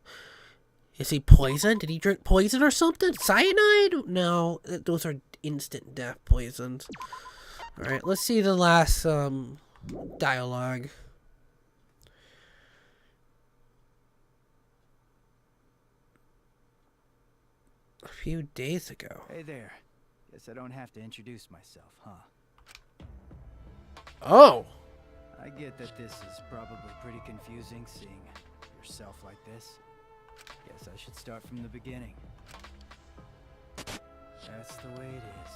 he poisoned? Did he drink poison or something? Cyanide? No, those are instant death poisons. Alright, let's see the last dialogue. A few days ago. Hey there. Guess I don't have to introduce myself, huh? Oh! I get that this is probably pretty confusing seeing yourself like this. Guess I should start from the beginning. That's the way it is.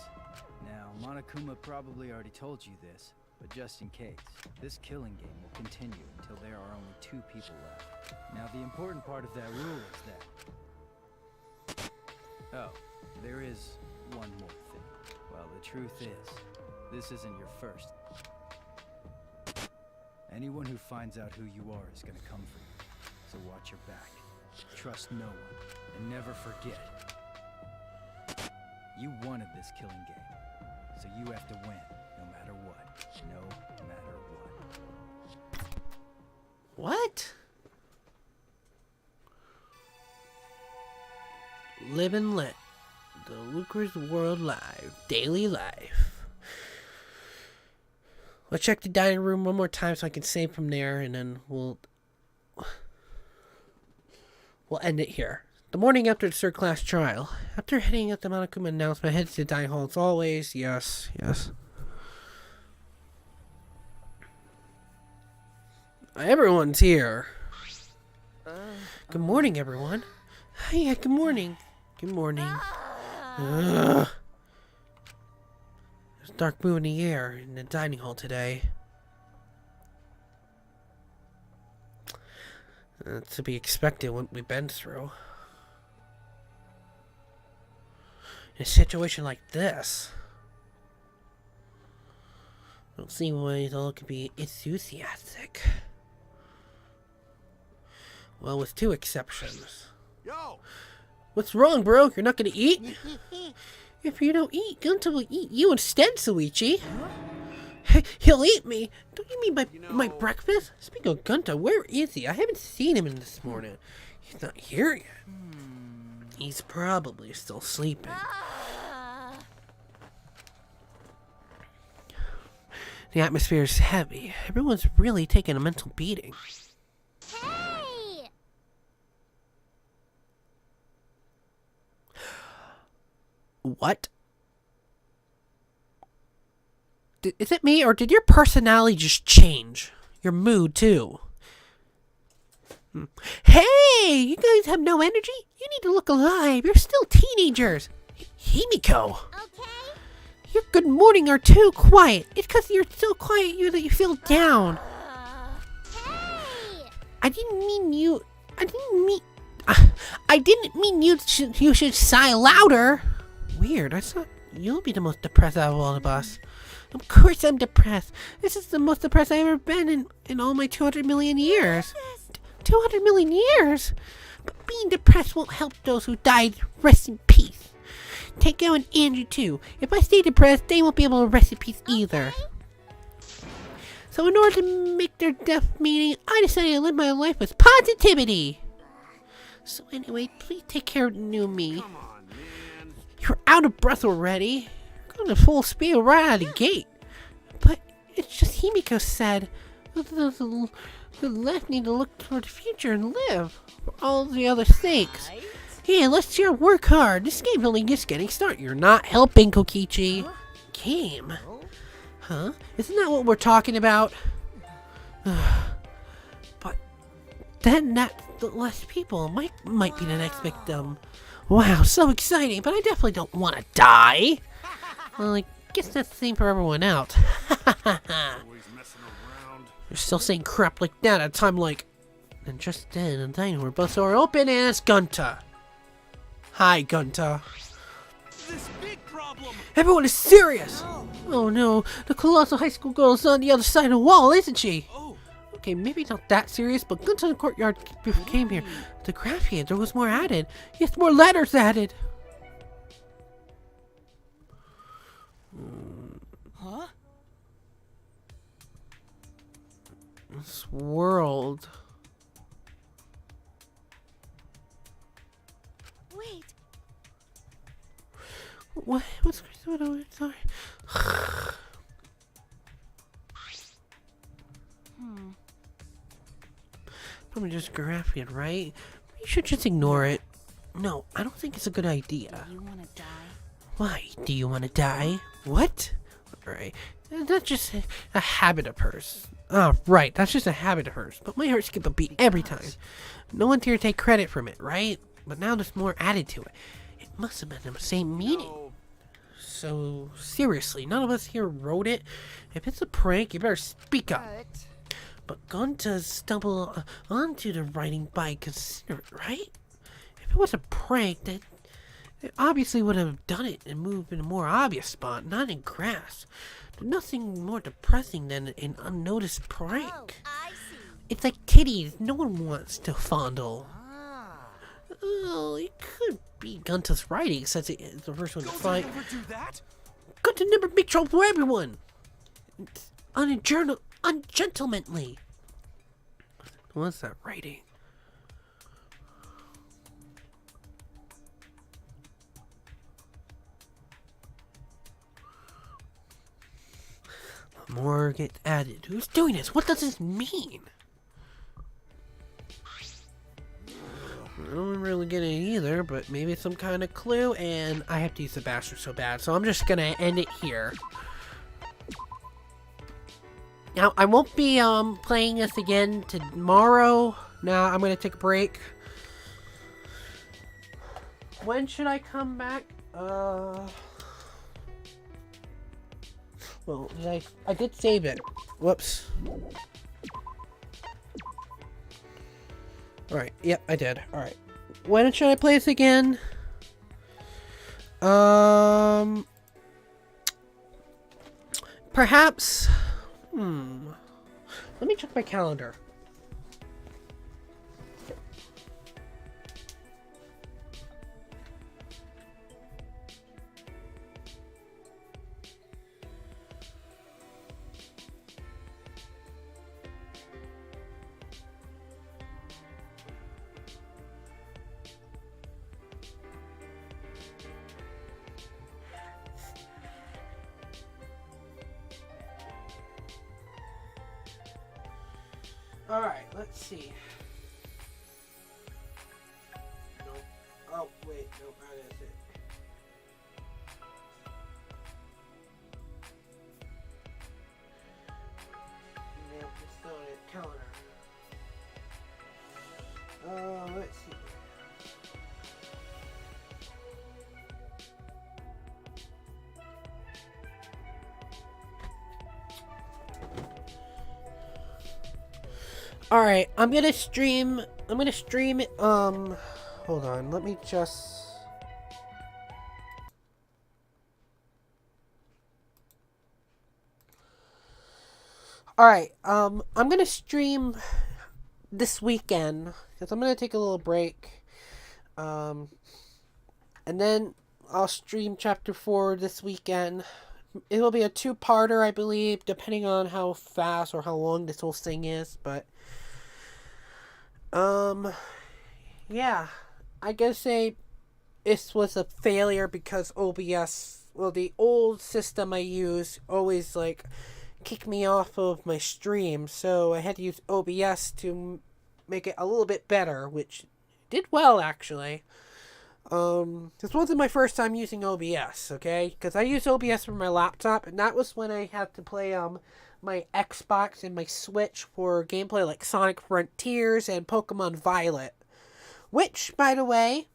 Now, Monokuma probably already told you this, but just in case, this killing game will continue until there are only 2 people left. Now, the important part of that rule is that... Oh, there is one more thing. Well, the truth is, this isn't your first. Anyone who finds out who you are is gonna come for you. So watch your back. Trust no one. And never forget. You wanted this killing game. So you have to win, no matter what. No matter what. What? Live and let. The Lucre's World Live. Daily life. Let's check the dining room one more time so I can save from there, and then we'll end it here. The morning after the third class trial. After heading at the Monokuma announcement, I head to the dining hall as always. Yes, yes. Everyone's here. Good morning, everyone. Hiya, good morning. Good morning. There's a dark moon in the air in the dining hall today. To be expected what we've been through. In a situation like this, I don't see why it all could be enthusiastic. Well, with 2 exceptions. Yo! What's wrong, bro? You're not gonna eat? If you don't eat, Gunta will eat you instead, Suichi. He'll eat me. Don't you mean my breakfast? Speaking of Gunta, where is he? I haven't seen him in this morning. He's not here yet. He's probably still sleeping. The atmosphere is heavy. Everyone's really taking a mental beating. Hey! What? Is it me, or did your personality just change? Your mood, too. Hey! You guys have no energy? You need to look alive. You're still teenagers. Himiko! Okay? Your good morning are too quiet. It's because you're so quiet that you feel down. Hey! I didn't mean you... I didn't mean you should sigh louder. Weird. I thought you'll be the most depressed out of all of us. Of course I'm depressed. This is the most depressed I've ever been in all my 200 million years. 200 million years? But being depressed won't help those who died. Rest in peace. Tango and Andrew too. If I stay depressed, they won't be able to rest in peace either. So in order to make their death meaning, I decided to live my life with positivity. So anyway, please take care of the new me. Come on, man. You're out of breath already. You're going to full speed right out of the gate. But it's just Himiko said. The left need to look toward the future and live for all the other sakes. Hey, let's here work hard. This game's only just getting started. You're not helping, Kokichi. Game? Huh? Isn't that what we're talking about? But then that's the less people might be the next victim. Wow, so exciting, but I definitely don't want to die. Well, I guess that's the same for everyone else. Always messing around. You're still saying crap like that at a time like... And just then, the dining room bus door open and it's Gunta. Hi, Gunta. This big problem. Everyone is serious! Oh no, the colossal high school girl is on the other side of the wall, isn't she? Oh. Okay, maybe not that serious, but Gunta in the courtyard came here. The graph here, there was more added. Yes, more letters added. Huh? This world. Wait, What? What's going on? Sorry. Probably just graph it, right? You should just ignore it. No, I don't think it's a good idea. you want to die? Why? Do you want to die? What? Alright. That's just a habit of hers. Oh, right. That's just a habit of hers. But my heart skip a beat every time. No one's here to take credit from it, right? But now there's more added to it. It must have been the same meaning. So, seriously, none of us here wrote it. If it's a prank, you better speak up. But Gunta stumbled onto the writing by considerate, right? If it was a prank, then they obviously would have done it and moved in a more obvious spot, not in grass. There's nothing more depressing than an unnoticed prank. Oh, I see. It's like kitties no one wants to fondle. Oh, it could be Gunta's writing since it is the first one to find. Never do that. Gunta never make trouble for everyone. It's ungentlemanly. What's that writing? More get added. Who's doing this? What does this mean? I don't really get it either, but maybe it's some kind of clue, and I have to use the bastard so bad, so I'm just gonna end it here. Now, I won't be playing this again tomorrow. Now, I'm gonna take a break. When should I come back? Well, I did save it. Whoops. Alright, yep, I did. Alright. When should I play this again? Perhaps... Let me check my calendar. Alright, let's see. Nope. Oh, wait, nope, that is it. Alright, I'm gonna stream, hold on, let me just... Alright, I'm gonna stream this weekend, because I'm gonna take a little break, and then I'll stream Chapter 4 this weekend. It'll be a two-parter, I believe, depending on how fast or how long this whole thing is, but... yeah, I gotta say, this was a failure because OBS, well, the old system I use always, like, kicked me off of my stream, so I had to use OBS to make it a little bit better, which did well, actually. This wasn't my first time using OBS, okay? Because I use OBS for my laptop, and that was when I had to play, my Xbox and my Switch for gameplay like Sonic Frontiers and Pokemon Violet. Which, by the way,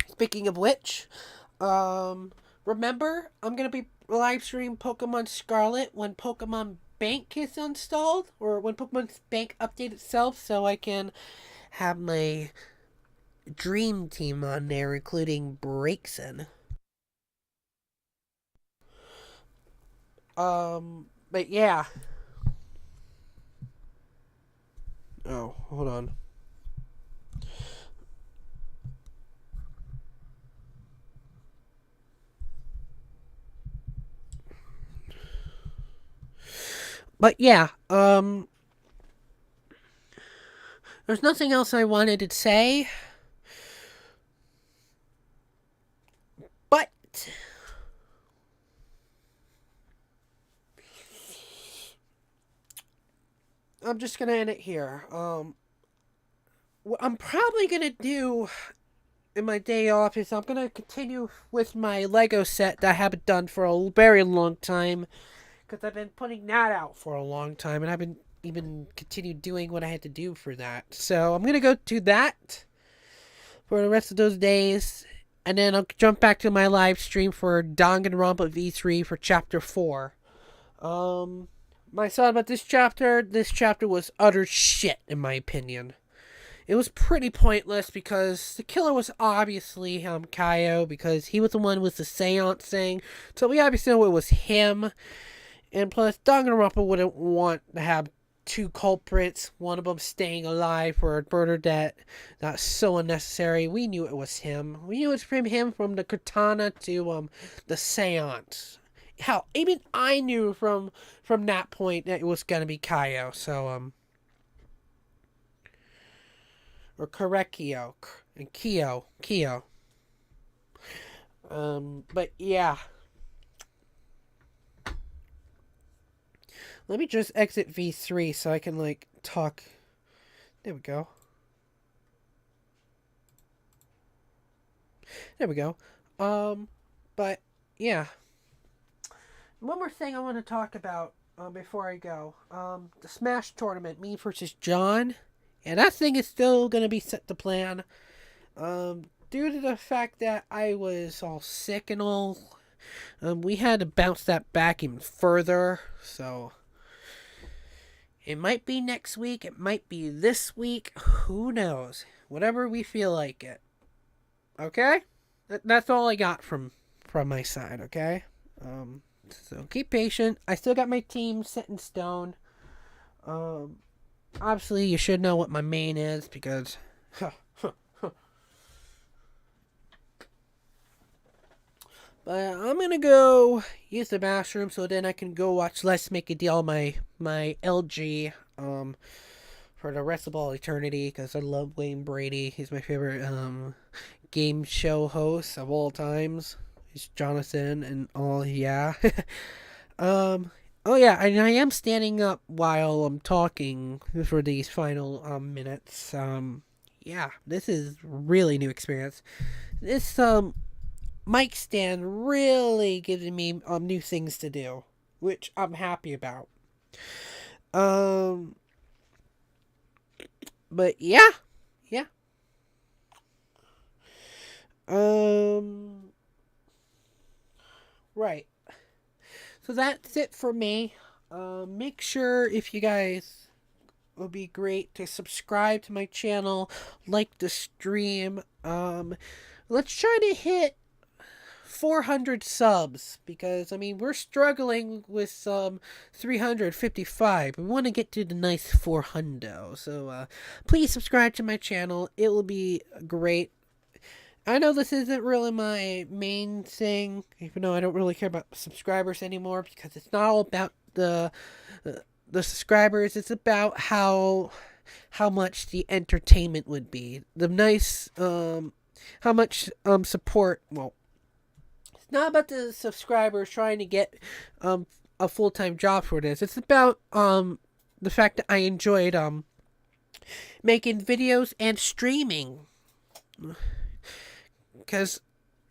speaking of which, remember, I'm going to be live streaming Pokemon Scarlet when Pokemon Bank is installed, or when Pokemon Bank updates itself, so I can have my dream team on there, including Braixen. But yeah. Oh, hold on. But yeah, there's nothing else I wanted to say. But I'm just gonna end it here. What I'm probably gonna do in my day off is I'm gonna continue with my Lego set that I haven't done for a very long time, because I've been putting that out for a long time, and I haven't even continued doing what I had to do for that. So I'm gonna go to that for the rest of those days, and then I'll jump back to my live stream for Danganronpa V3 for Chapter 4. My thought about this chapter was utter shit, in my opinion. It was pretty pointless because the killer was obviously Kaio, because he was the one with the seance thing, so we obviously know it was him. And plus, Danganronpa wouldn't want to have two culprits, one of them staying alive for a murder that's so unnecessary. We knew it was him. We knew it was from him, from the katana to the seance. Hell, even I knew from that point that it was gonna be Kaio. So or Korekio and Kyo. But yeah. Let me just exit V3 so I can, like, talk. There we go. But, yeah. One more thing I want to talk about before I go. The Smash tournament, me versus John. And that thing is still going to be set to plan. Due to the fact that I was all sick and all, we had to bounce that back even further, so... It might be next week, it might be this week, who knows? Whatever we feel like it. Okay? That's all I got from my side, okay? So keep patient. I still got my team set in stone. Obviously you should know what my main is, because... But I'm gonna go use the bathroom so then I can go watch Let's Make a Deal my LG for the rest of all eternity, because I love Wayne Brady. He's my favorite game show host of all times. He's Jonathan and all, yeah. Oh yeah, and I am standing up while I'm talking for these final minutes. Yeah, this is really new experience. This mic stand really giving me new things to do, which I'm happy about. But yeah. Right. So that's it for me. Make sure if you guys would be great to subscribe to my channel, like the stream. Let's try to hit 400 subs, because I mean we're struggling with 355. We want to get to the nice 400. So please subscribe to my channel. It will be great. I know this isn't really my main thing, even though I don't really care about subscribers anymore, because it's not all about the subscribers. It's about how much the entertainment would be. The nice how much support. Well, it's not about the subscribers trying to get a full-time job for this. It's about the fact that I enjoyed making videos and streaming. Because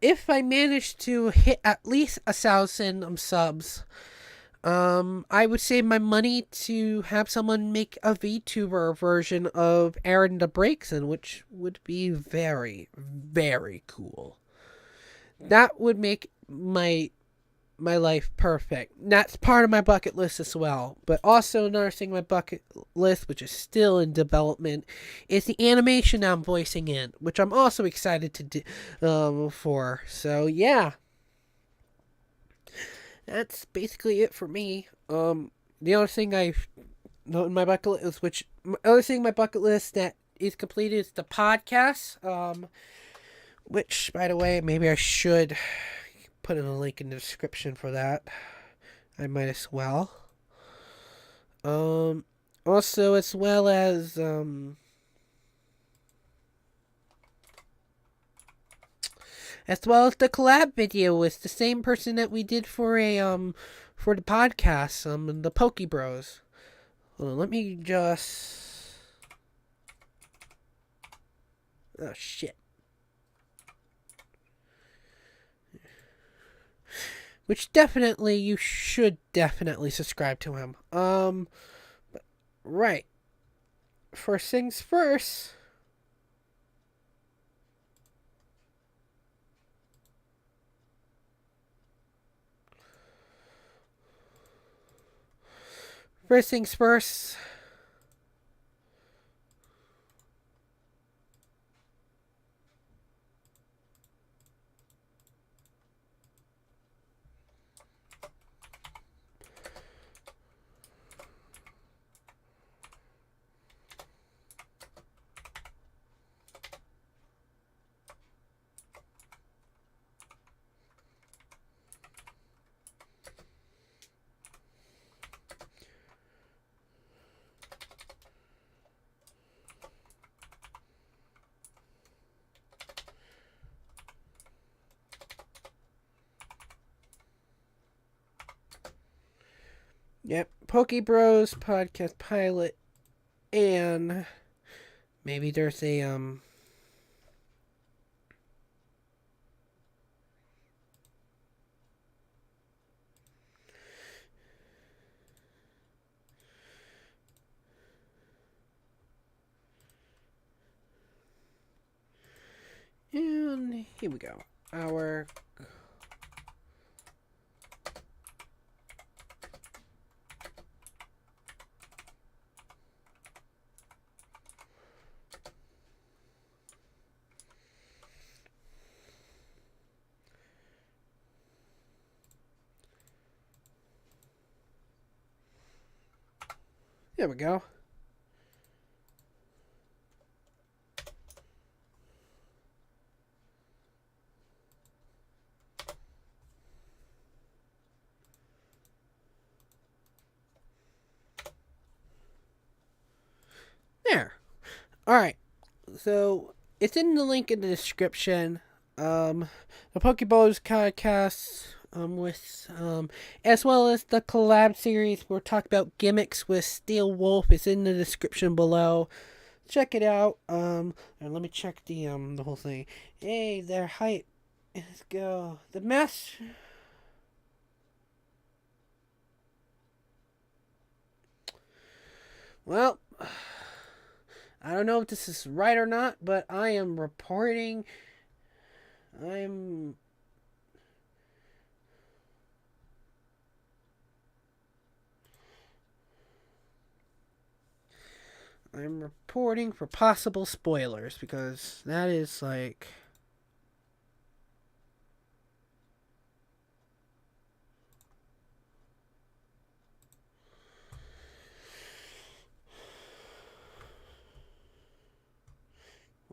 if I manage to hit at least 1,000 subs, I would save my money to have someone make a VTuber version of Aaron the Breakson, which would be very, very cool. That would make my life perfect. That's part of my bucket list as well. But also another thing on my bucket list, which is still in development, is the animation I'm voicing in, which I'm also excited to do for. So yeah, that's basically it for me. The other thing I've noted in my bucket list, my bucket list that is completed is the podcast. Which, by the way, maybe I should put in a link in the description for that. I might as well. Also, as well as the collab video with the same person that we did for for the podcast, the Poke Bros. Hold on, let me just. Oh shit. Which definitely, you should definitely subscribe to him. But, right. First things first. First things first. Yep, Poke Bros podcast pilot, and maybe there's a and here we go. Our there we go. There. Alright. So, it's in the link in the description. The Pokeballs podcast, with, as well as the collab series. We're talking about gimmicks with Steel Wolf. Is in the description below. Check it out. And let me check the whole thing. Hey, they're hype. Let's go. The mess. Well, I don't know if this is right or not, but I am reporting. I'm reporting for possible spoilers because that is like...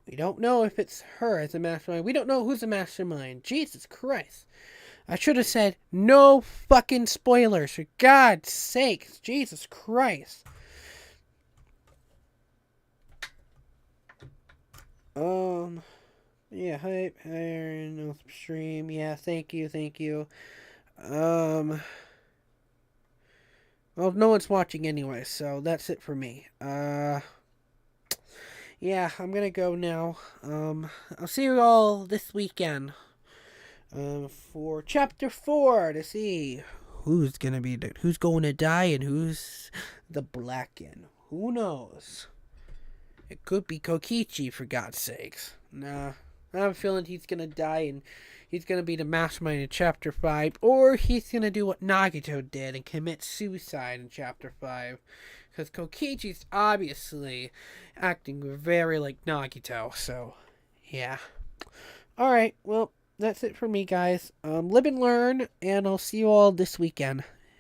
We don't know if it's her as a mastermind. We don't know who's the mastermind. Jesus Christ. I should have said no fucking spoilers, for God's sakes. Jesus Christ. Yeah, hype, no stream. Yeah, thank you. Well, no one's watching anyway, so that's it for me. Yeah, I'm gonna go now. I'll see you all this weekend. For chapter 4 to see who's going to die and who's the Blacken. Who knows? It could be Kokichi, for God's sakes. Nah, I have a feeling he's going to die and he's going to be the mastermind in chapter 5, or he's going to do what Nagito did and commit suicide in chapter 5. Because Kokichi's obviously acting very like Nagito, so yeah. Alright, well, that's it for me, guys. Live and learn, and I'll see you all this weekend.